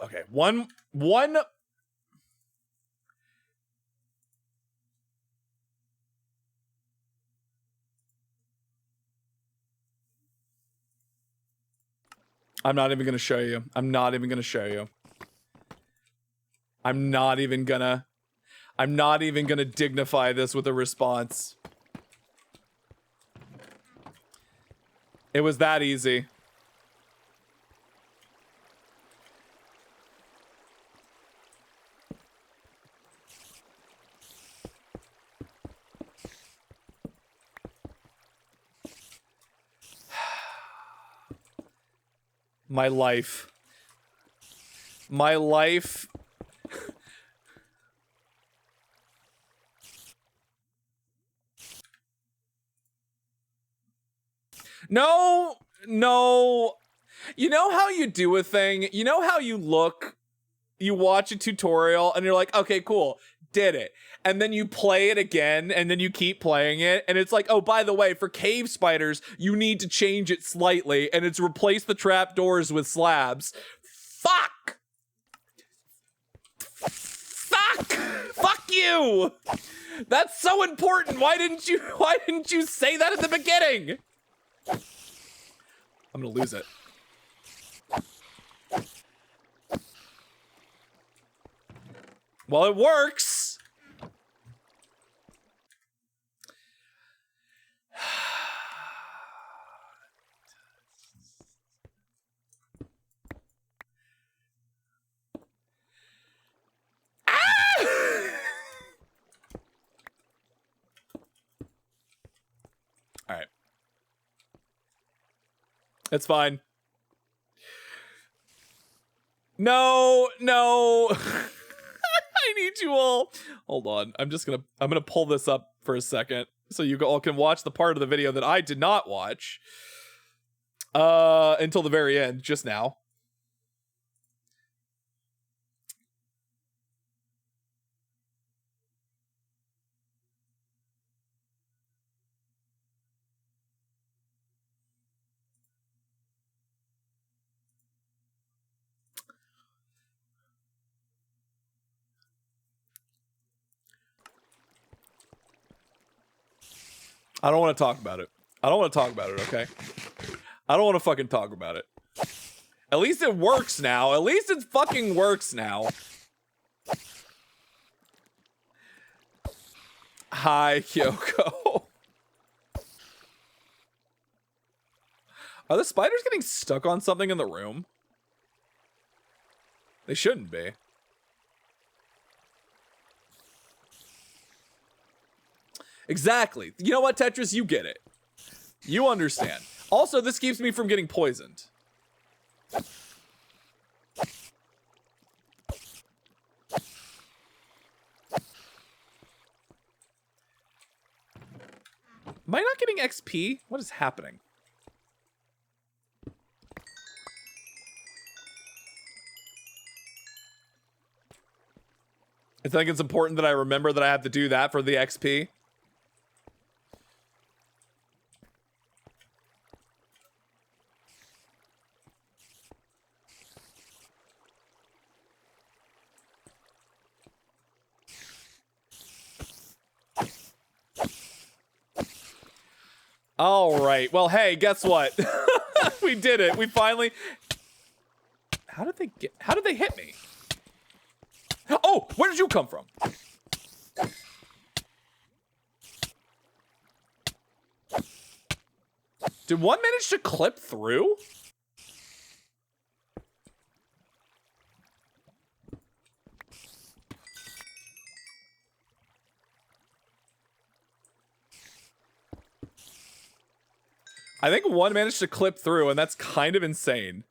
Speaker 1: Okay, one. I'm not even gonna show you. I'm not even gonna show you. I'm not even gonna dignify this with a response. It was that easy. My life. My life. No, no. You know how you do a thing? You know how you look, you watch a tutorial and you're like, okay, cool, did it. And then you play it again and then you keep playing it. And it's like, oh, by the way, for cave spiders, you need to change it slightly. And it's replace the trapdoors with slabs. Fuck. Fuck. Fuck you. That's so important. Why didn't you say that at the beginning? I'm gonna lose it. Well, it works. All right. It's fine. No, no. I need you all. Hold on. I'm gonna pull this up for a second So you all can watch the part of the video that I did not watch until the very end, just now. I don't want to talk about it. I don't want to talk about it, okay? I don't want to fucking talk about it. At least it works now. At least it fucking works now. Hi, Kyoko. Are the spiders getting stuck on something in the room? They shouldn't be. Exactly. You know what, Tetris? You get it. You understand. Also, this keeps me from getting poisoned. Am I not getting XP? What is happening? I think it's important that I remember that I have to do that for the XP. All right. Well, hey, guess what? We did it. We finally. How did they hit me? Oh, where did you come from? Did one manage to clip through? I think one managed to clip through, and that's kind of insane.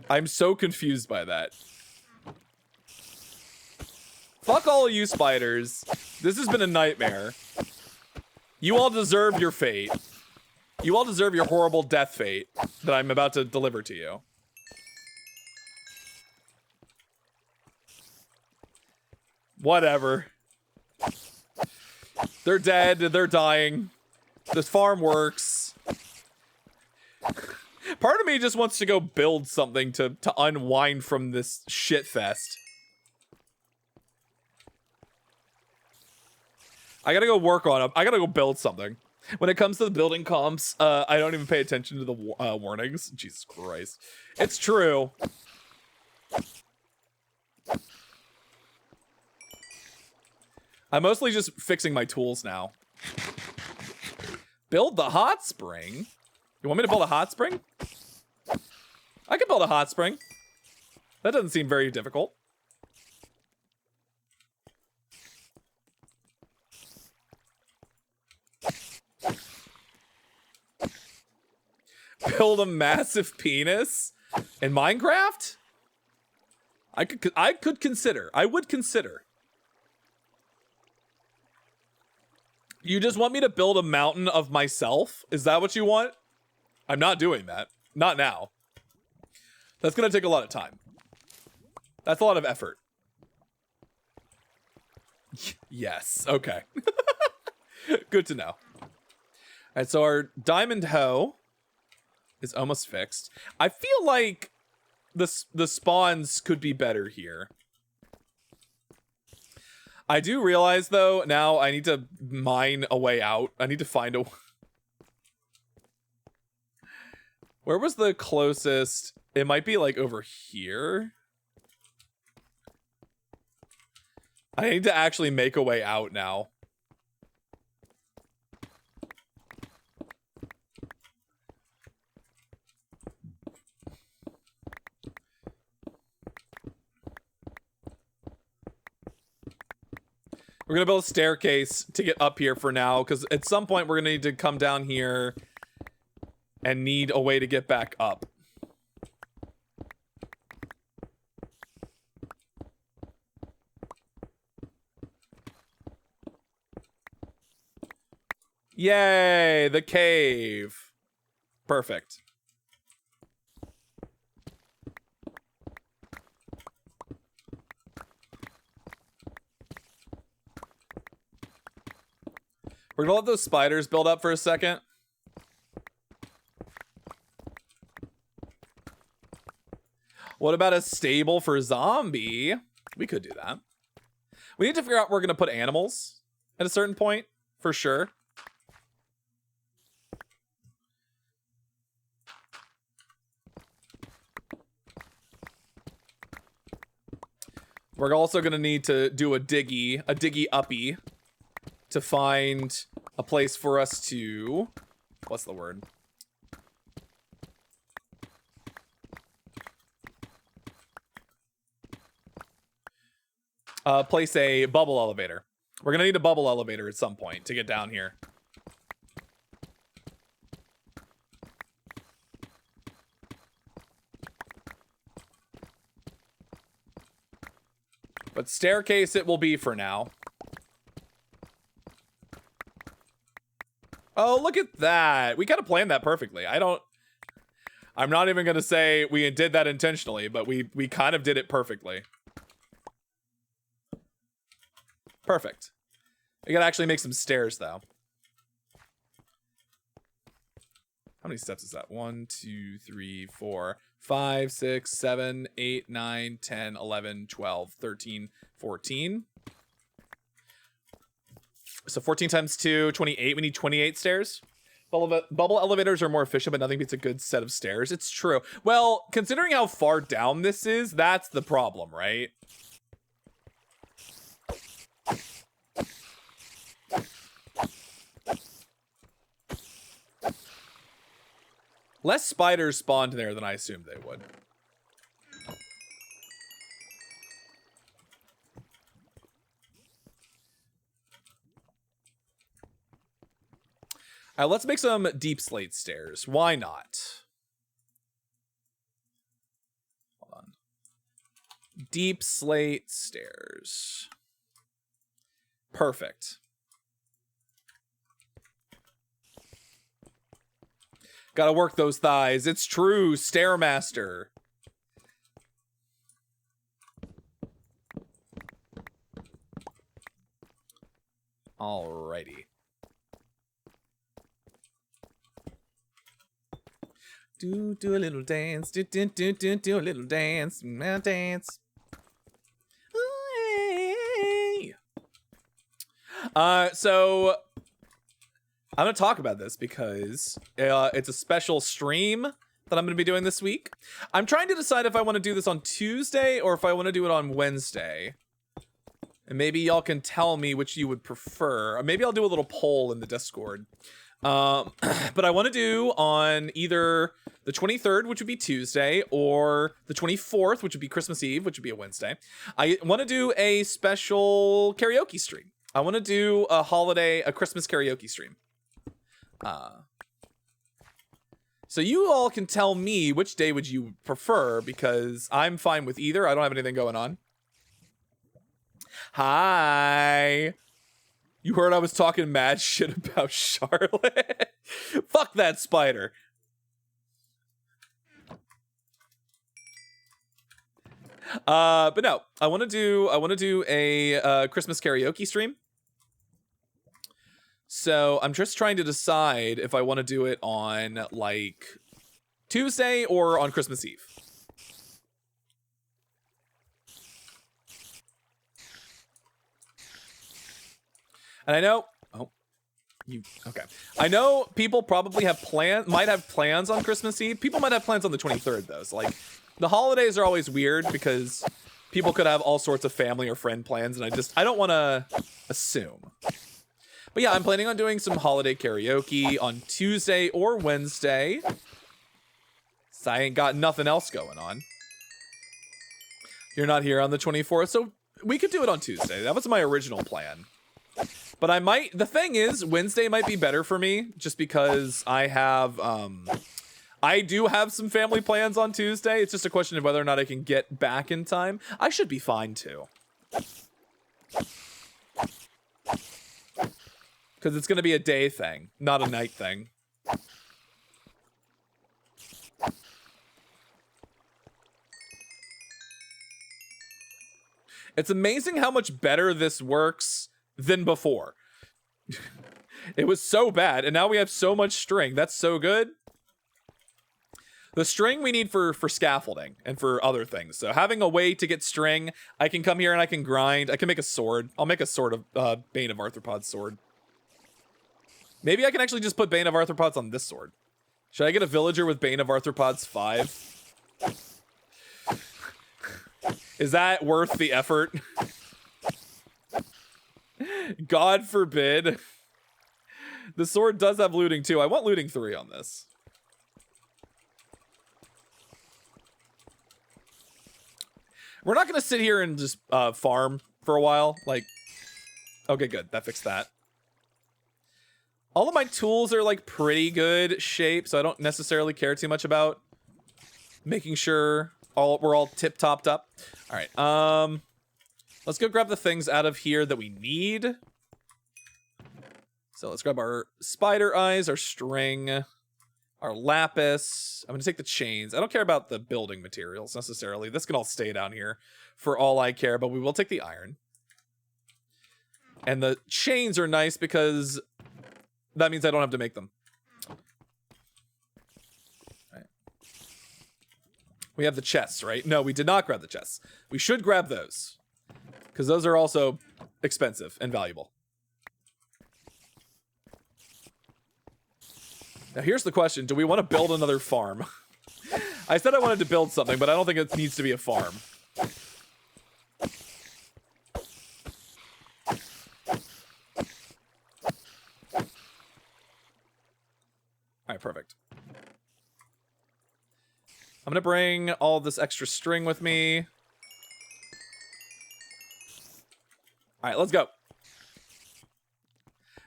Speaker 1: I'm so confused by that. Fuck all of you spiders. This has been a nightmare. You all deserve your fate. You all deserve your horrible death fate that I'm about to deliver to you. Whatever. They're dead. They're dying. This farm works. Part of me just wants to go build something to unwind from this shit fest. I gotta go work on it. I gotta go build something. When it comes to the building comps, I don't even pay attention to the warnings. Jesus Christ. It's true. I'm mostly just fixing my tools now. Build the hot spring? You want me to build a hot spring? I can build a hot spring. That doesn't seem very difficult. Build a massive penis in Minecraft? I would consider. You just want me to build a mountain of myself? Is that what you want? I'm not doing that. Not now. That's gonna take a lot of time. That's a lot of effort. Yes, okay. Good to know. Alright, so our diamond hoe is almost fixed. I feel like the spawns could be better here. I do realize, though, now I need to mine a way out. I need to find a... Where was the closest? It might be, like, over here. I need to actually make a way out now. We're gonna build a staircase to get up here for now, because at some point we're gonna need to come down here and need a way to get back up. Yay, the cave. Perfect. We're gonna let those spiders build up for a second. What about a stable for zombie? We could do that. We need to figure out where we're gonna put animals at a certain point, for sure. We're also gonna need to do a diggy uppy to find a place for us to, what's the word? Place a bubble elevator. We're gonna need a bubble elevator at some point to get down here. But staircase it will be for now. Oh, look at that. We kind of planned that perfectly. I'm not even going to say we did that intentionally, but we kind of did it perfectly. Perfect. We gotta actually make some stairs, though. How many steps is that? 1, 2, 3, 4, 5, 6, 7, 8, 9, 10, 11, 12, 13, 14. So 14 times 2, 28. We need 28 stairs. Bubble elevators are more efficient, but nothing beats a good set of stairs. It's true. Well, considering how far down this is, that's the problem, right? Less spiders spawned there than I assumed they would. All right, let's make some deep slate stairs. Why not? Hold on. Deep slate stairs. Perfect. Gotta work those thighs. It's true, Stairmaster. Alrighty. Do a little dance. Do a little dance. Dance. Ooh, hey. So I'm going to talk about this because it's a special stream that I'm going to be doing this week. I'm trying to decide if I want to do this on Tuesday or if I want to do it on Wednesday. And maybe y'all can tell me which you would prefer. Or maybe I'll do a little poll in the Discord. But I want to do on either the 23rd, which would be Tuesday, or the 24th, which would be Christmas Eve, which would be a Wednesday. I want to do a special karaoke stream. I want to do a Christmas karaoke stream. So you all can tell me which day would you prefer, because I'm fine with either. I don't have anything going on. Hi. You heard I was talking mad shit about Charlotte? Fuck that spider. But no, I want to do a Christmas karaoke stream. So I'm just trying to decide if I want to do it on like Tuesday or on Christmas Eve. And I know, okay. I know people probably might have plans on Christmas Eve. People might have plans on the 23rd though. So like the holidays are always weird because people could have all sorts of family or friend plans, and I don't want to assume. But yeah, I'm planning on doing some holiday karaoke on Tuesday or Wednesday. So I ain't got nothing else going on. You're not here on the 24th, so we could do it on Tuesday. That was my original plan. But I might, the thing is, Wednesday might be better for me just because I have, I do have some family plans on Tuesday. It's just a question of whether or not I can get back in time. I should be fine too. Because it's going to be a day thing, not a night thing. It's amazing how much better this works than before. It was so bad, and now we have so much string. That's so good. The string we need for scaffolding and for other things. So having a way to get string, I can come here and I can grind. I can make a sword. I'll make a sword of Bane of Arthropods sword. Maybe I can actually just put Bane of Arthropods on this sword. Should I get a villager with Bane of Arthropods 5? Is that worth the effort? God forbid. The sword does have looting too. I want looting 3 on this. We're not going to sit here and just farm for a while. Like, okay, good. That fixed that. All of my tools are like pretty good shape, so I don't necessarily care too much about making sure we're all tip-topped up. All right, let's go grab the things out of here that we need. So let's grab our spider eyes, our string, our lapis. I'm gonna take the chains. I don't care about the building materials necessarily. This can all stay down here for all I care, but we will take the iron. And the chains are nice because that means I don't have to make them. All right. We have the chests, right? No, we did not grab the chests. We should grab those because those are also expensive and valuable. Now here's the question. Do we want to build another farm? I said I wanted to build something, but I don't think it needs to be a farm. All right, perfect. I'm gonna bring all this extra string with me. All right, let's go.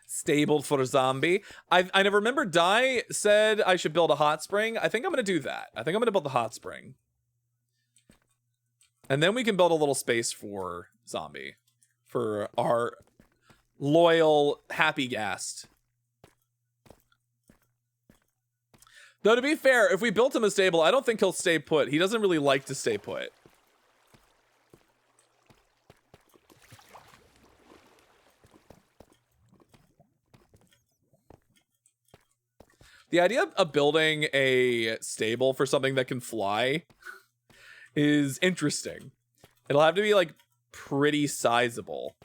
Speaker 1: Stabled for a zombie. I never remember Dai said I should build a hot spring. I think I'm gonna do that. I think I'm gonna build the hot spring. And then we can build a little space for zombie. For our loyal, happy ghast. Though, to be fair, if we built him a stable, I don't think he'll stay put. He doesn't really like to stay put. The idea of building a stable for something that can fly is interesting. It'll have to be, like, pretty sizable.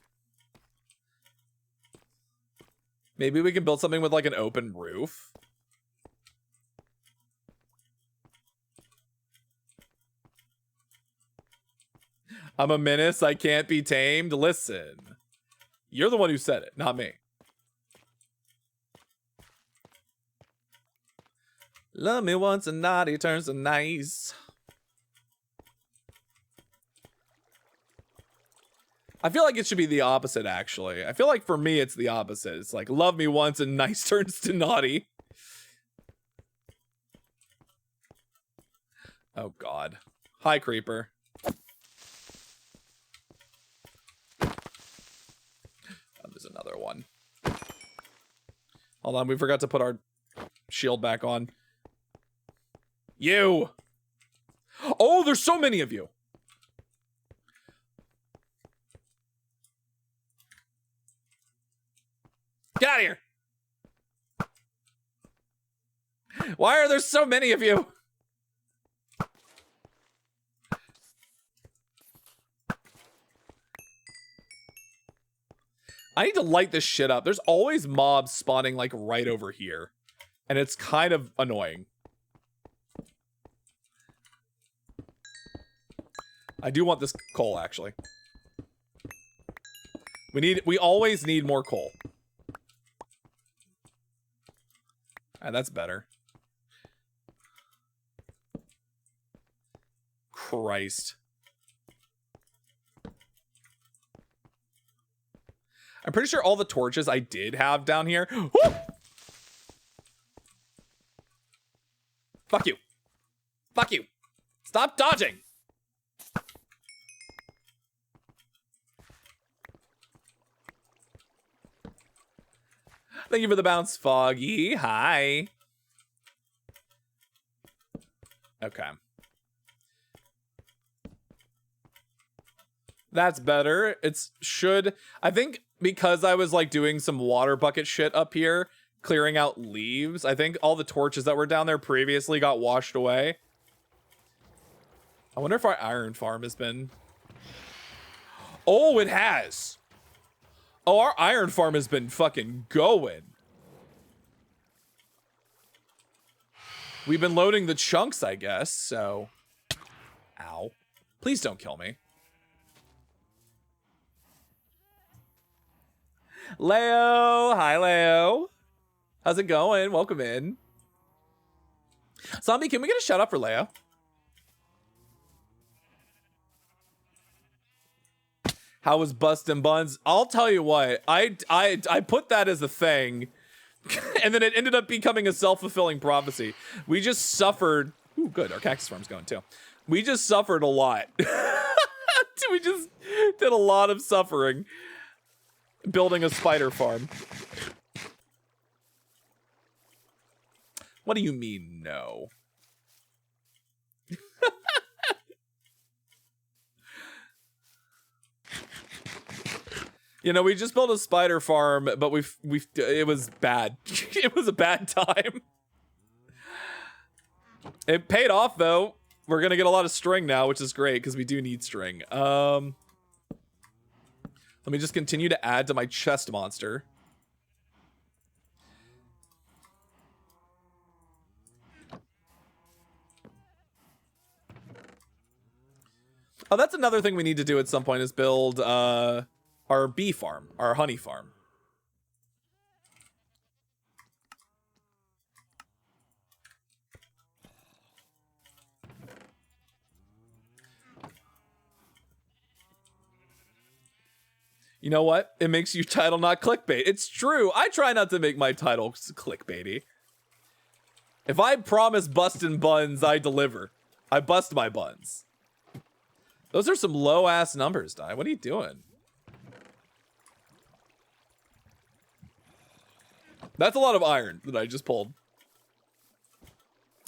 Speaker 1: Maybe we can build something with, like, an open roof. I'm a menace, I can't be tamed. Listen, you're the one who said it, not me. Love me once and naughty turns to nice. I feel like it should be the opposite, actually. I feel like for me, it's the opposite. It's like, love me once and nice turns to naughty. Oh, God. Hi, creeper. There's another one. Hold on, we forgot to put our shield back on. You! Oh, there's so many of you! Get out of here! Why are there so many of you? I need to light this shit up. There's always mobs spawning like right over here. And it's kind of annoying. I do want this coal, actually. We always need more coal. And that's better. Christ. I'm pretty sure all the torches I did have down here. Woo! Fuck you. Fuck you. Stop dodging. Thank you for the bounce, Foggy. Hi. Okay. That's better. I think because I was like doing some water bucket shit up here, clearing out leaves, I think all the torches that were down there previously got washed away. I wonder if our iron farm has been... Oh, it has. Oh, our iron farm has been fucking going. We've been loading the chunks, I guess, so... Ow. Please don't kill me. Leo! Hi, Leo. How's it going? Welcome in. Zombie, can we get a shout out for Leo? How was BUSTIN BUNS? I'll tell you what, I put that as a thing, and then it ended up becoming a self-fulfilling prophecy. We just suffered. Ooh, good. Our cactus farm's going too. We just suffered a lot. We just did a lot of suffering building a spider farm. What do you mean, no? You know, we just built a spider farm, but it was bad. It was a bad time. It paid off though. We're gonna get a lot of string now, which is great because we do need string. Let me just continue to add to my chest monster. Oh, that's another thing we need to do at some point is build our bee farm, our honey farm. You know what? It makes your title not clickbait. It's true. I try not to make my title clickbaity. If I promise BUSTIN BUNS, I deliver. I bust my buns. Those are some low ass numbers, Di. What are you doing? That's a lot of iron that I just pulled.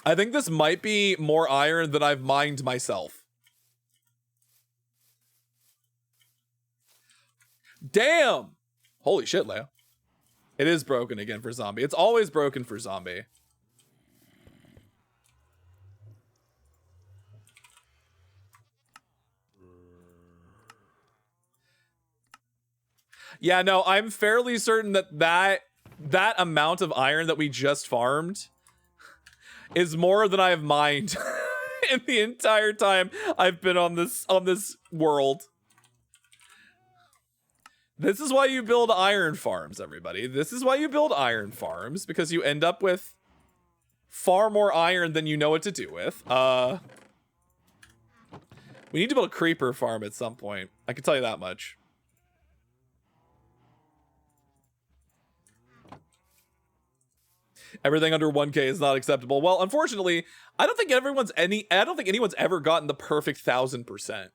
Speaker 1: I think this might be more iron than I've mined myself. Damn! Holy shit, Leo. It is broken again for zombie. It's always broken for zombie. Yeah, no, I'm fairly certain that amount of iron that we just farmed is more than I have mined in the entire time I've been on this world. This is why you build iron farms, everybody. This is why you build iron farms, because you end up with far more iron than you know what to do with. We need to build a creeper farm at some point. I can tell you that much. Everything under 1K is not acceptable. Well, unfortunately, I don't think anyone's ever gotten the perfect 1000%.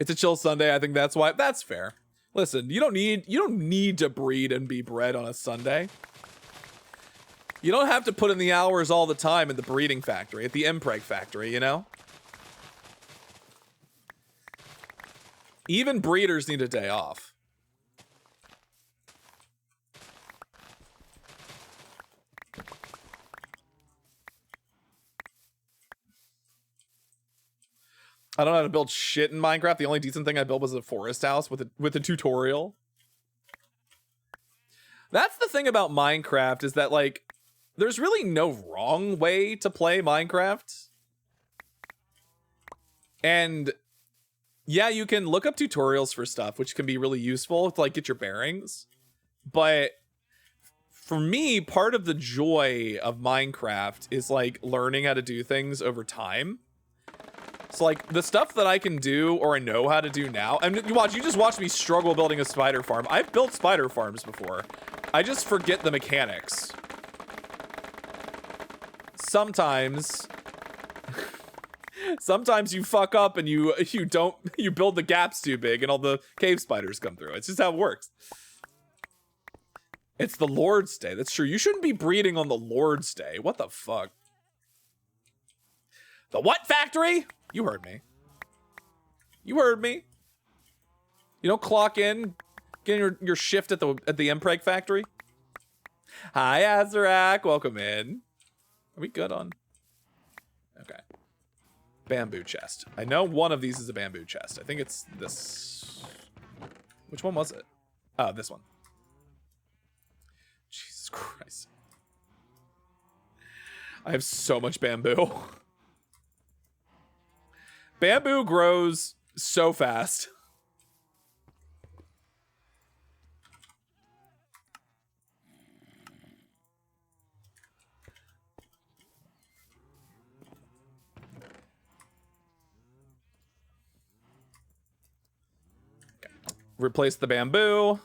Speaker 1: It's a chill Sunday. I think that's why. That's fair. Listen, you don't need to breed and be bred on a Sunday. You don't have to put in the hours all the time at the breeding factory, at the impreg factory, you know? Even breeders need a day off. I don't know how to build shit in Minecraft. The only decent thing I built was a forest house with a tutorial. That's the thing about Minecraft, is that like there's really no wrong way to play Minecraft. And yeah, you can look up tutorials for stuff, which can be really useful to like get your bearings. But for me, part of the joy of Minecraft is like learning how to do things over time. So like the stuff that I can do or I know how to do now, and you just watch me struggle building a spider farm. I've built spider farms before. I just forget the mechanics. Sometimes you fuck up and you build the gaps too big and all the cave spiders come through. It's just how it works. It's the Lord's Day. That's true. You shouldn't be breeding on the Lord's Day. What the fuck? The what factory? You heard me. You heard me. You don't clock in, get your shift at the Mpreg factory. Hi, Azarak. Welcome in. Are we good on? Okay. Bamboo chest. I know one of these is a bamboo chest. I think it's this. Which one was it? Oh, this one. Jesus Christ. I have so much bamboo. Bamboo grows so fast. Replace the bamboo.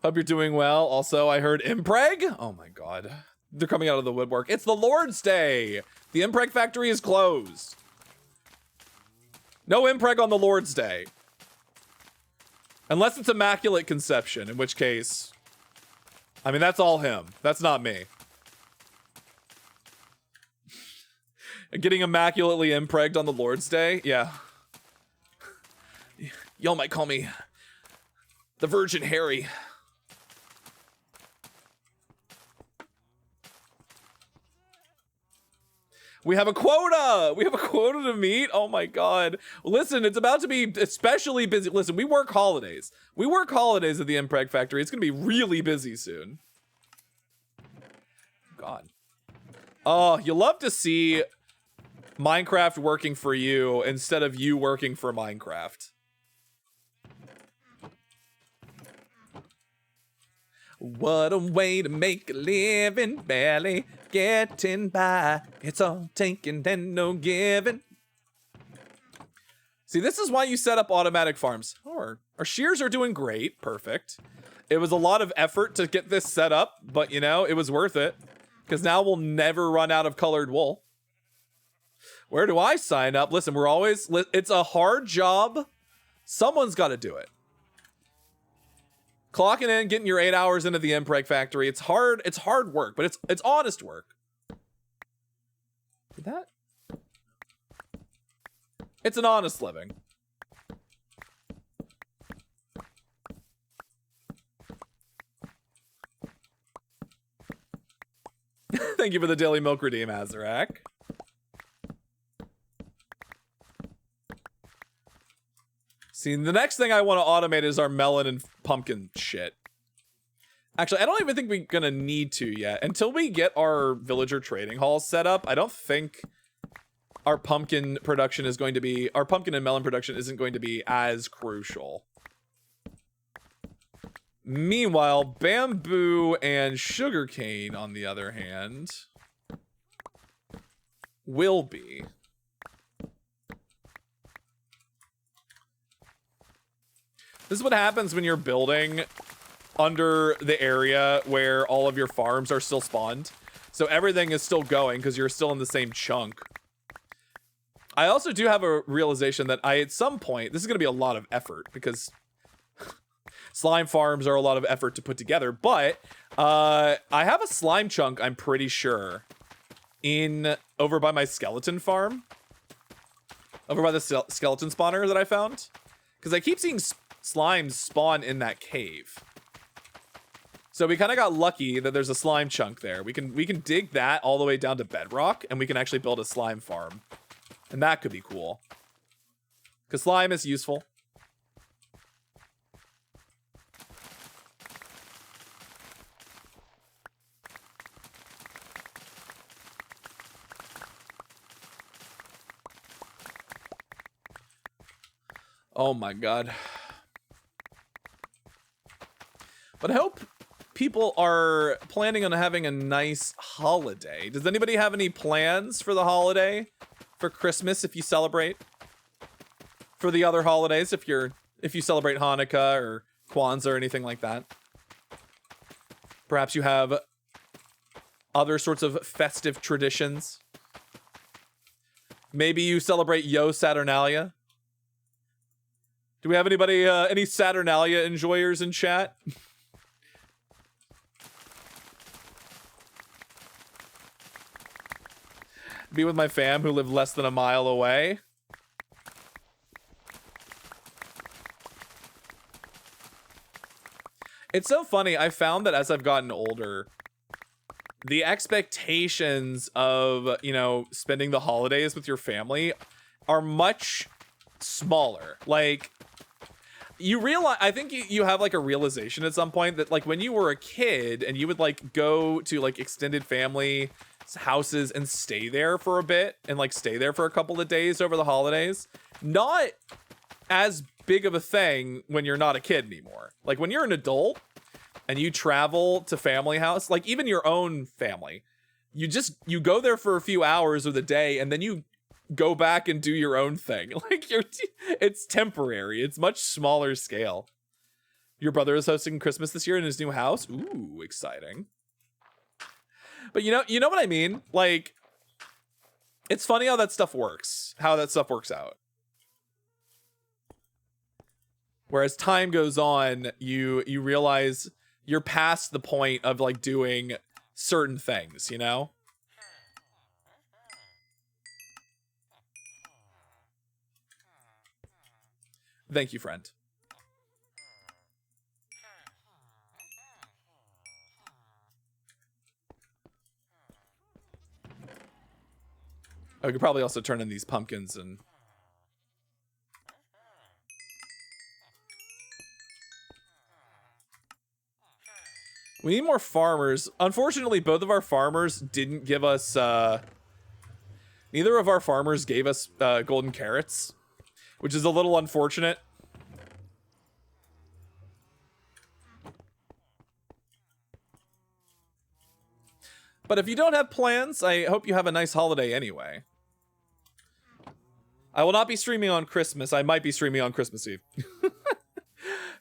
Speaker 1: Hope you're doing well. Also, I heard Mpreg. Oh my god. They're coming out of the woodwork. It's the Lord's Day. The Mpreg factory is closed. No Mpreg on the Lord's Day. Unless it's Immaculate Conception, in which case, I mean, that's all him. That's not me. Getting immaculately impregged on the Lord's Day? Yeah. Y'all might call me the Virgin Harry. We have a quota! We have a quota to meet? Oh my god. Listen, it's about to be especially busy. Listen, we work holidays. We work holidays at the Mpreg factory. It's gonna be really busy soon. God. Oh, you love to see Minecraft working for you instead of you working for Minecraft. What a way to make a living, barely getting by. It's all taking and no giving. See, this is why you set up automatic farms. Our shears are doing great. Perfect. It was a lot of effort to get this set up, but you know, it was worth it. Because now we'll never run out of colored wool. Where do I sign up? Listen, we're always... It's a hard job. Someone's got to do it. Clocking in, getting your 8 hours into the Mpreg factory. It's hard work, but it's honest work. Did that? It's an honest living. Thank you for the daily milk redeem, Azarak. See, the next thing I want to automate is our melon and pumpkin shit. Actually, I don't even think we're gonna need to yet. Until we get our villager trading hall set up, I don't think our pumpkin production is going to be... Our pumpkin and melon production isn't going to be as crucial. Meanwhile, bamboo and sugarcane, on the other hand, will be. This is what happens when you're building under the area where all of your farms are still spawned. So everything is still going because you're still in the same chunk. I also do have a realization that at some point, this is going to be a lot of effort because slime farms are a lot of effort to put together, but I have a slime chunk, I'm pretty sure, over by my skeleton farm. Over by the skeleton spawner that I found. Because I keep seeing slimes spawn in that cave. So we kind of got lucky that there's a slime chunk there. We can dig that all the way down to bedrock, and we can actually build a slime farm. And that could be cool. Because slime is useful. Oh my god. But I hope people are planning on having a nice holiday. Does anybody have any plans for the holiday? for Christmas if you celebrate. For the other holidays, if you celebrate Hanukkah or Kwanzaa or anything like that. Perhaps you have other sorts of festive traditions. Maybe you celebrate Yo Saturnalia. Do we have anybody, any Saturnalia enjoyers in chat? Be with my fam who live less than a mile away. It's so funny. I found that as I've gotten older, the expectations of, you know, spending the holidays with your family are much smaller. Like, you realize, I think you have like a realization at some point that like when you were a kid and you would like go to like extended family houses and stay there for a bit and like stay there for a couple of days over the holidays, not as big of a thing when you're not a kid anymore. Like when you're an adult and you travel to family house, like even your own family, you go there for a few hours of the day and then you go back and do your own thing. Like it's temporary. It's much smaller scale. Your brother is hosting Christmas this year in his new house. Ooh, exciting. But you know what I mean? Like, it's funny how that stuff works. How that stuff works out. Whereas time goes on, you realize you're past the point of like doing certain things, you know? Thank you, friend. I could probably also turn in these pumpkins and... We need more farmers. Unfortunately, both of our farmers didn't give us, neither of our farmers gave us golden carrots, which is a little unfortunate. But if you don't have plans, I hope you have a nice holiday anyway. I will not be streaming on Christmas. I might be streaming on Christmas Eve.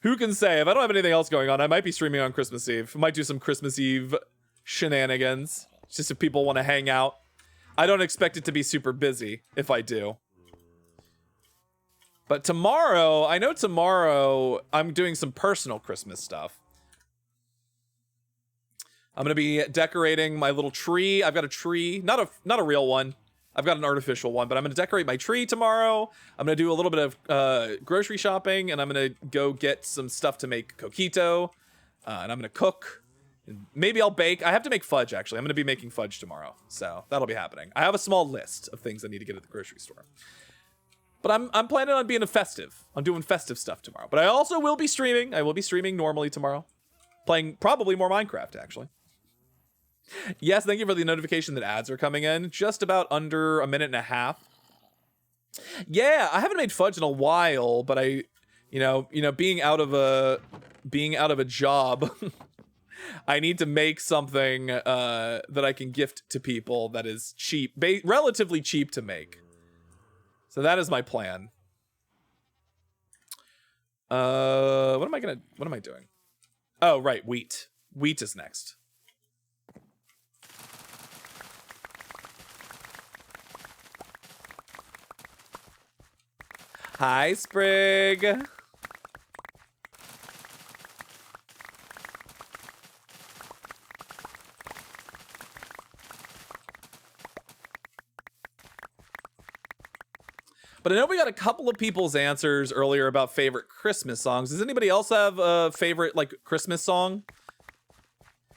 Speaker 1: Who can say? If I don't have anything else going on, I might be streaming on Christmas Eve. I might do some Christmas Eve shenanigans. Just if people want to hang out. I don't expect it to be super busy if I do. But tomorrow, I know tomorrow I'm doing some personal Christmas stuff. I'm going to be decorating my little tree. I've got a tree, not a real one. I've got an artificial one, but I'm going to decorate my tree tomorrow. I'm going to do a little bit of grocery shopping, and I'm going to go get some stuff to make coquito, and I'm going to cook. And maybe I'll bake. I have to make fudge, actually. I'm going to be making fudge tomorrow, so that'll be happening. I have a small list of things I need to get at the grocery store. But I'm planning on being festive. I'm doing festive stuff tomorrow. But I also will be streaming. I will be streaming normally tomorrow. Playing probably more Minecraft, actually. Yes, thank you for the notification that ads are coming in. Just about under a minute and a half. Yeah, I haven't made fudge in a while, but I, you know, being out of a job, I need to make something that I can gift to people that is cheap, relatively cheap to make. So that is my plan. What am I doing? Oh, right, wheat. Wheat is next. Hi, Sprig. But I know we got a couple of people's answers earlier about favorite Christmas songs. Does anybody else have a favorite, like, Christmas song?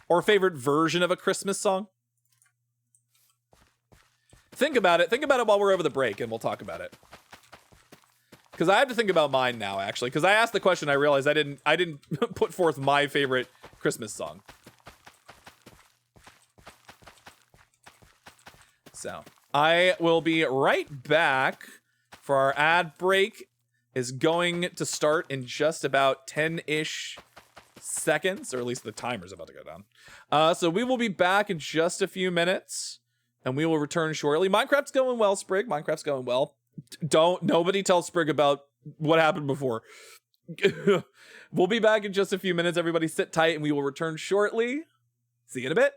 Speaker 1: Or a favorite version of a Christmas song? Think about it. Think about it while we're over the break, and we'll talk about it. Because I have to think about mine now, actually. Because I asked the question, I realized I didn't put forth my favorite Christmas song. So, I will be right back. For our ad break is going to start in just about 10-ish seconds, or at least the timer's about to go down. So we will be back in just a few minutes. and we will return shortly. Minecraft's going well, Sprig. Minecraft's going well. Nobody tell Sprig about what happened before. We'll be back in just a few minutes. Everybody sit tight and we will return shortly. See you in a bit.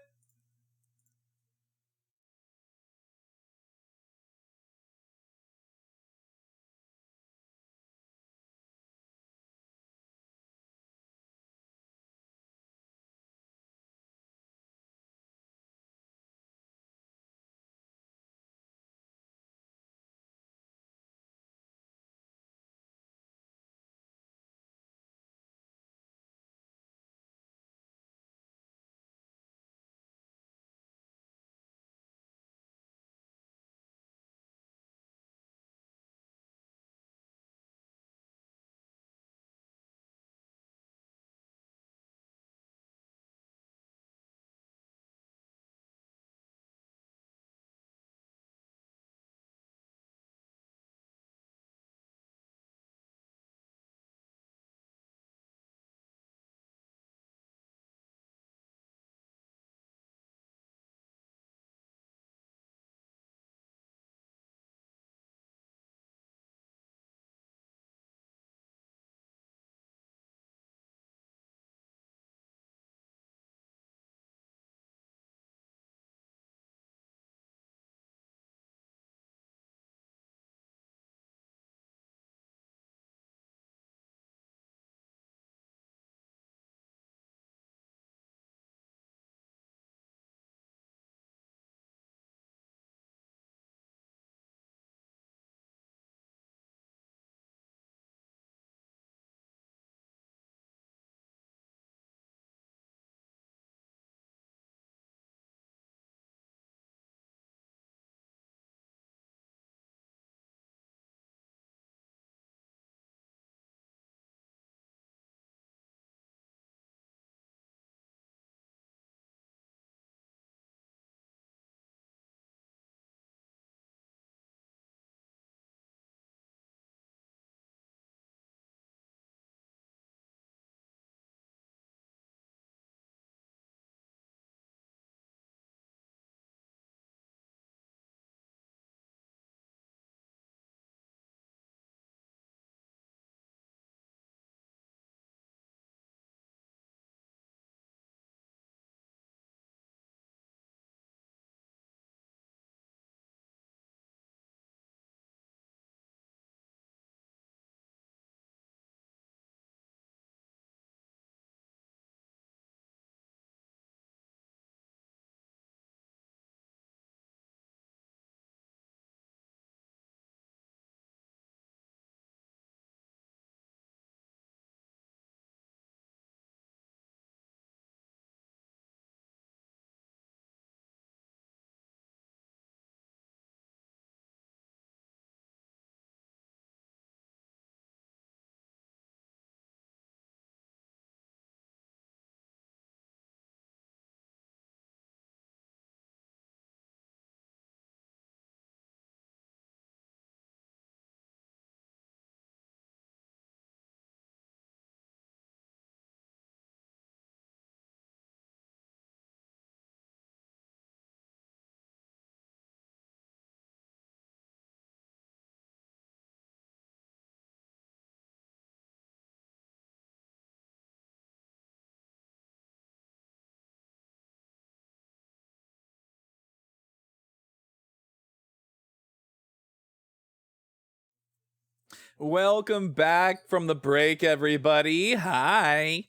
Speaker 1: Welcome back from the break, everybody. Hi.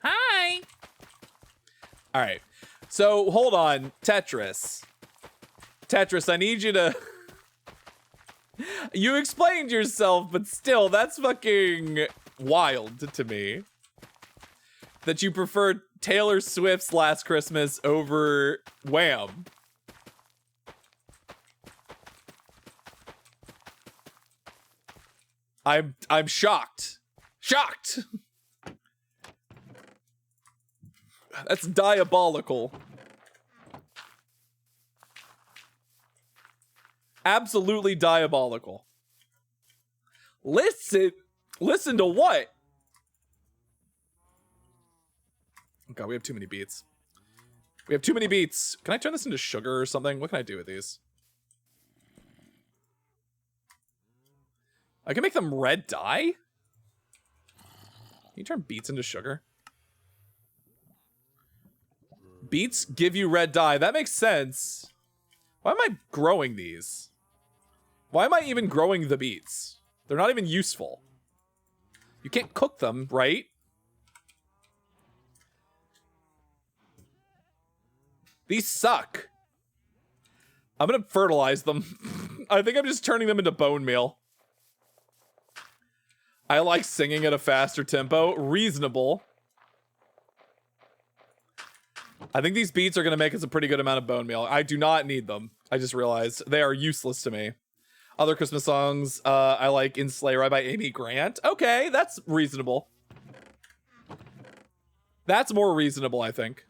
Speaker 1: Hi. All right. So hold on, Tetris. Tetris, I need you to... You explained yourself, but still, that's fucking wild to me. That you preferred Taylor Swift's Last Christmas over Wham. I'm shocked. Shocked. That's diabolical. Absolutely diabolical. Listen to what? Oh God, we have too many beats. We have too many beets. Can I turn this into sugar or something? What can I do with these? I can make them red dye? Can you turn beets into sugar? Beets give you red dye. That makes sense. Why am I growing these? Why am I even growing the beets? They're not even useful. You can't cook them, right? These suck. I'm gonna fertilize them. I think I'm just turning them into bone meal. I like singing at a faster tempo. Reasonable. I think these beets are gonna make us a pretty good amount of bone meal. I do not need them. I just realized they are useless to me. Other Christmas songs, I like In Sleigh Ride by Amy Grant. Okay, that's reasonable. That's more reasonable, I think.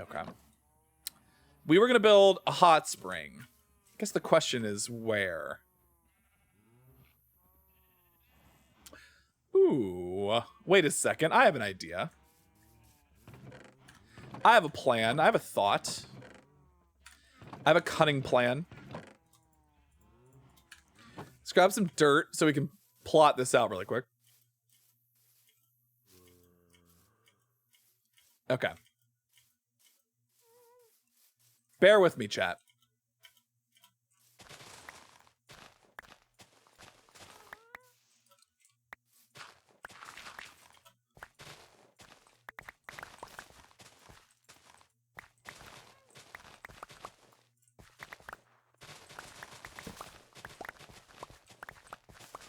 Speaker 1: Okay. We were gonna build a hot spring. I guess the question is where? Ooh, wait a second. I have an idea. I have a plan. I have a thought. I have a cunning plan. Let's grab some dirt so we can plot this out really quick. Okay. Bear with me, chat.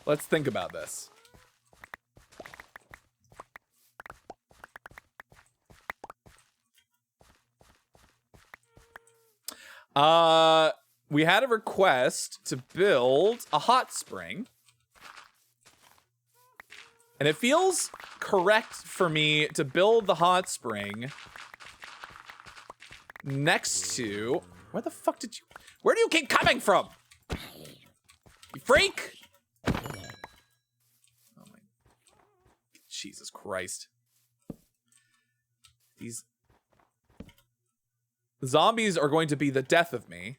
Speaker 1: Let's think about this. We had a request to build a hot spring. And it feels correct for me to build the hot spring next to... Where the fuck did you... Where do you keep coming from? You freak! Oh my... Jesus Christ. These... zombies are going to be the death of me.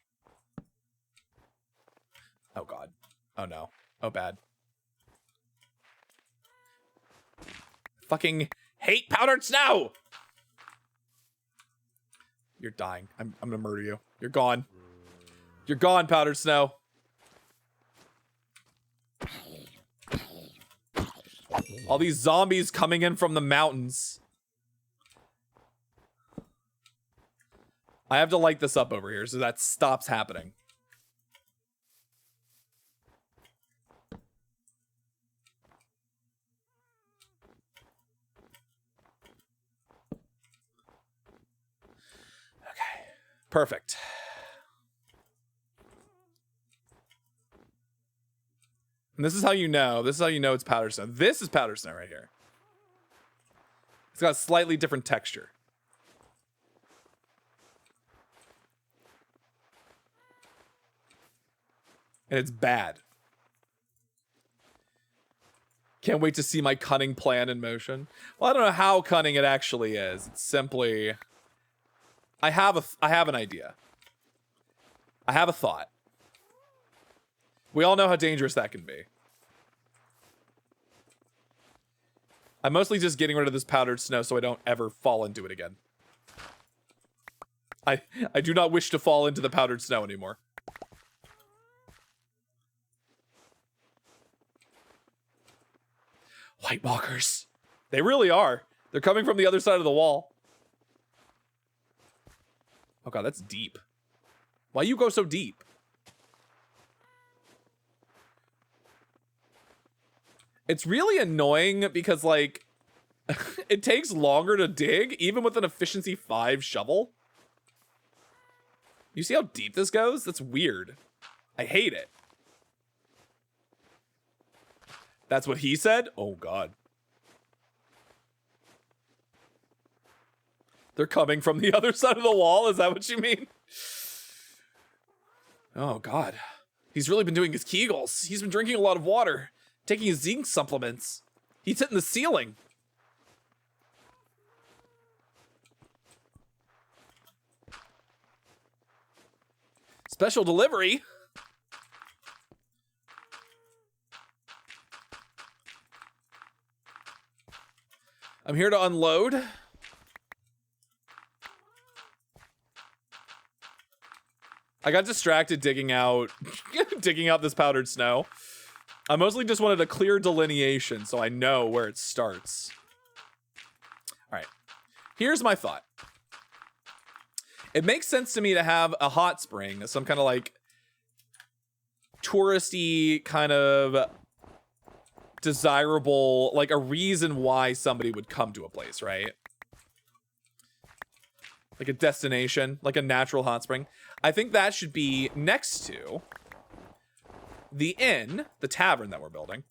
Speaker 1: Oh god. Oh no. Oh bad. Fucking hate powdered snow! You're dying. I'm gonna murder you. You're gone. You're gone, powdered snow. All these zombies coming in from the mountains. I have to light this up over here so that stops happening. Okay, perfect. And this is how you know. This is how you know it's powder snow. This is powder snow right here. It's got a slightly different texture. And it's bad. Can't wait to see my cunning plan in motion. Well, I don't know how cunning it actually is. It's simply... I have an idea. I have a thought. We all know how dangerous that can be. I'm mostly just getting rid of this powdered snow so I don't ever fall into it again. I do not wish to fall into the powdered snow anymore. White walkers. They really are. They're coming from the other side of the wall. Oh god, that's deep. Why you go so deep? It's really annoying because, like, it takes longer to dig, even with an efficiency 5 shovel. You see how deep this goes? That's weird. I hate it. That's what he said? Oh, God. They're coming from the other side of the wall? Is that what you mean? Oh, God. He's really been doing his Kegels. He's been drinking a lot of water. Taking his zinc supplements. He's hitting the ceiling. Special delivery? I'm here to unload. I got distracted digging out this powdered snow. I mostly just wanted a clear delineation so I know where it starts. All right, here's my thought. It makes sense to me to have a hot spring, some kind of like touristy kind of desirable, like a reason why somebody would come to a place, right? Like a destination, like a natural hot spring. I think that should be next to the inn, the tavern that we're building.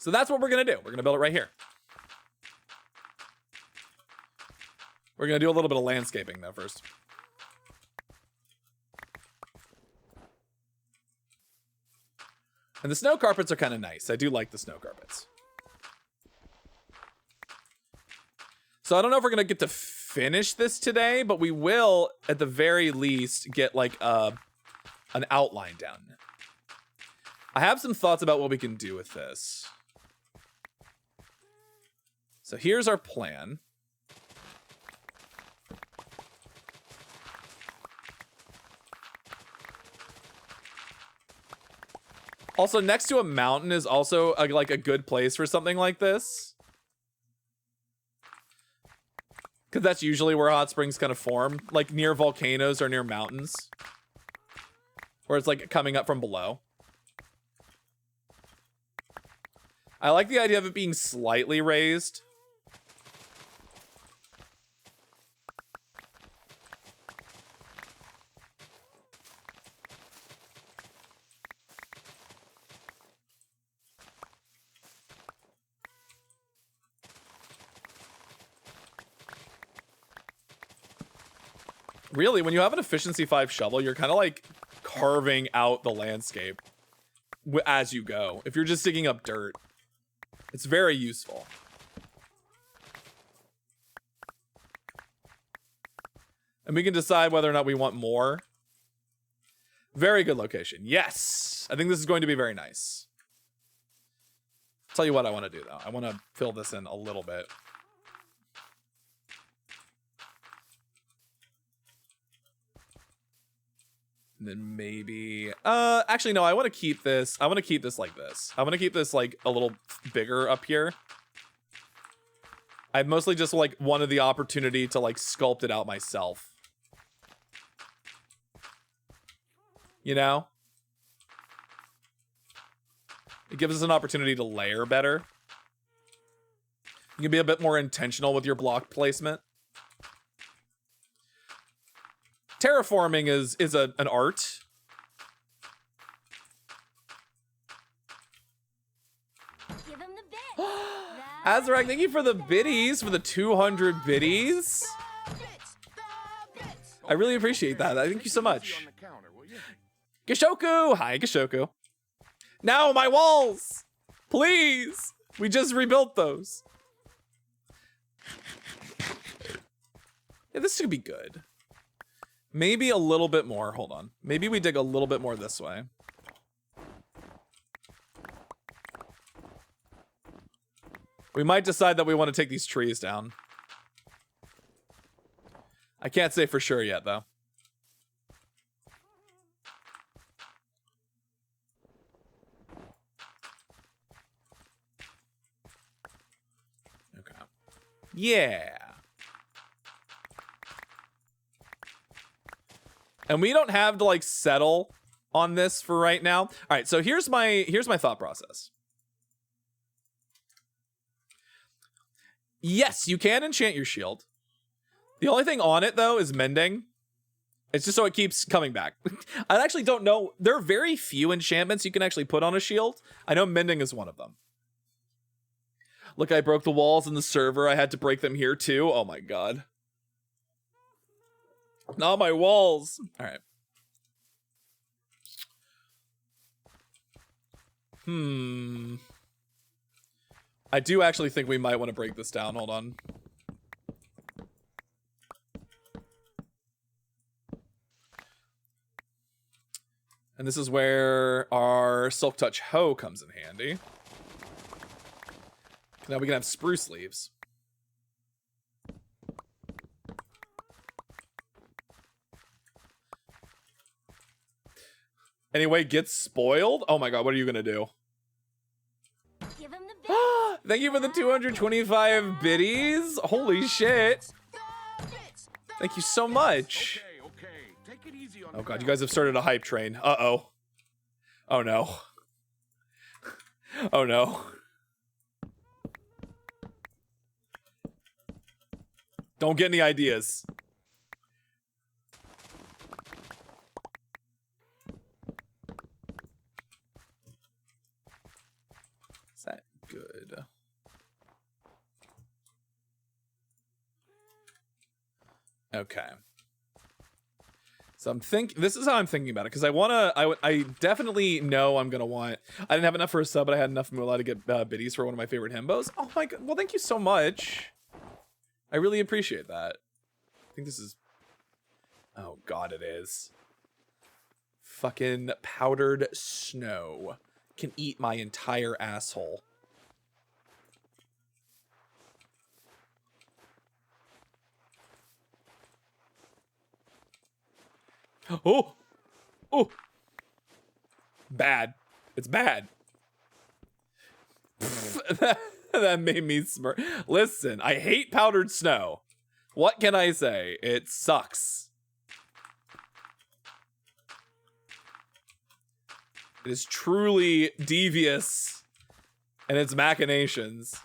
Speaker 1: So that's what we're gonna do. We're gonna build it right here. We're gonna do a little bit of landscaping though first. And the snow carpets are kind of nice. I do like the snow carpets. So I don't know if we're gonna get to finish this today, but we will at the very least get like an outline down. I have some thoughts about what we can do with this. So here's our plan. Also, next to a mountain is also like a good place for something like this. Because that's usually where hot springs kind of form, like near volcanoes or near mountains. Where it's like coming up from below. I like the idea of it being slightly raised. Really, when you have an efficiency 5 shovel, you're kind of like carving out the landscape as you go. If you're just digging up dirt, it's very useful. And we can decide whether or not we want more. Very good location. Yes, I think this is going to be very nice. Tell you what I want to do though. I want to fill this in a little bit. And then maybe, actually no, I want to keep this. I want to keep this like this. I want to keep this like a little bigger up here. I mostly just like wanted the opportunity to like sculpt it out myself. You know? It gives us an opportunity to layer better. You can be a bit more intentional with your block placement. Terraforming is an art.
Speaker 3: Give him the bit.
Speaker 1: Azrak, thank you for the biddies, for the 200 biddies. I really appreciate that. Thank you so much. Gishoku! Hi, Gishoku. Now my walls! Please! We just rebuilt those. Yeah, this should be good. Maybe a little bit more. Hold on. Maybe we dig a little bit more this way. We might decide that we want to take these trees down. I can't say for sure yet, though. Okay. Yeah. And we don't have to like settle on this for right now. All right, so here's my thought process. Yes, you can enchant your shield. The only thing on it though is mending. It's just so it keeps coming back. I actually don't know. There are very few enchantments you can actually put on a shield. I know mending is one of them. Look, I broke the walls in the server. I had to break them here too. Oh my god. Not my walls. All right. I do actually think we might want to break this down. Hold on. And this is where our Silk Touch Hoe comes in handy. Now we can have spruce leaves. Anyway, gets spoiled? Oh my god, what are you gonna do?
Speaker 3: Give him the bit.
Speaker 1: Thank you for the 225 biddies. Holy shit. Thank you so much.
Speaker 2: Okay. Take it easy on
Speaker 1: Oh god, you guys have started a hype train. Uh-oh. Oh no. Oh no. Don't get any ideas. Is that good? Okay. So this is how I'm thinking about it, because I definitely know I'm gonna want, I didn't have enough for a sub, but I had enough moolah to get biddies for one of my favorite himbos. Oh my god, well thank you so much. I really appreciate that. I think this is, oh god it is. Fucking powdered snow can eat my entire asshole. Oh! Oh! Bad. It's bad. That made me smirk. Listen, I hate powdered snow. What can I say? It sucks. It is truly devious in its machinations.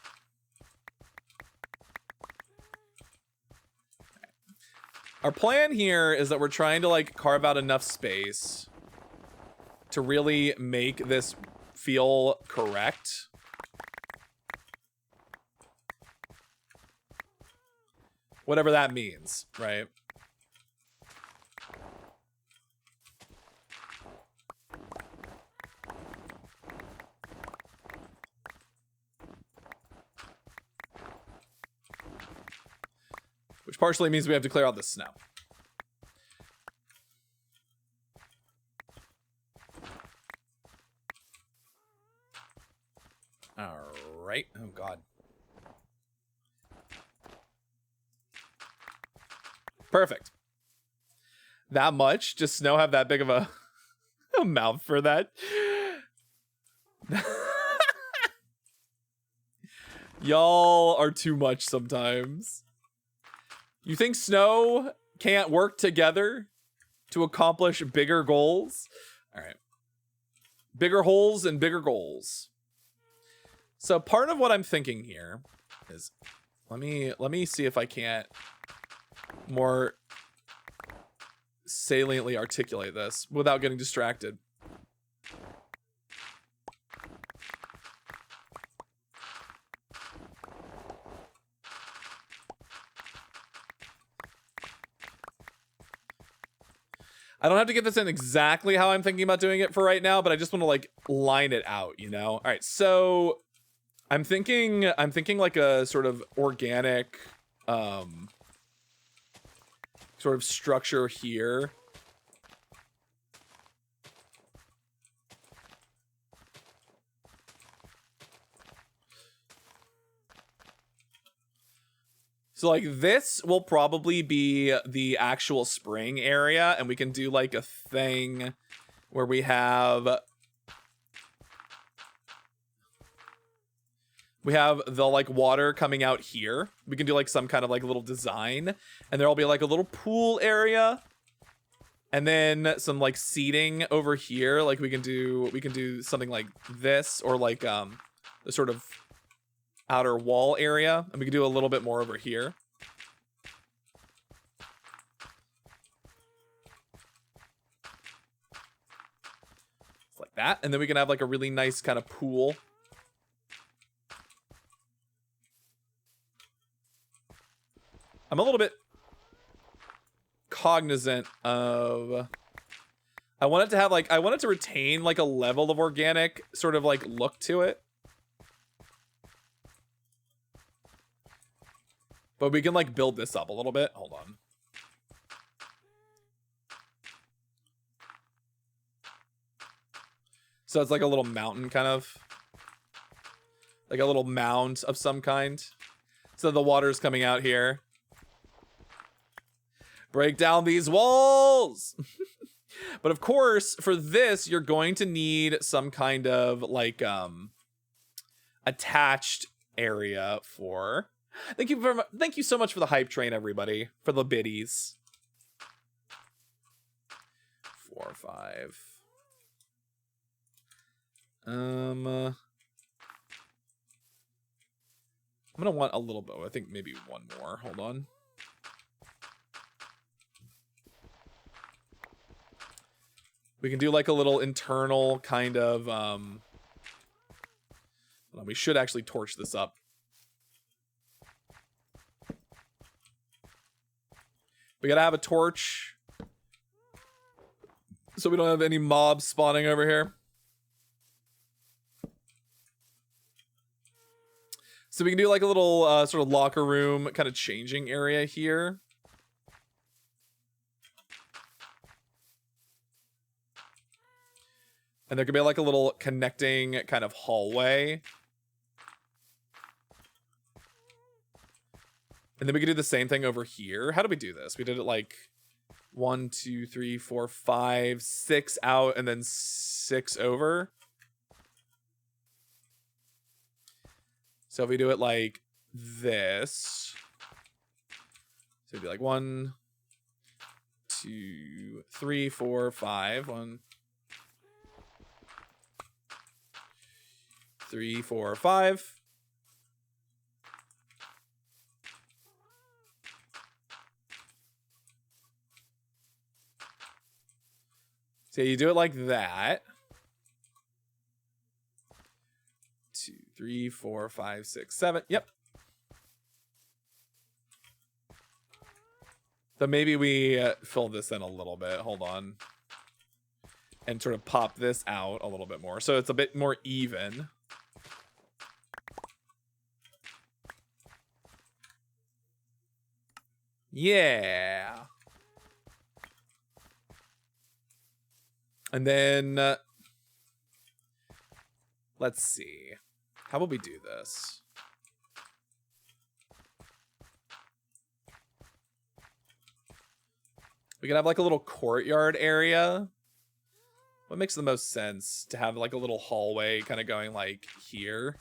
Speaker 1: Our plan here is that we're trying to like carve out enough space to really make this feel correct. Whatever that means, right? Which partially means we have to clear out the snow. All right. Oh, God. Perfect. That much? Does snow have that big of a mouth for that? Y'all are too much sometimes. You think snow can't work together to accomplish bigger goals? All right. Bigger holes and bigger goals. So part of what I'm thinking here is, let me see if I can't more saliently articulate this without getting distracted. I don't have to get this in exactly how I'm thinking about doing it for right now, but I just want to like line it out, you know? All right, so I'm thinking like a sort of organic sort of structure here. So like this will probably be the actual spring area, and we can do like a thing where we have the like water coming out here. We can do like some kind of like little design, and there'll be like a little pool area, and then some like seating over here. Like we can do something like this, or like the sort of outer wall area, and we can do a little bit more over here. Like that, and then we can have like a really nice kind of pool. I'm a little bit cognizant of I want it to have like, I want it to retain like a level of organic sort of like look to it. But we can like build this up a little bit. Hold on. So it's like a little mountain kind of. Like a little mound of some kind. So the water's coming out here. Break down these walls! But of course, for this, you're going to need some kind of like attached area for. Thank you so much for the hype train, everybody, for the biddies. 4 or 5. I'm gonna want a little bit. I think maybe one more. Hold on. We can do like a little internal kind of we should actually torch this up. We gotta have a torch so we don't have any mobs spawning over here. So we can do like a little sort of locker room kind of changing area here. And there could be like a little connecting kind of hallway. And then we could do the same thing over here. How do we do this? We did it like 1, 2, 3, 4, 5, 6 out and then 6 over. So if we do it like this, so it'd be like 1, 2, 3, 4, 5, 1, 3, 4, 5. So you do it like that. 2, 3, 4, 5, 6, 7. Yep. So maybe we fill this in a little bit. Hold on. And sort of pop this out a little bit more. So it's a bit more even. Yeah. And then let's see. How will we do this? We could have like a little courtyard area. What makes the most sense to have like a little hallway kind of going like here?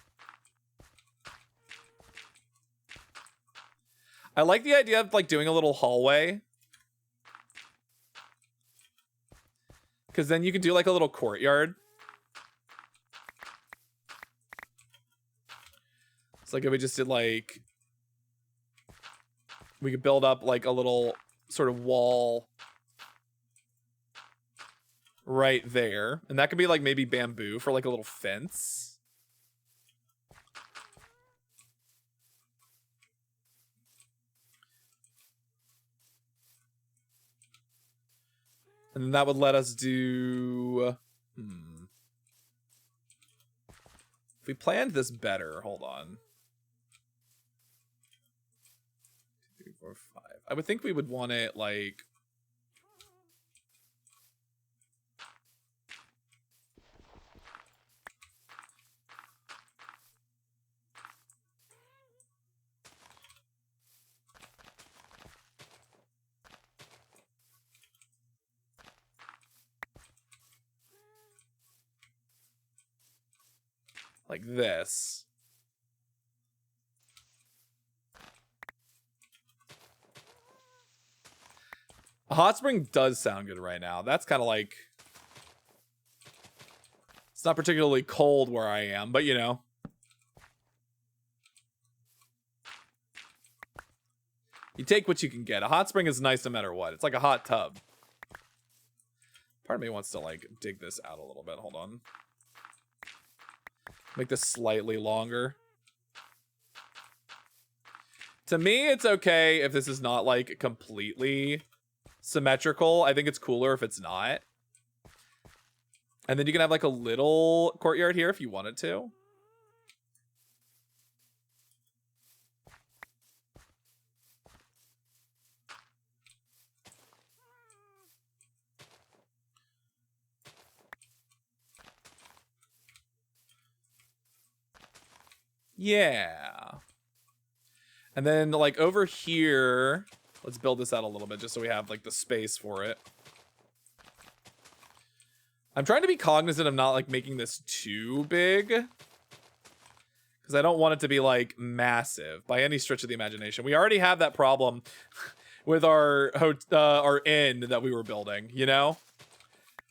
Speaker 1: I like the idea of like doing a little hallway. Because then you can do like a little courtyard. It's like if we just did like, we could build up like a little sort of wall right there. And that could be like maybe bamboo for like a little fence. And then that would let us do... If we planned this better, hold on. 2, 3, 4, 5. I would think we would want it like... like this. A hot spring does sound good right now. That's kind of like... It's not particularly cold where I am, but you know. You take what you can get. A hot spring is nice no matter what. It's like a hot tub. Part of me wants to like dig this out a little bit. Hold on. Make this slightly longer. To me, it's okay if this is not like completely symmetrical. I think it's cooler if it's not. And then you can have like a little courtyard here if you wanted to. Yeah. And then like over here, let's build this out a little bit just so we have like the space for it. I'm trying to be cognizant of not like making this too big, because I don't want it to be like massive by any stretch of the imagination. We already have that problem with our inn that we were building, you know?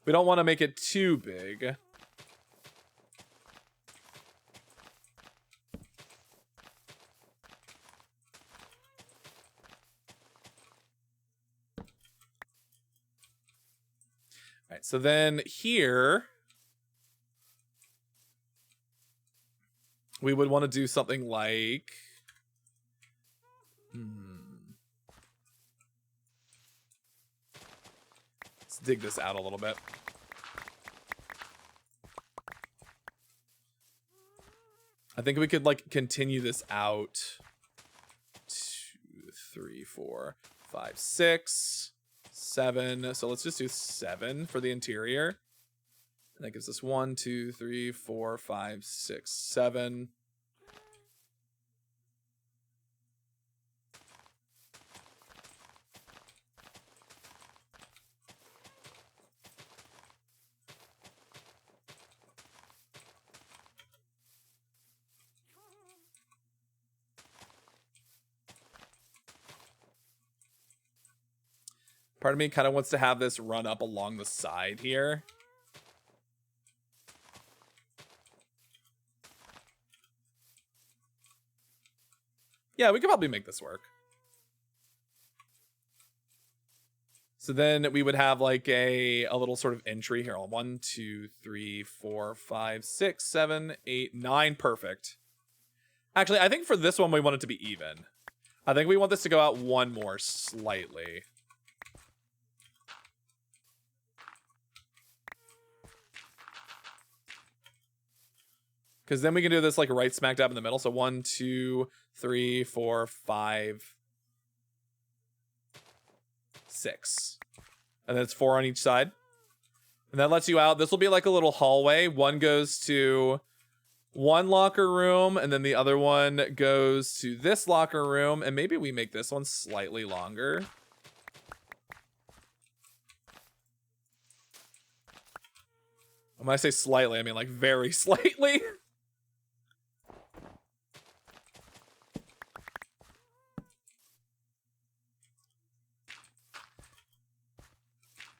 Speaker 1: We don't want to make it too big. All right, so then here we would want to do something like let's dig this out a little bit. I think we could like continue this out 2, 3, 4, 5, 6, 7. So let's just do 7 for the interior. And that gives us 1, 2, 3, 4, 5, 6, 7. Part of me kind of wants to have this run up along the side here. Yeah, we could probably make this work. So then we would have like a little sort of entry here. 1, 2, 3, 4, 5, 6, 7, 8, 9. Perfect. Actually, I think for this one, we want it to be even. I think we want this to go out one more slightly. Because then we can do this like right smack dab in the middle. So 1, 2, 3, 4, 5, 6. And then it's 4 on each side. And that lets you out. This will be like a little hallway. One goes to one locker room, and then the other one goes to this locker room. And maybe we make this one slightly longer. When I say slightly, I mean like very slightly.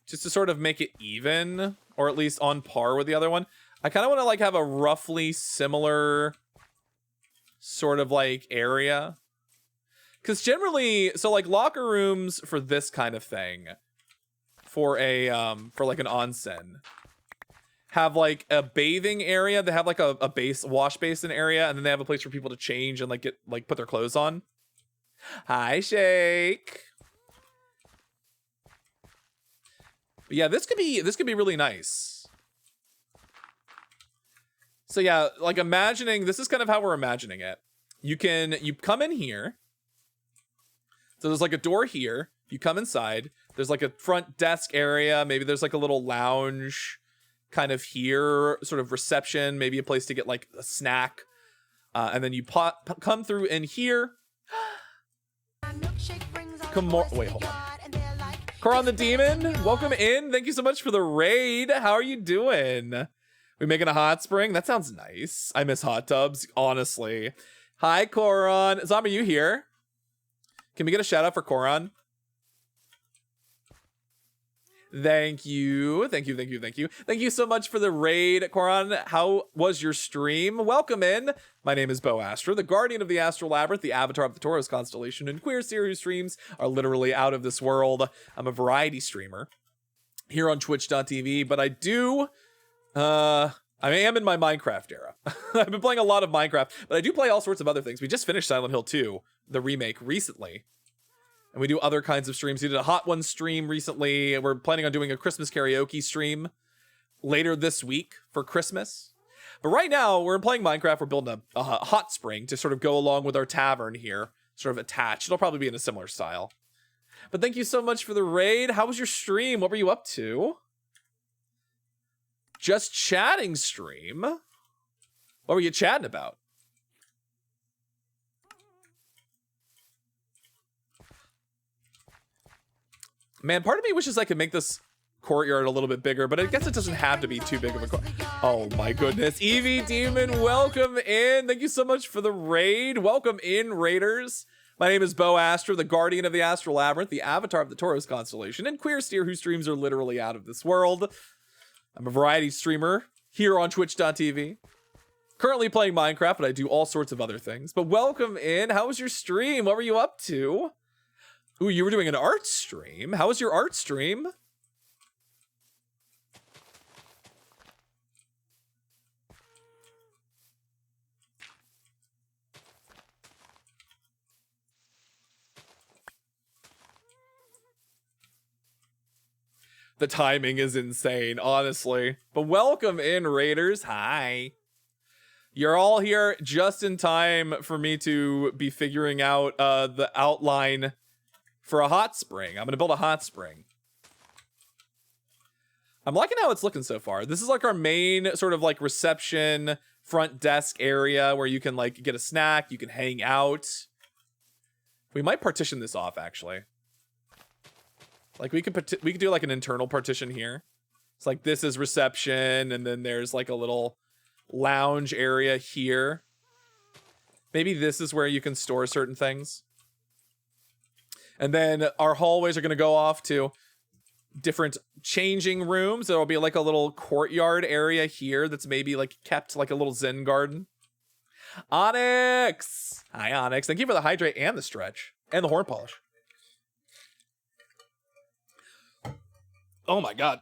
Speaker 1: Just to sort of make it even, or at least on par with the other one. I kind of want to like have a roughly similar sort of like area. Because generally, so like locker rooms for this kind of thing, for a for like an onsen, have like a bathing area. They have like a base wash basin area, and then they have a place for people to change and like get like put their clothes on. Hi, Shake. But yeah, this could be really nice. So yeah, like imagining, this is kind of how we're imagining it. You come in here. So there's like a door here. You come inside. There's like a front desk area. Maybe there's like a little lounge kind of here, sort of reception, maybe a place to get like a snack. And then you come through in here. Wait, hold on. Coron the Demon, welcome in. Thank you so much for the raid. How are you doing? We making a hot spring? That sounds nice. I miss hot tubs, honestly. Hi, Coron. Zombie, you here? Can we get a shout out for Coron? Thank you. Thank you, thank you, thank you. Thank you so much for the raid, Coron. How was your stream? Welcome in. My name is Bo Astra, the guardian of the Astral Labyrinth, the avatar of the Taurus constellation, and queer series streams are literally out of this world. I'm a variety streamer here on twitch.tv, but I am in my Minecraft era. I've been playing a lot of Minecraft, but I do play all sorts of other things. We just finished Silent Hill 2, the remake, recently. And we do other kinds of streams. We did a Hot Ones stream recently. We're planning on doing a Christmas karaoke stream later this week for Christmas. But right now, we're playing Minecraft. We're building a hot spring to sort of go along with our tavern here, sort of attached. It'll probably be in a similar style. But thank you so much for the raid. How was your stream? What were you up to? Just chatting stream? What were you chatting about? Man, part of me wishes I could make this courtyard a little bit bigger, but I guess it doesn't have to be too big of a Oh my goodness. Eevee Demon, welcome in. Thank you so much for the raid. Welcome in, raiders. My name is Bo Astra, the guardian of the Astral Labyrinth, the avatar of the Taurus constellation, and queer steer whose streams are literally out of this world. I'm a variety streamer here on twitch.tv. Currently playing Minecraft, but I do all sorts of other things. But welcome in. How was your stream? What were you up to? Ooh, you were doing an art stream. How was your art stream? The timing is insane, honestly. But welcome in, raiders. Hi. You're all here just in time for me to be figuring out the outline for a hot spring. I'm going to build a hot spring. I'm liking how it's looking so far. This is like our main sort of like reception front desk area where you can like get a snack, you can hang out. We might partition this off, actually. Like we could do like an internal partition here. It's like this is reception, and then there's like a little lounge area here. Maybe this is where you can store certain things. And then our hallways are going to go off to different changing rooms. There'll be like a little courtyard area here that's maybe like kept like a little zen garden. Onyx! Hi, Onyx. Thank you for the hydrate and the stretch. And the horn polish. Oh my god.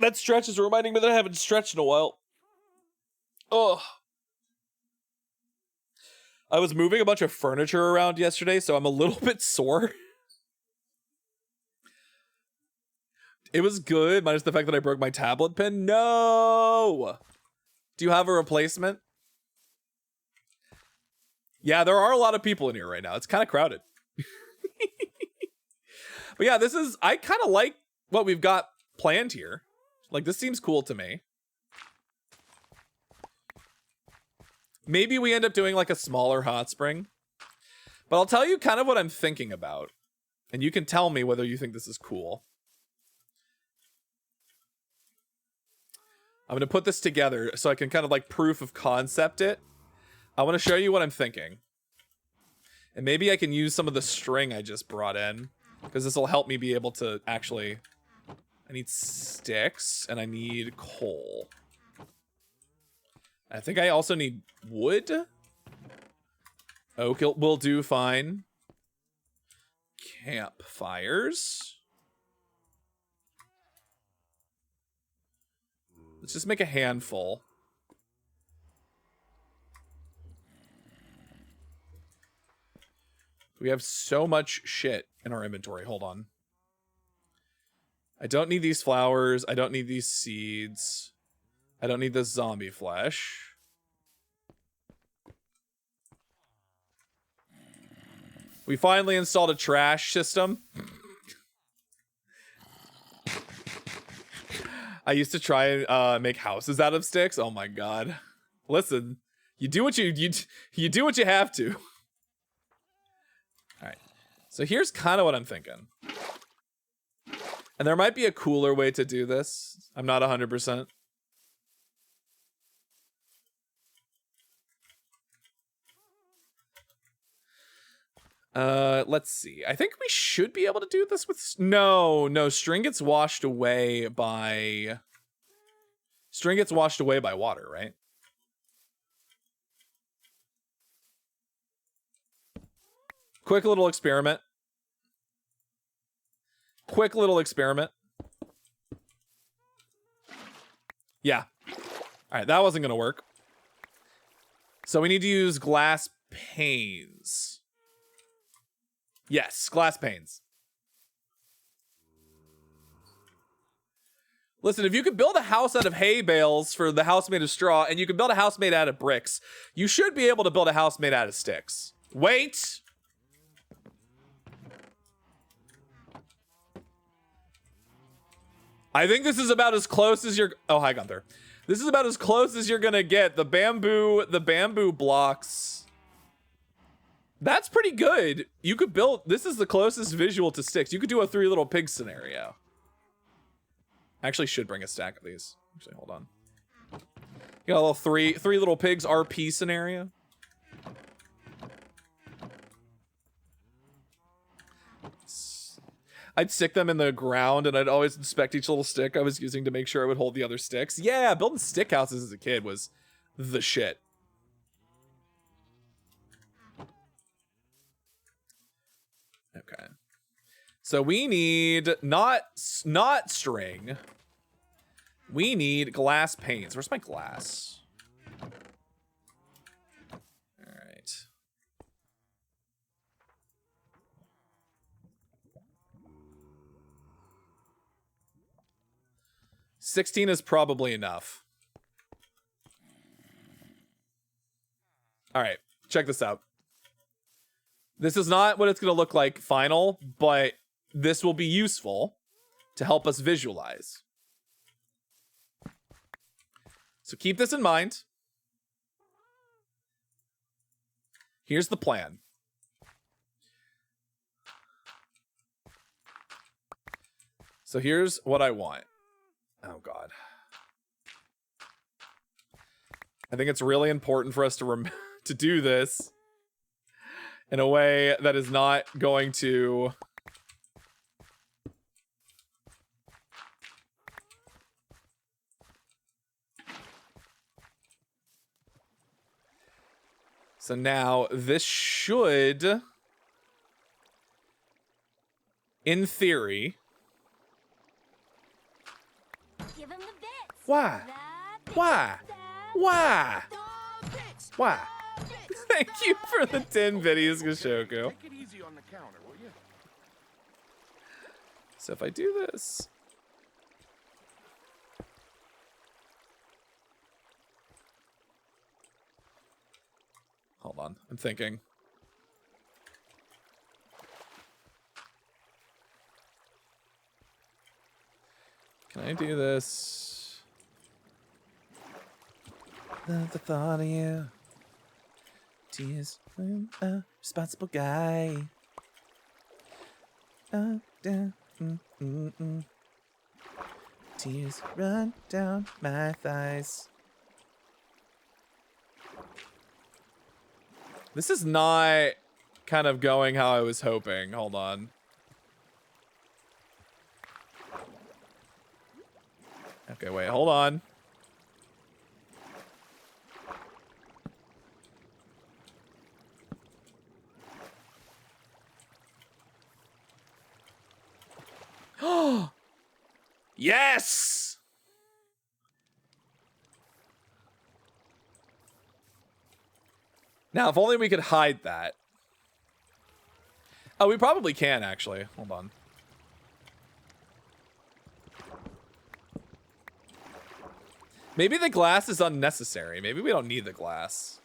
Speaker 1: That stretch is reminding me that I haven't stretched in a while. Oh. I was moving a bunch of furniture around yesterday, so I'm a little bit sore. It was good, minus the fact that I broke my tablet pen. No! Do you have a replacement? Yeah, there are a lot of people in here right now. It's kind of crowded. But yeah, I kind of like what we've got planned here. Like, this seems cool to me. Maybe we end up doing like a smaller hot spring. But I'll tell you kind of what I'm thinking about. And you can tell me whether you think this is cool. I'm going to put this together so I can kind of like proof of concept it. I want to show you what I'm thinking. And maybe I can use some of the string I just brought in. Because this will help me be able to actually... I need sticks, and I need coal. I think I also need wood. Oak will do fine. Campfires. Let's just make a handful. We have so much shit in our inventory. Hold on. I don't need these flowers. I don't need these seeds. I don't need this zombie flesh. We finally installed a trash system. I used to try and make houses out of sticks. Oh my god. Listen, you do what you do what you have to. All right. So here's kind of what I'm thinking. And there might be a cooler way to do this. I'm not 100%. Let's see. I think we should be able to do this with... No, string gets washed away by... String gets washed away by water, right? Quick little experiment. Yeah. All right, that wasn't going to work. So we need to use glass panes. Yes, glass panes. Listen, if you could build a house out of hay bales for the house made of straw, and you can build a house made out of bricks, you should be able to build a house made out of sticks. Wait! I think this is about as close as you're... Oh, hi, Gunther. This is about as close as you're gonna get. The bamboo blocks. That's pretty good. You could build... This is the closest visual to sticks. You could do a 3 little pigs scenario. Actually should bring a stack of these. Actually, hold on. You got a little three little pigs RP scenario. I'd stick them in the ground and I'd always inspect each little stick I was using to make sure it would hold the other sticks. Yeah, building stick houses as a kid was the shit. Okay. So we need not string. We need glass panes. Where's my glass? All right. $16 is probably enough. All right, check this out. This is not what it's going to look like final, but this will be useful to help us visualize. So keep this in mind. Here's the plan. So here's what I want. Oh, God. I think it's really important for us to do this in a way that is not going to... So now this should, in theory...
Speaker 3: Give him the bits.
Speaker 1: Why? Why? Why? Why? Thank you for the 10 videos, Gashoku.
Speaker 2: Take it easy on the counter, will you?
Speaker 1: So if I do this... Hold on, I'm thinking. Can I do this? Love the thought of you. Tears from a responsible guy. Up, down, Tears run down my thighs. This is not kind of going how I was hoping. Hold on. Okay, wait, hold on. Yes! Now, if only we could hide that. Oh, we probably can, actually. Hold on. Maybe the glass is unnecessary. Maybe we don't need the glass.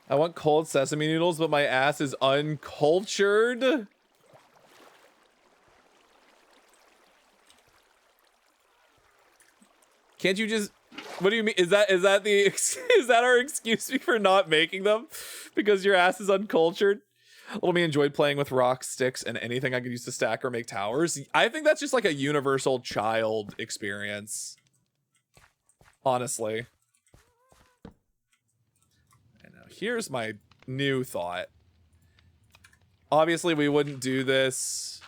Speaker 1: I want cold sesame noodles, but my ass is uncultured. Can't you just... What do you mean? Is that our excuse for not making them? Because your ass is uncultured? Little me enjoyed playing with rocks, sticks, and anything I could use to stack or make towers. I think that's just like a universal child experience. Honestly. I know. Here's my new thought. Obviously, we wouldn't do this.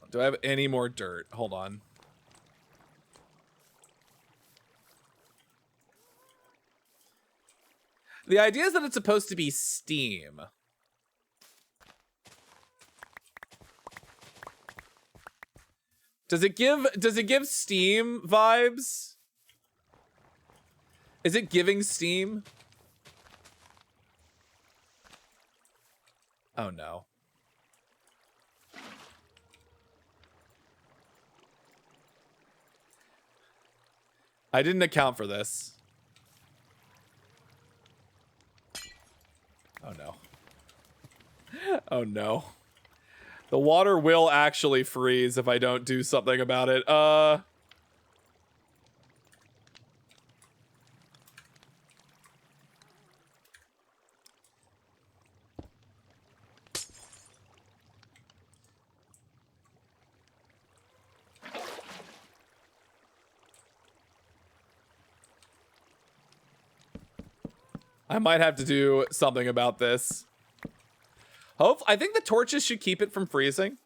Speaker 1: Do I have any more dirt? Hold on. The idea is that it's supposed to be steam. Does it give steam vibes? Is it giving steam? Oh no. I didn't account for this. Oh no. Oh no. The water will actually freeze if I don't do something about it. I might have to do something about this. I think the torches should keep it from freezing.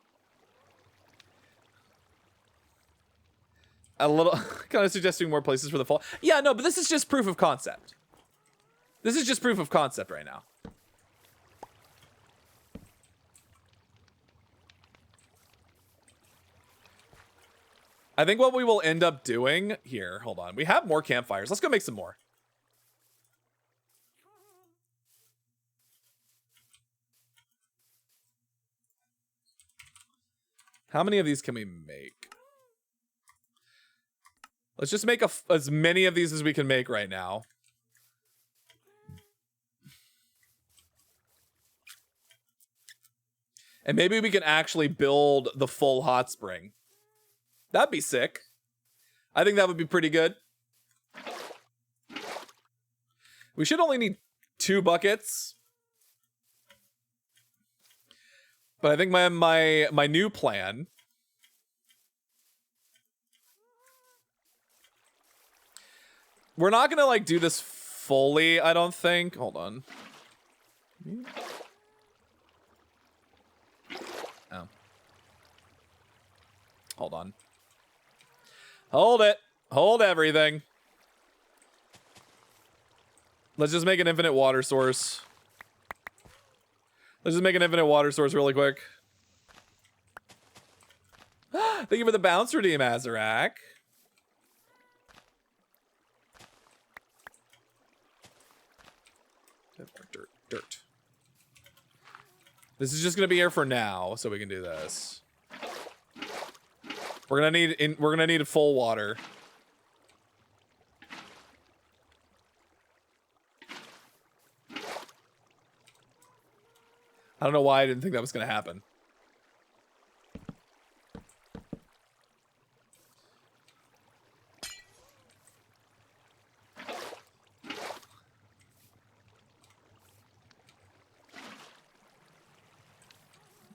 Speaker 1: A little, kind of suggesting more places for the fall. Yeah, no, but this is just proof of concept. This is just proof of concept right now. I think what we will end up doing here, hold on. We have more campfires. Let's go make some more. How many of these can we make? Let's just make as many of these as we can make right now. And maybe we can actually build the full hot spring. That'd be sick. I think that would be pretty good. We should only need 2 buckets. But I think my new plan. We're not gonna like do this fully, I don't think. Hold on. Oh. Hold on. Hold it. Hold everything. Let's just make an infinite water source. Let's just make an infinite water source really quick. Thank you for the bounce redeem, Azarak. Dirt. This is just gonna be here for now, so we can do this. We're gonna need full water. I don't know why I didn't think that was gonna happen.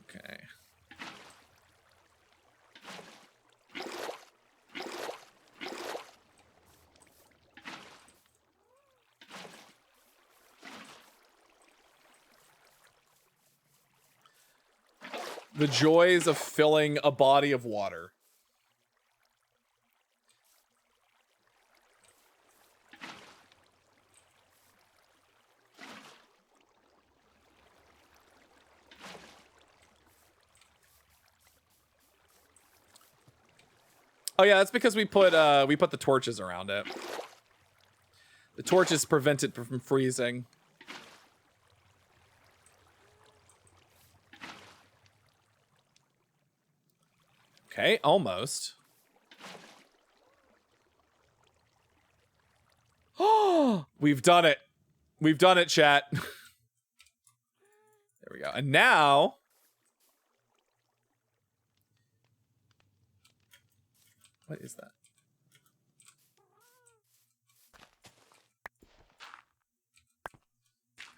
Speaker 1: Okay. The joys of filling a body of water. Oh yeah, that's because we put the torches around it. The torches prevent it from freezing. Okay, almost. Oh, we've done it. We've done it, chat. There we go. And now what is that?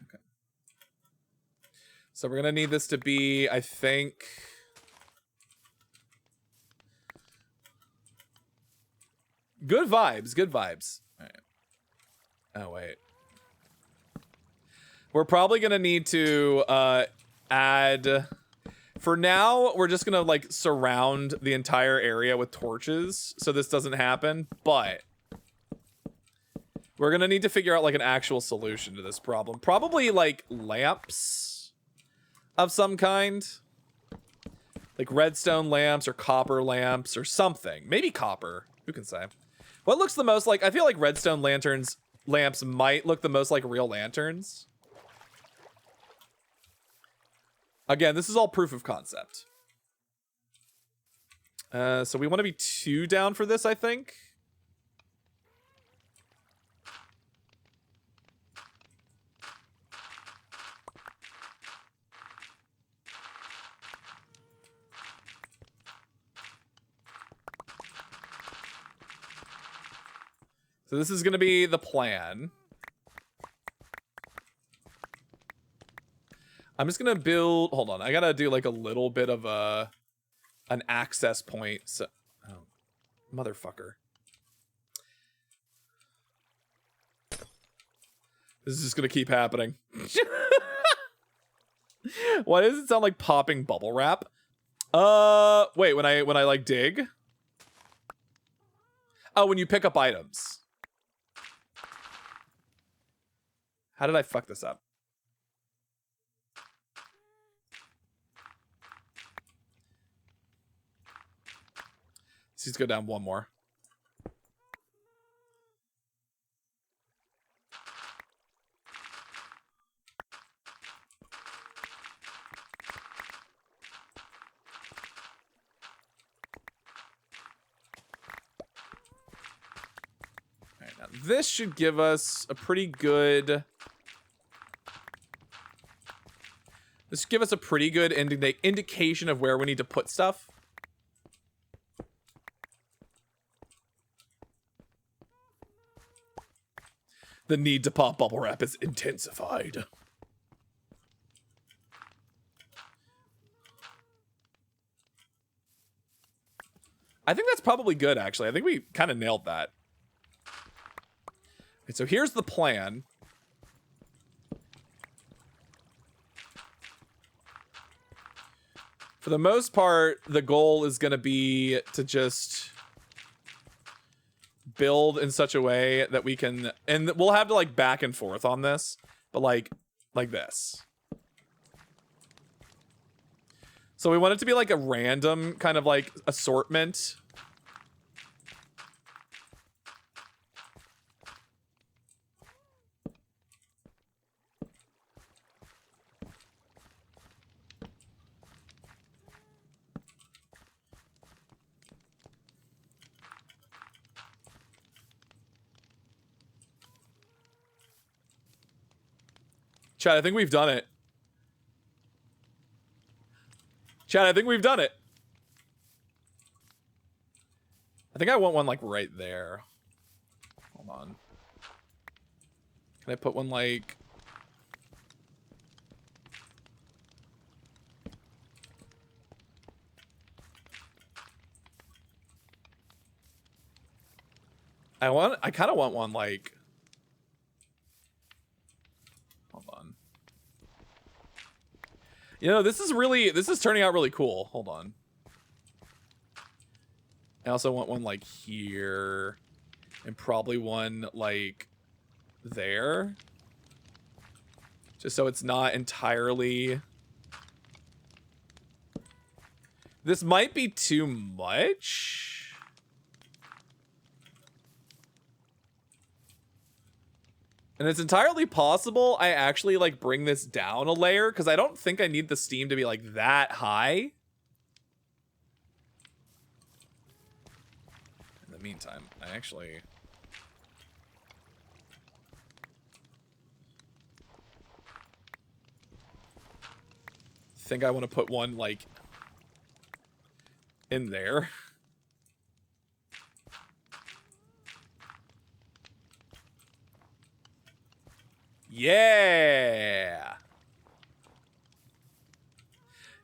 Speaker 1: Okay. So we're gonna need this to be, I think. Good vibes, good vibes. All right. Oh, wait. We're probably gonna need to add For now, we're just gonna like surround the entire area with torches so this doesn't happen, but we're gonna need to figure out like an actual solution to this problem. Probably like lamps of some kind. Like redstone lamps or copper lamps or something. Maybe copper. Who can say? What looks the most like, I feel like redstone lamps might look the most like real lanterns. Again, this is all proof of concept. So we want to be 2 down for this, I think. So this is going to be the plan. I'm just going to build... Hold on. I got to do like a little bit of an access point. So, oh, motherfucker. This is just going to keep happening. Why does it sound like popping bubble wrap? Wait, when I like dig? Oh, when you pick up items. How did I fuck this up? Let's just go down one more. All right, now this should give us a pretty good... This should give us a pretty good indication of where we need to put stuff. The need to pop bubble wrap is intensified. I think that's probably good, actually. I think we kind of nailed that. Okay, so here's the plan. For the most part, the goal is going to be to just build in such a way that we can, and we'll have to like back and forth on this, but like this. So we want it to be like a random kind of like assortment. Chad, I think we've done it. Chad, I think we've done it. I think I want one like right there. Hold on. Can I put one like... I kind of want one like... You know, this is turning out really cool. Hold on. I also want one like here and probably one like there. Just so it's not entirely... This might be too much. And it's entirely possible I actually like bring this down a layer because I don't think I need the steam to be like that high. In the meantime, I actually... think I want to put one like in there. Yeah.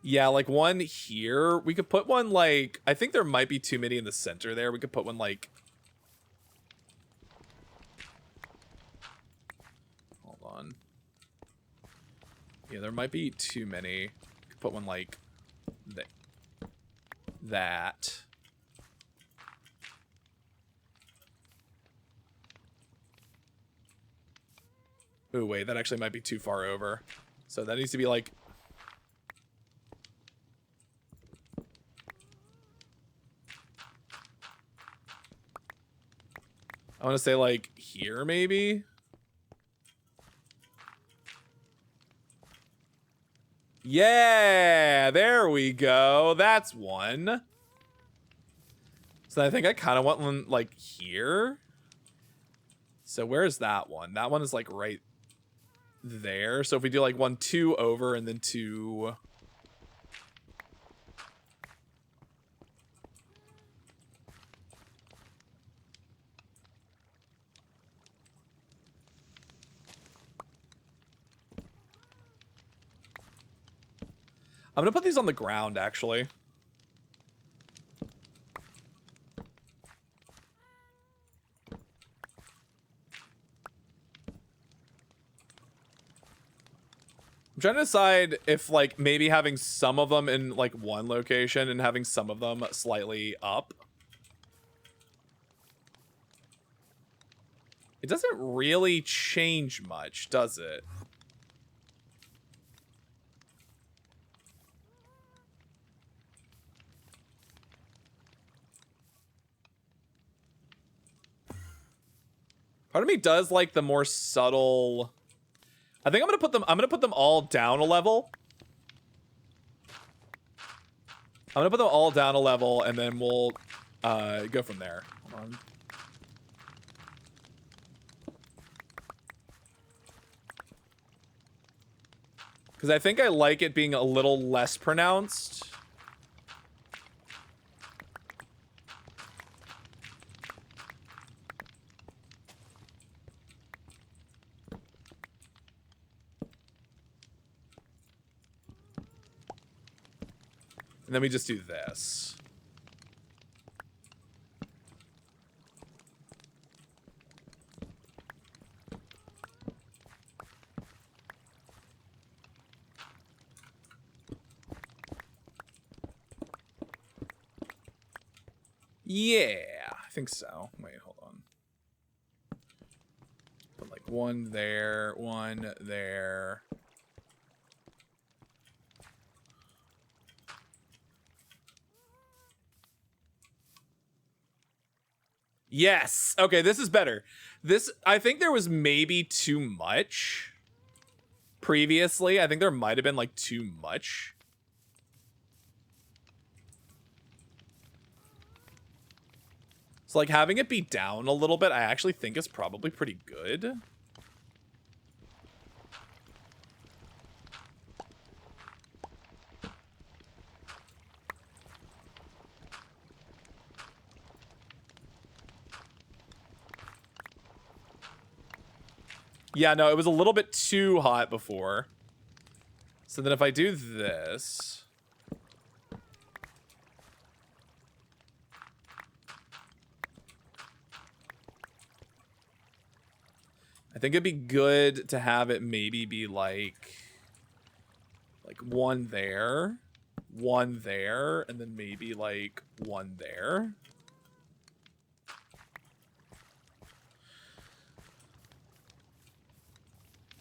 Speaker 1: Yeah, like one here. We could put one like... I think there might be too many in the center there. We could put one like... Hold on. Yeah, there might be too many. We could put one like that. Ooh, wait, that actually might be too far over. So that needs to be like... I want to say like here, maybe? Yeah, there we go. That's one. So I think I kind of want one like here. So where's that one? That one is like right there. So if we do like 1, 2 over and then 2... I'm gonna put these on the ground, actually. I'm trying to decide if, like, maybe having some of them in, like, one location and having some of them slightly up. It doesn't really change much, does it? Part of me does like the more subtle... I think I'm gonna put them all down a level. I'm gonna put them all down a level and then we'll go from there. Hold on. Because I think I like it being a little less pronounced. And then we just do this. Yeah, I think so. Wait, hold on. Put like one there, one there. Yes. Okay, this is better. This, I think there was maybe too much previously. I think there might have been like too much. So like having it be down a little bit, I actually think is probably pretty good. Yeah, no, it was a little bit too hot before. So then if I do this... I think it'd be good to have it maybe be like one there, and then maybe like one there.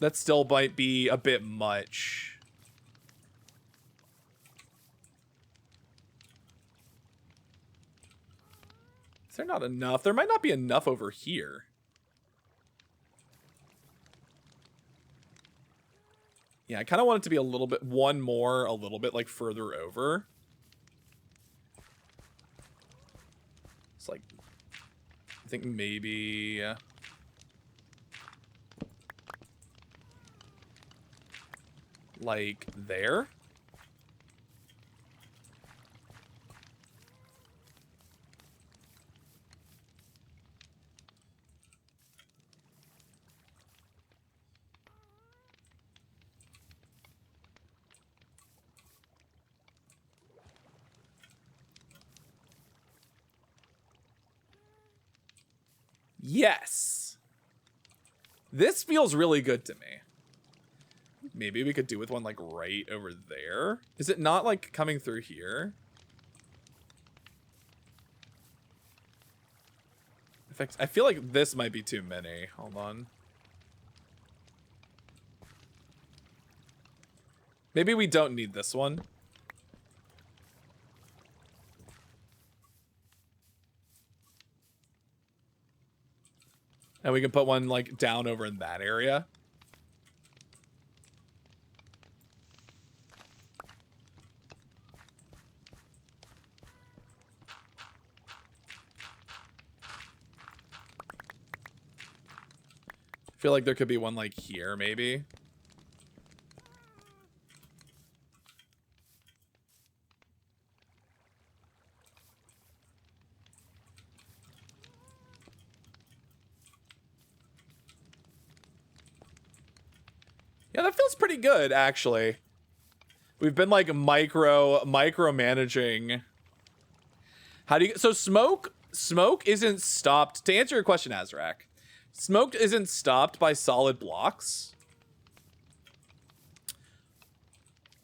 Speaker 1: That still might be a bit much. Is there not enough? There might not be enough over here. Yeah, I kind of want it to be a little bit, one more, a little bit like further over. It's like, I think maybe... like there. Yes. This feels really good to me. maybe we could do with one like right over there. Is it not like coming through here? In fact, I feel like this might be too many. Hold on. Maybe we don't need this one. And we can put one like down over in that area. I feel like there could be one like here, maybe. Yeah, that feels pretty good, actually. We've been like micromanaging. How do you, so smoke isn't stopped, to answer your question, Azrak. Smoke isn't stopped by solid blocks.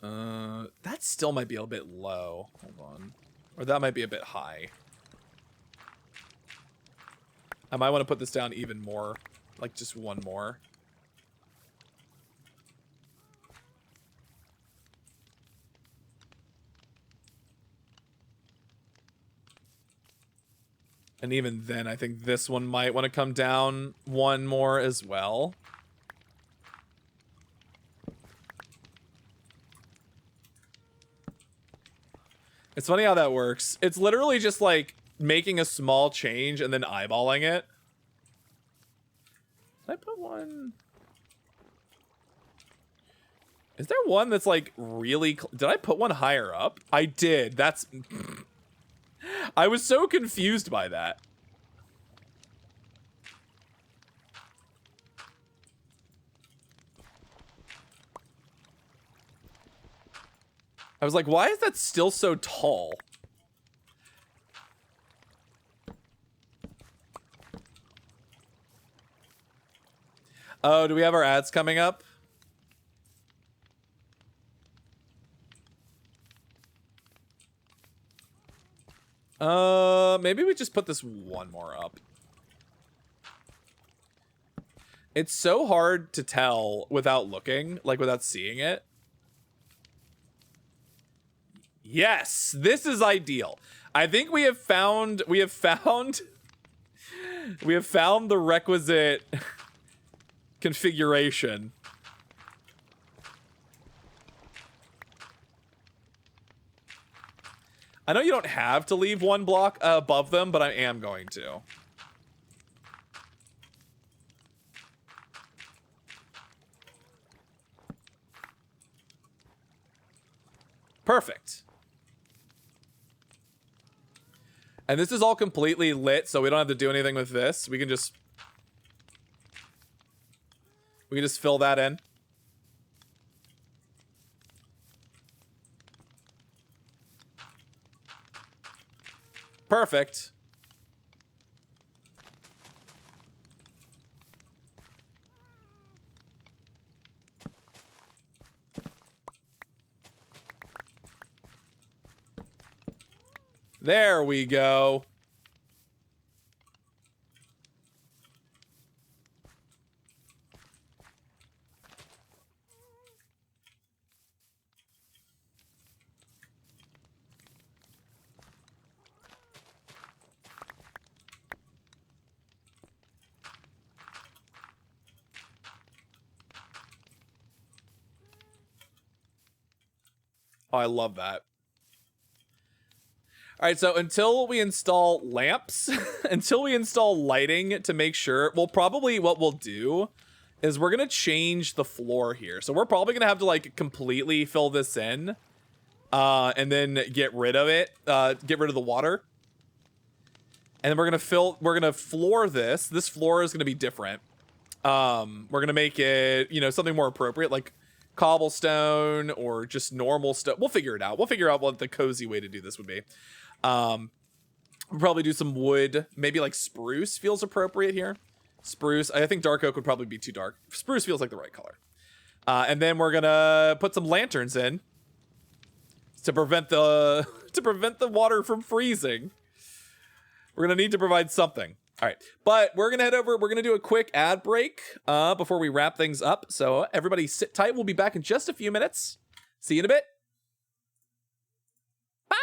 Speaker 1: That still might be a bit low. Hold on. Or that might be a bit high. I might want to put this down even more. Like just one more. And even then, I think this one might want to come down one more as well. It's funny how that works. It's literally just like making a small change and then eyeballing it. Did I put one? Is there one that's like really... Did I put one higher up? I did. That's... I was so confused by that. I was like, why is that still so tall? Oh, do we have our ads coming up? Maybe we just put this one more up. It's so hard to tell without looking, like without seeing it. Yes, this is ideal. I think we have found the requisite configuration. I know you don't have to leave one block above them, but I am going to. Perfect. And this is all completely lit, so we don't have to do anything with this. We can just fill that in. Perfect. There we go. Oh, I love that. All right, so until we install lamps, until we install lighting to make sure, well, probably what we'll do is we're going to change the floor here. So we're probably going to have to like completely fill this in and then get rid of it, get rid of the water. And then we're going to floor this. This floor is going to be different. We're going to make it, you know, something more appropriate, like cobblestone or just normal stuff. We'll figure it out. We'll figure out what the cozy way to do this would be. We'll probably do some wood. Maybe like spruce feels appropriate here. Spruce. I think dark oak would probably be too dark. Spruce feels like the right color. And then we're gonna put some lanterns in to prevent the water from freezing. We're gonna need to provide something. All right, but we're gonna head over. We're gonna do a quick ad break before we wrap things up. So everybody sit tight. We'll be back in just a few minutes. See you in a bit. Bye.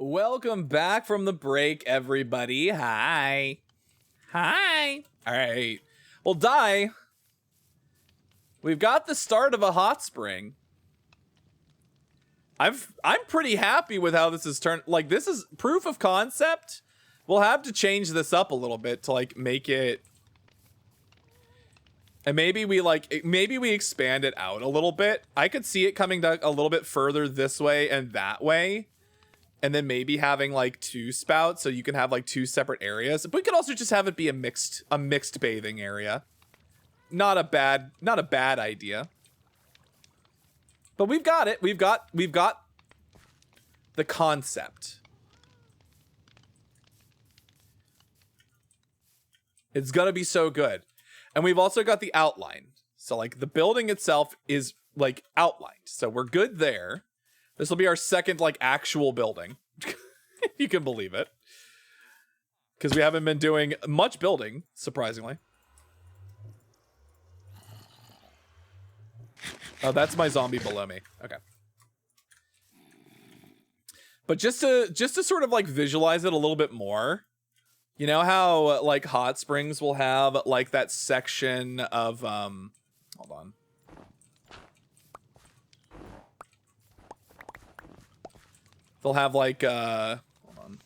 Speaker 1: Welcome back from the break, everybody. Hi. Hi. All right. Well, Di, we've got the start of a hot spring. I'm pretty happy with how this is turned. Like, this is proof of concept. We'll have to change this up a little bit to like make it. And maybe we expand it out a little bit. I could see it coming down a little bit further this way and that way. And then maybe having like two spouts so you can have like two separate areas. But we could also just have it be a mixed bathing area. Not a bad idea. But we've got it. We've got the concept. It's gonna be so good. And we've also got the outline. So like the building itself is like outlined. So we're good there. This will be our second, like, actual building. If you can believe it. Because we haven't been doing much building, surprisingly. Oh, that's my zombie below me. Okay. But just to sort of like visualize it a little bit more, you know how like hot springs will have like that section of hold on. They'll have like hold on.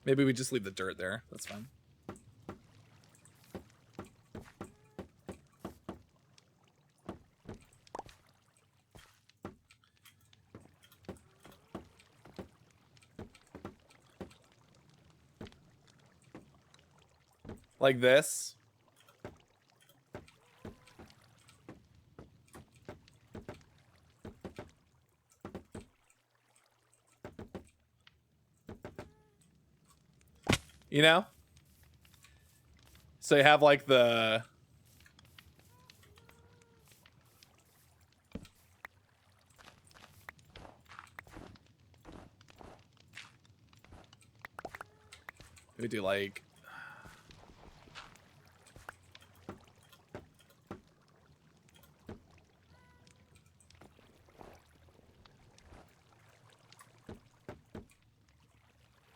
Speaker 1: Maybe we just leave the dirt there. That's fine. Like this. You know? So you have like the... We do like...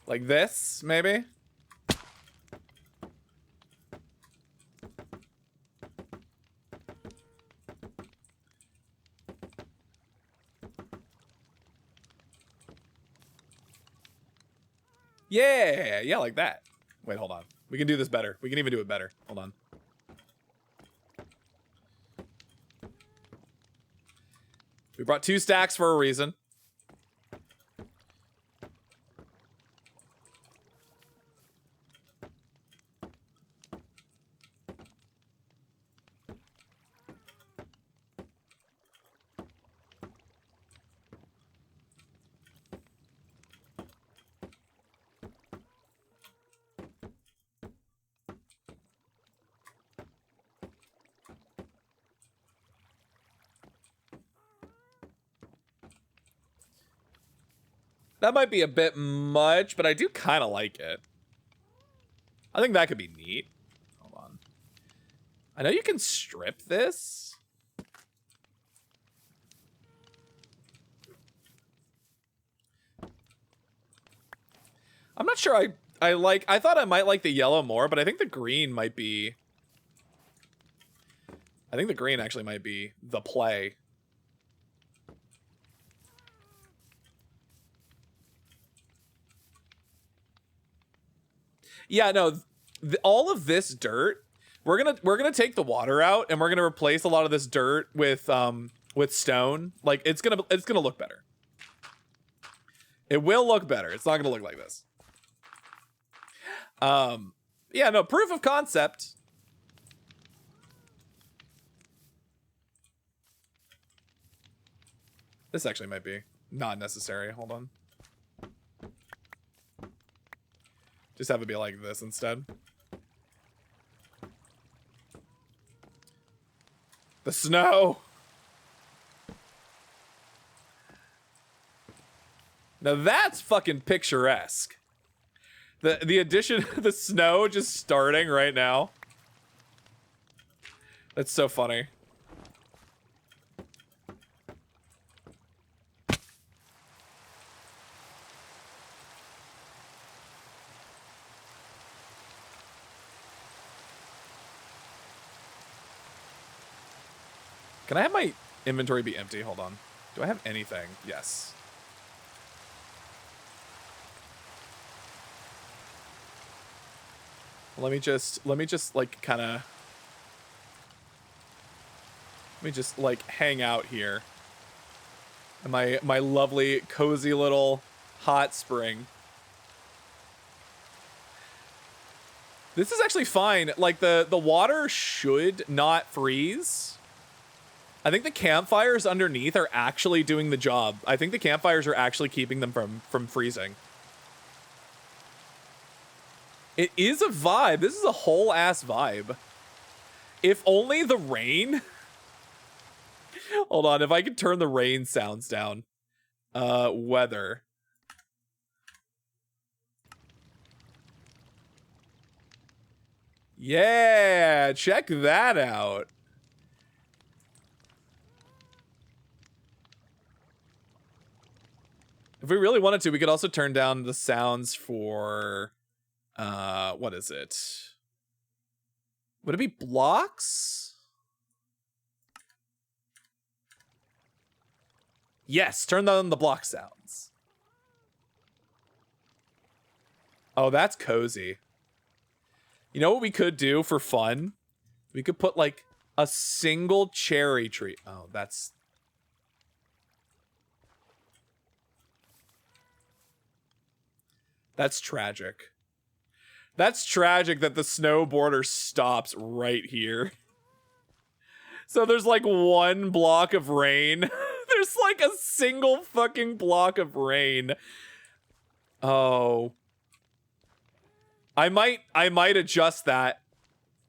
Speaker 1: Like this, maybe? Yeah, like that. Wait, hold on. We can do this better. We can even do it better. Hold on. We brought 2 stacks for a reason. That might be a bit much, but I do kind of like it. I think that could be neat. Hold on. I know you can strip this. I'm not sure I thought I might like the yellow more, but I think the green might be... I think the green actually might be the play. Yeah, no, all of this dirt, we're gonna take the water out and we're gonna replace a lot of this dirt with stone. Like it's gonna look better. It will look better. It's not gonna look like this. Yeah, no, proof of concept. This actually might be not necessary. Hold on. Just have it be like this instead. The snow. Now that's fucking picturesque. The addition of the snow just starting right now. That's so funny. Can I have my inventory be empty? Hold on. Do I have anything? Yes. Let me just like kind of... Let me just like hang out here. In my lovely, cozy little hot spring. This is actually fine. Like the water should not freeze. I think the campfires underneath are actually doing the job. I think the campfires are actually keeping them from freezing. It is a vibe. This is a whole ass vibe. If only the rain Hold on, if I could turn the rain sounds down. Weather. Yeah, check that out. If we really wanted to, we could also turn down the sounds for, what is it? Would it be blocks? Yes, turn down the block sounds. Oh, that's cozy. You know what we could do for fun? We could put like a single cherry tree. Oh, that's... That's tragic. That's tragic that the snow border stops right here. So there's like one block of rain. There's like a single fucking block of rain. Oh. I might adjust that.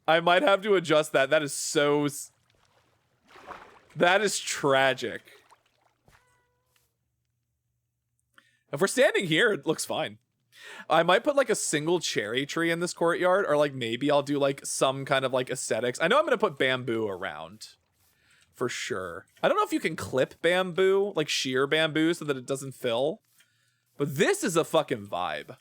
Speaker 1: I might have to adjust that. That is so... That is tragic. If we're standing here, it looks fine. I might put like a single cherry tree in this courtyard, or like maybe I'll do like some kind of like aesthetics. I know I'm gonna put bamboo around for sure. I don't know if you can clip bamboo, like sheer bamboo, so that it doesn't fill, but this is a fucking vibe.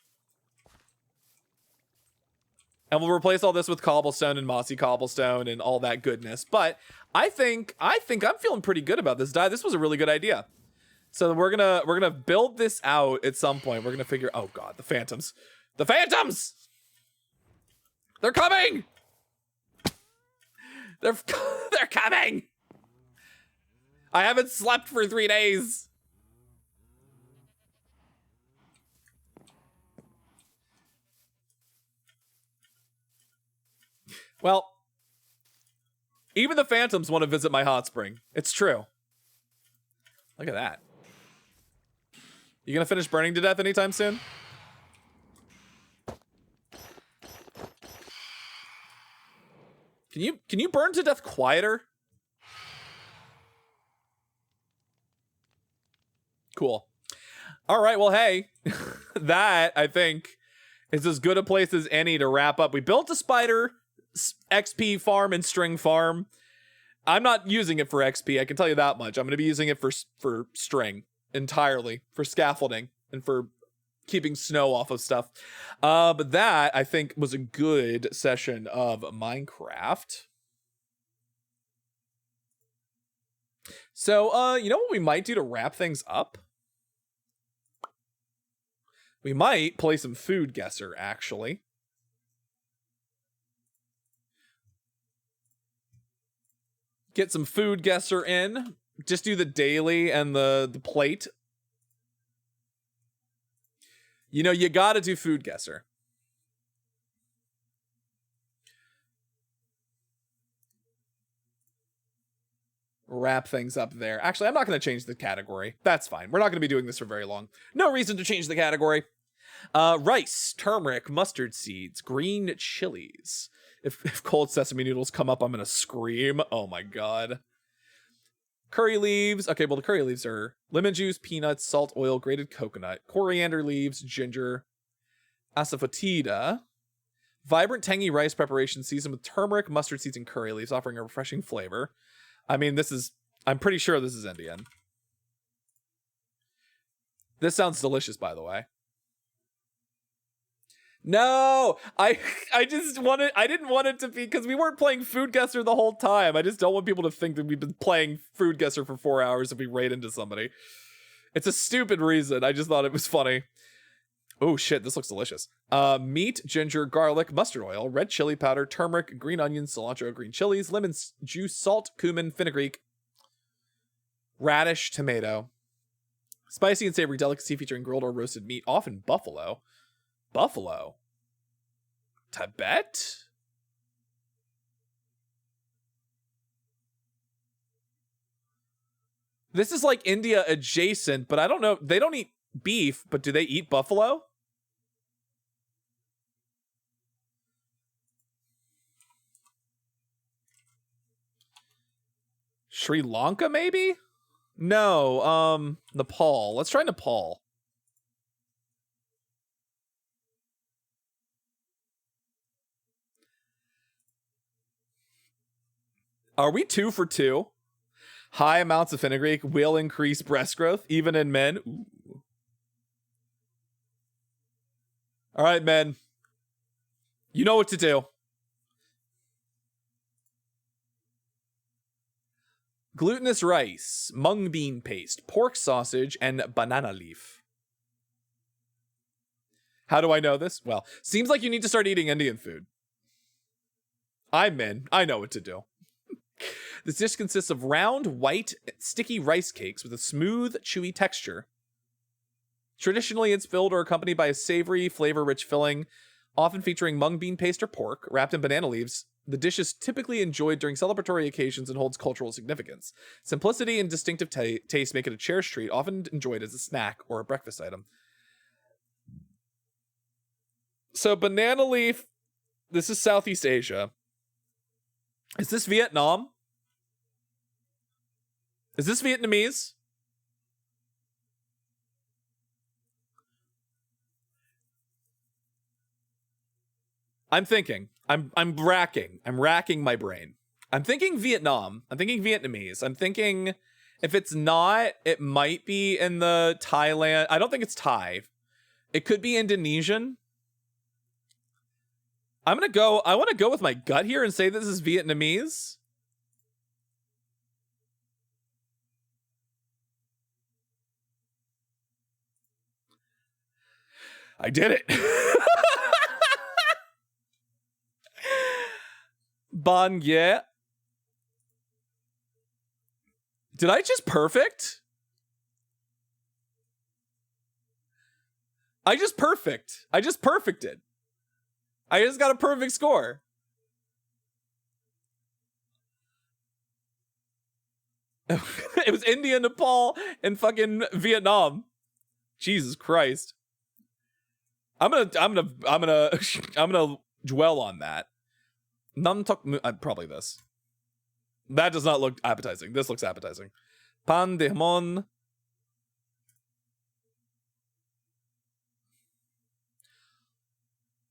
Speaker 1: And we'll replace all this with cobblestone and mossy cobblestone and all that goodness. But I think I'm feeling pretty good about this die. This was a really good idea. So we're gonna build this out at some point. We're gonna figure. Oh god, the phantoms, the phantoms! They're coming! They're coming! I haven't slept for 3 days. Well, even the phantoms want to visit my hot spring. It's true. Look at that. You gonna finish burning to death anytime soon? Can you burn to death quieter? Cool. All right, well, hey, that I think is as good a place as any to wrap up. We built a spider XP farm and string farm. I'm not using it for XP, I can tell you that much. I'm going to be using it for string entirely, for scaffolding and for keeping snow off of stuff. But that I think was a good session of Minecraft. So, you know what we might do to wrap things up? We might play some Food Guesser, actually. Get some Food Guesser in. Just do the daily and the plate. You know, you gotta do Food Guesser. Wrap things up there. Actually, I'm not going to change the category. That's fine. We're not going to be doing this for very long. No reason to change the category. Rice, turmeric, mustard seeds, green chilies. If cold sesame noodles come up, I'm going to scream. Oh my god. Curry leaves. Okay, well, the curry leaves are lemon juice, peanuts, salt, oil, grated coconut, coriander leaves, ginger, asafoetida. Vibrant, tangy rice preparation seasoned with turmeric, mustard seeds, and curry leaves, offering a refreshing flavor. I mean, I'm pretty sure this is Indian. This sounds delicious, by the way. No, I didn't want it to be, because we weren't playing Food Guesser the whole time. I just don't want people to think that we've been playing Food Guesser for 4 hours if we raid into somebody. It's a stupid reason. I just thought it was funny. Oh shit, this looks delicious. Meat, ginger, garlic, mustard oil, red chili powder, turmeric, green onions, cilantro, green chilies, lemon juice, salt, cumin, fenugreek, radish, tomato. Spicy and savory delicacy featuring grilled or roasted meat, often buffalo. Buffalo? Tibet? This is like India adjacent, but I don't know. They don't eat beef, but do they eat buffalo? Sri Lanka, maybe? No, Nepal. Let's try Nepal. Are we 2 for 2? High amounts of fenugreek will increase breast growth, even in men. Ooh. All right, men. You know what to do. Glutinous rice, mung bean paste, pork sausage, and banana leaf. How do I know this? Well, seems like you need to start eating Indian food. I'm in. I know what to do. This dish consists of round, white, sticky rice cakes with a smooth, chewy texture. Traditionally, it's filled or accompanied by a savory, flavor-rich filling, often featuring mung bean paste or pork, wrapped in banana leaves. The dish is typically enjoyed during celebratory occasions and holds cultural significance. Simplicity and distinctive taste make it a cherished treat, often enjoyed as a snack or a breakfast item. So banana leaf, this is Southeast Asia. Is this Vietnam? Is this Vietnamese? I'm thinking. I'm racking my brain. I'm thinking Vietnam. I'm thinking Vietnamese. I'm thinking if it's not, it might be in the Thailand. I don't think it's Thai. It could be Indonesian. I want to go with my gut here and say this is Vietnamese. I did it. Bon yeah. Did I just perfect? I just perfected. I just got a perfect score. It was India, Nepal, and fucking Vietnam. Jesus Christ. I'm gonna dwell on that. Probably this. That does not look appetizing. This looks appetizing. Pan de Mon.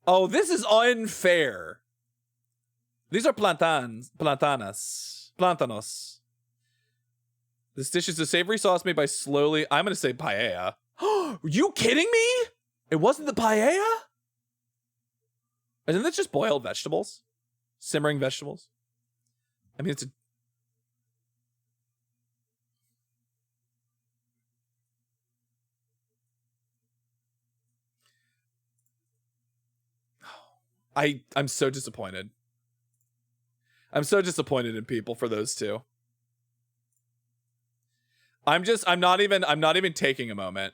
Speaker 1: Oh, this is unfair. These are plantanos. Plantanos. This dish is a savory sauce made by slowly... I'm going to say paella. Are you kidding me? It wasn't the paella? Isn't that just boiled vegetables? Simmering vegetables? I mean, it's a... I'm so disappointed. I'm so disappointed in people for those two. I'm not even taking a moment.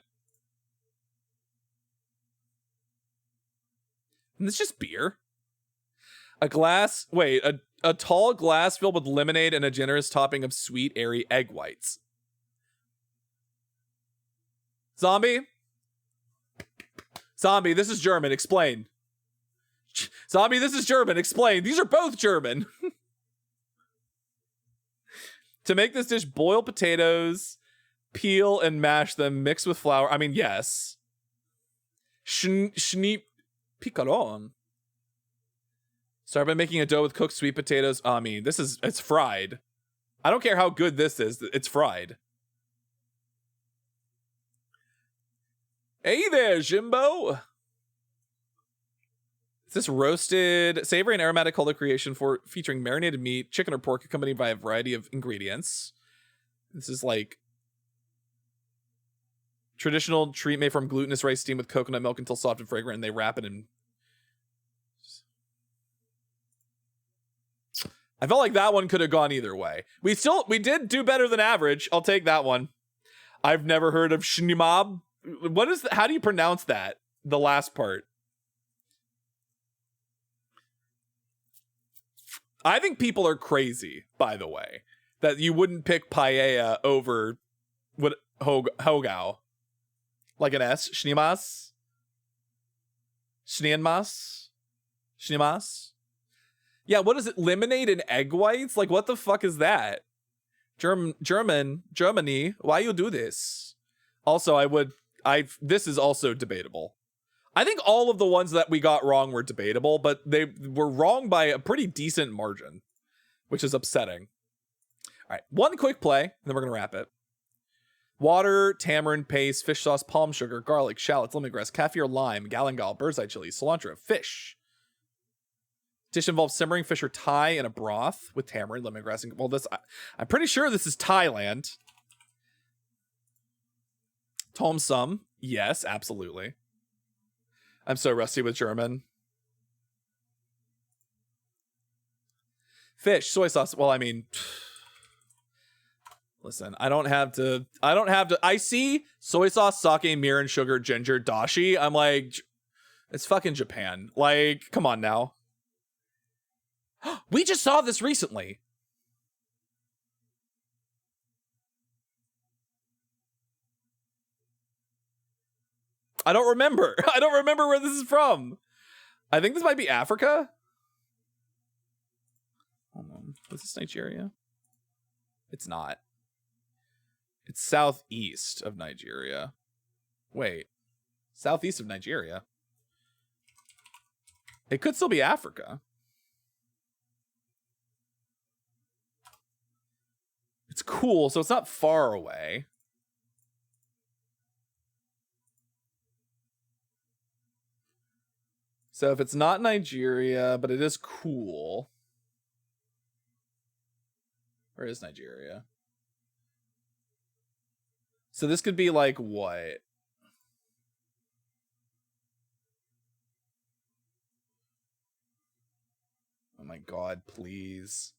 Speaker 1: And it's just beer. A tall glass filled with lemonade and a generous topping of sweet, airy egg whites. Zombie, this is German. Explain. Zombie, this is German. Explain. These are both German. To make this dish, boil potatoes, peel and mash them, mix with flour. I mean, yes. Schneep picaron. Start by making a dough with cooked sweet potatoes. I mean, it's fried. I don't care how good this is. It's fried. Hey there, Jimbo. This roasted, savory and aromatic color creation featuring marinated meat, chicken or pork, accompanied by a variety of ingredients. This is like traditional treat made from glutinous rice steamed with coconut milk until soft and fragrant, and they wrap it in. I felt like that one could have gone either way. We did do better than average. I'll take that one. I've never heard of shnimab. How do you pronounce that? The last part. I think people are crazy, by the way, that you wouldn't pick paella over what hogao. Like an S? Shnimas? Shnienmas? Shnimas? Yeah, what is it? Lemonade and egg whites? Like, what the fuck is that? Germany, why you do this? Also, this is also debatable. I think all of the ones that we got wrong were debatable, but they were wrong by a pretty decent margin, which is upsetting. All right, one quick play, and then we're gonna wrap it. Water, tamarind paste, fish sauce, palm sugar, garlic, shallots, lemongrass, kaffir, lime, galangal, bird's eye chili, cilantro, fish. Dish involves simmering fish or Thai in a broth with tamarind, lemongrass, and I'm pretty sure this is Thailand. Tom Sum, yes, absolutely. I'm so rusty with German. Fish, soy sauce. Well, I mean, listen, I see soy sauce, sake, mirin, sugar, ginger, dashi. I'm like, it's fucking Japan. Like, come on now. We just saw this recently. I don't remember. I don't remember where this is from. I think this might be Africa. Hold on. Was this Nigeria? It's not. It's southeast of Nigeria. Wait. Southeast of Nigeria. It could still be Africa. It's cool, so it's not far away. So if it's not Nigeria, but it is cool. Where is Nigeria? So this could be like what? Oh my God, please.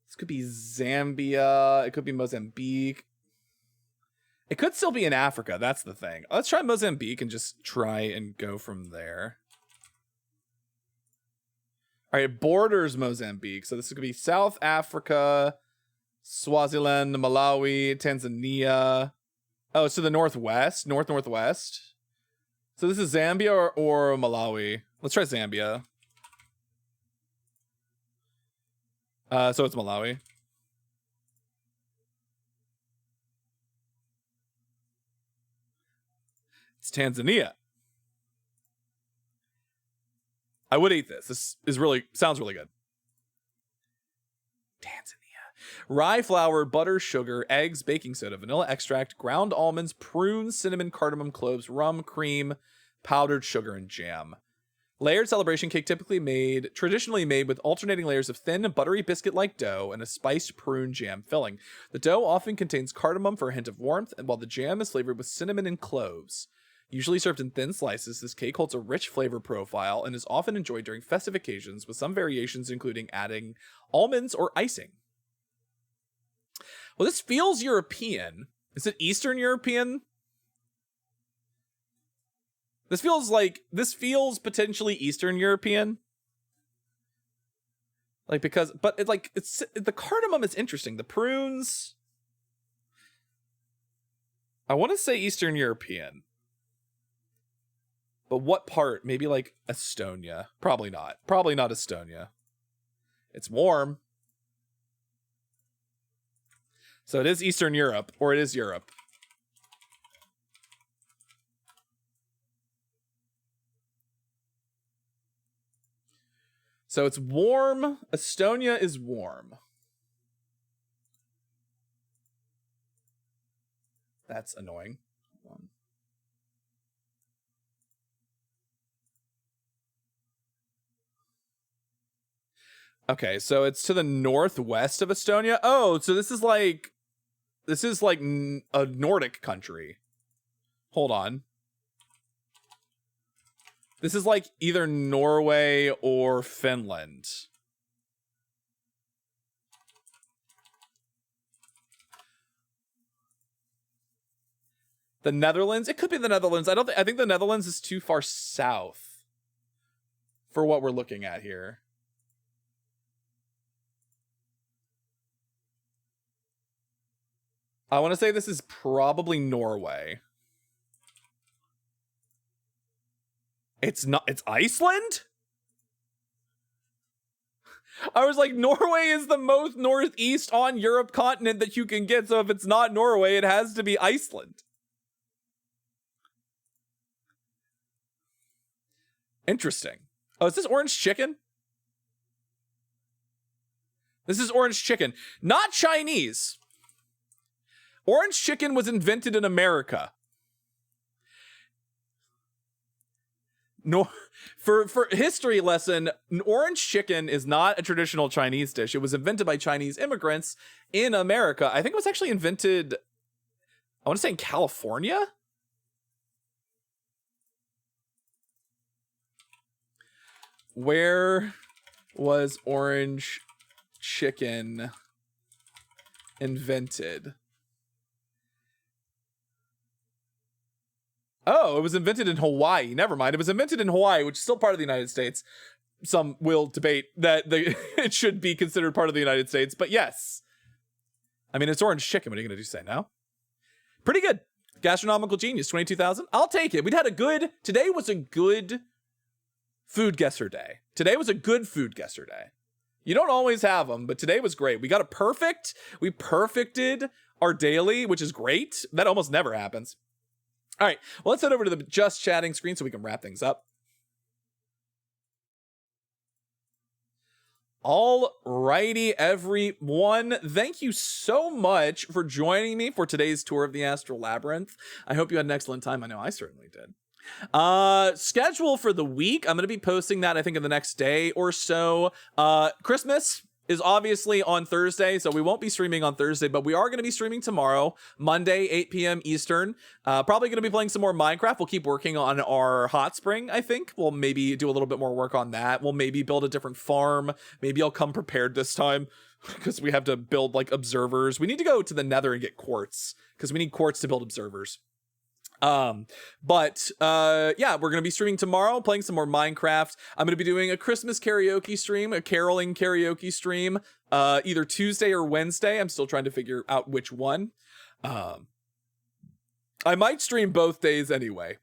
Speaker 1: This could be Zambia. It could be Mozambique. It could still be in Africa. That's the thing. Let's try Mozambique and just try and go from there. All right, it borders Mozambique. So this could be South Africa, Swaziland, Malawi, Tanzania. Oh, it's to the northwest, northwest. So this is Zambia or Malawi. Let's try Zambia. So it's Malawi. It's Tanzania. I would eat this. This is sounds really good. Tanzania. Rye flour, butter, sugar, eggs, baking soda, vanilla extract, ground almonds, prunes, cinnamon, cardamom, cloves, rum, cream, powdered sugar, and jam. Layered celebration cake traditionally made with alternating layers of thin, buttery biscuit-like dough and a spiced prune jam filling. The dough often contains cardamom for a hint of warmth, and while the jam is flavored with cinnamon and cloves. Usually served in thin slices, this cake holds a rich flavor profile and is often enjoyed during festive occasions, with some variations including adding almonds or icing. Well, this feels European. Is it Eastern European? This feels potentially Eastern European. Like, because, but the cardamom is interesting. The prunes, I want to say Eastern European. But what part? Maybe like Estonia. Probably not. Probably not Estonia. It's warm. So it is Eastern Europe, or it is Europe. So it's warm. Estonia is warm. That's annoying. Hold on. Okay, so it's to the northwest of Estonia. Oh, so this is like a Nordic country. Hold on. This is like either Norway or Finland. The Netherlands? It could be the Netherlands. I think the Netherlands is too far south for what we're looking at here. I want to say this is probably Norway. It's not, it's Iceland? I was like, Norway is the most northeast on Europe continent that you can get, so if it's not Norway, it has to be Iceland. Interesting. Oh, is this orange chicken? This is orange chicken. Not Chinese. Orange chicken was invented in America. No, for history lesson, an orange chicken is not a traditional Chinese dish. It was invented by Chinese immigrants in America. I think it was actually invented, I want to say in California. Where was orange chicken invented? Oh, it was invented in Hawaii. Never mind. It was invented in Hawaii, which is still part of the United States. Some will debate that it should be considered part of the United States, but yes. I mean, it's orange chicken. What are you going to do, say no? Pretty good. Gastronomical genius, 22,000. I'll take it. Today was a good food guesser day. Today was a good food guesser day. You don't always have them, but today was great. We got a perfect. We perfected our daily, which is great. That almost never happens. All right, well, let's head over to the just chatting screen so we can wrap things up. All righty, everyone. Thank you so much for joining me for today's tour of the Astral Labyrinth. I hope you had an excellent time. I know I certainly did. Schedule for the week. I'm going to be posting that, I think, in the next day or so. Christmas is obviously on Thursday, so we won't be streaming on Thursday, but we are going to be streaming tomorrow, Monday, 8 p.m. Eastern. Probably going to be playing some more Minecraft. We'll keep working on our hot spring, I think. We'll maybe do a little bit more work on that. We'll maybe build a different farm. Maybe I'll come prepared this time because we have to build like observers. We need to go to the Nether and get quartz because we need quartz to build observers. Yeah, we're gonna be streaming tomorrow, playing some more Minecraft. I'm gonna be doing a Christmas karaoke stream, a caroling karaoke stream, either Tuesday or Wednesday. I'm still trying to figure out which one. I might stream both days anyway,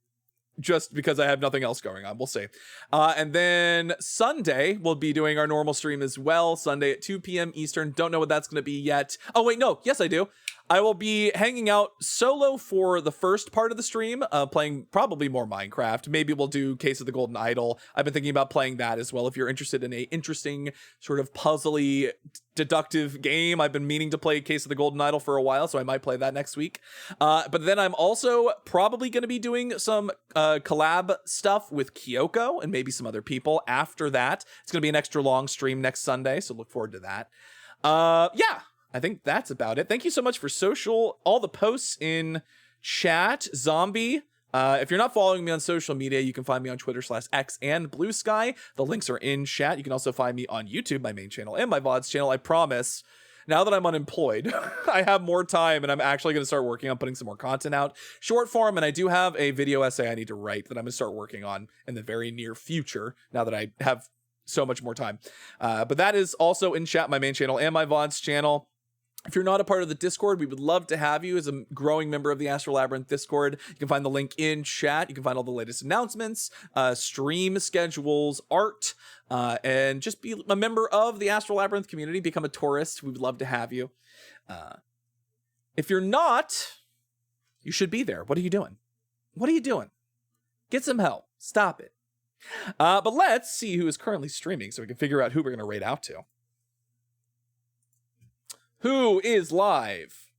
Speaker 1: just because I have nothing else going on. We'll see. And then Sunday, we'll be doing our normal stream as well. Sunday at 2 p.m. Eastern. Don't know what that's going to be yet. Oh, wait, no. Yes, I do. I will be hanging out solo for the first part of the stream, playing probably more Minecraft. Maybe we'll do Case of the Golden Idol. I've been thinking about playing that as well. If you're interested in a interesting sort of puzzly deductive game, I've been meaning to play Case of the Golden Idol for a while, so I might play that next week. But then I'm also probably going to be doing some collab stuff with Kyoko and maybe some other people after that. It's going to be an extra long stream next Sunday, so look forward to that. Yeah. I think that's about it. Thank you so much for all the posts in chat. Zombie, if you're not following me on social media, you can find me on Twitter/X and Blue Sky. The links are in chat. You can also find me on YouTube, my main channel, and my VODs channel. I promise, now that I'm unemployed, I have more time, and I'm actually going to start working on putting some more content out. Short form, and I do have a video essay I need to write that I'm going to start working on in the very near future, now that I have so much more time. But that is also in chat, my main channel, and my VODs channel. If you're not a part of the Discord, we would love to have you as a growing member of the Astral Labyrinth Discord. You can find the link in chat. You can find all the latest announcements, stream schedules, art, and just be a member of the Astral Labyrinth community. Become a tourist. We would love to have you. If you're not, you should be there. What are you doing? What are you doing? Get some help. Stop it. But let's see who is currently streaming so we can figure out who we're going to raid out to. Who is live?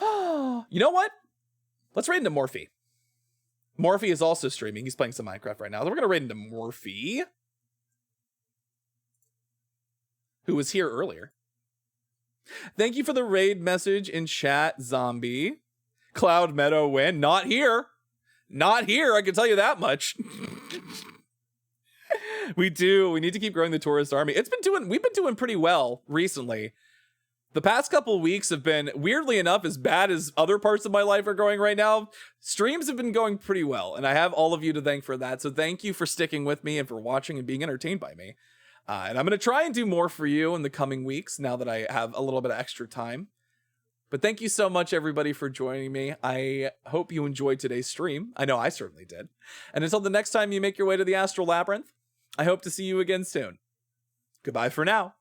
Speaker 1: You know what? Let's raid into Morphe. Morphe is also streaming. He's playing some Minecraft right now. So we're going to raid into Morphe, who was here earlier. Thank you for the raid message in chat, Zombie. Cloud Meadow win. Not here. Not here. I can tell you that much. We need to keep growing the tourist army. We've been doing pretty well recently. The past couple of weeks have been, weirdly enough, as bad as other parts of my life are going right now. Streams have been going pretty well, and I have all of you to thank for that. So thank you for sticking with me and for watching and being entertained by me. And I'm going to try and do more for you in the coming weeks now that I have a little bit of extra time. But thank you so much, everybody, for joining me. I hope you enjoyed today's stream. I know I certainly did. And until the next time you make your way to the Astral Labyrinth, I hope to see you again soon. Goodbye for now.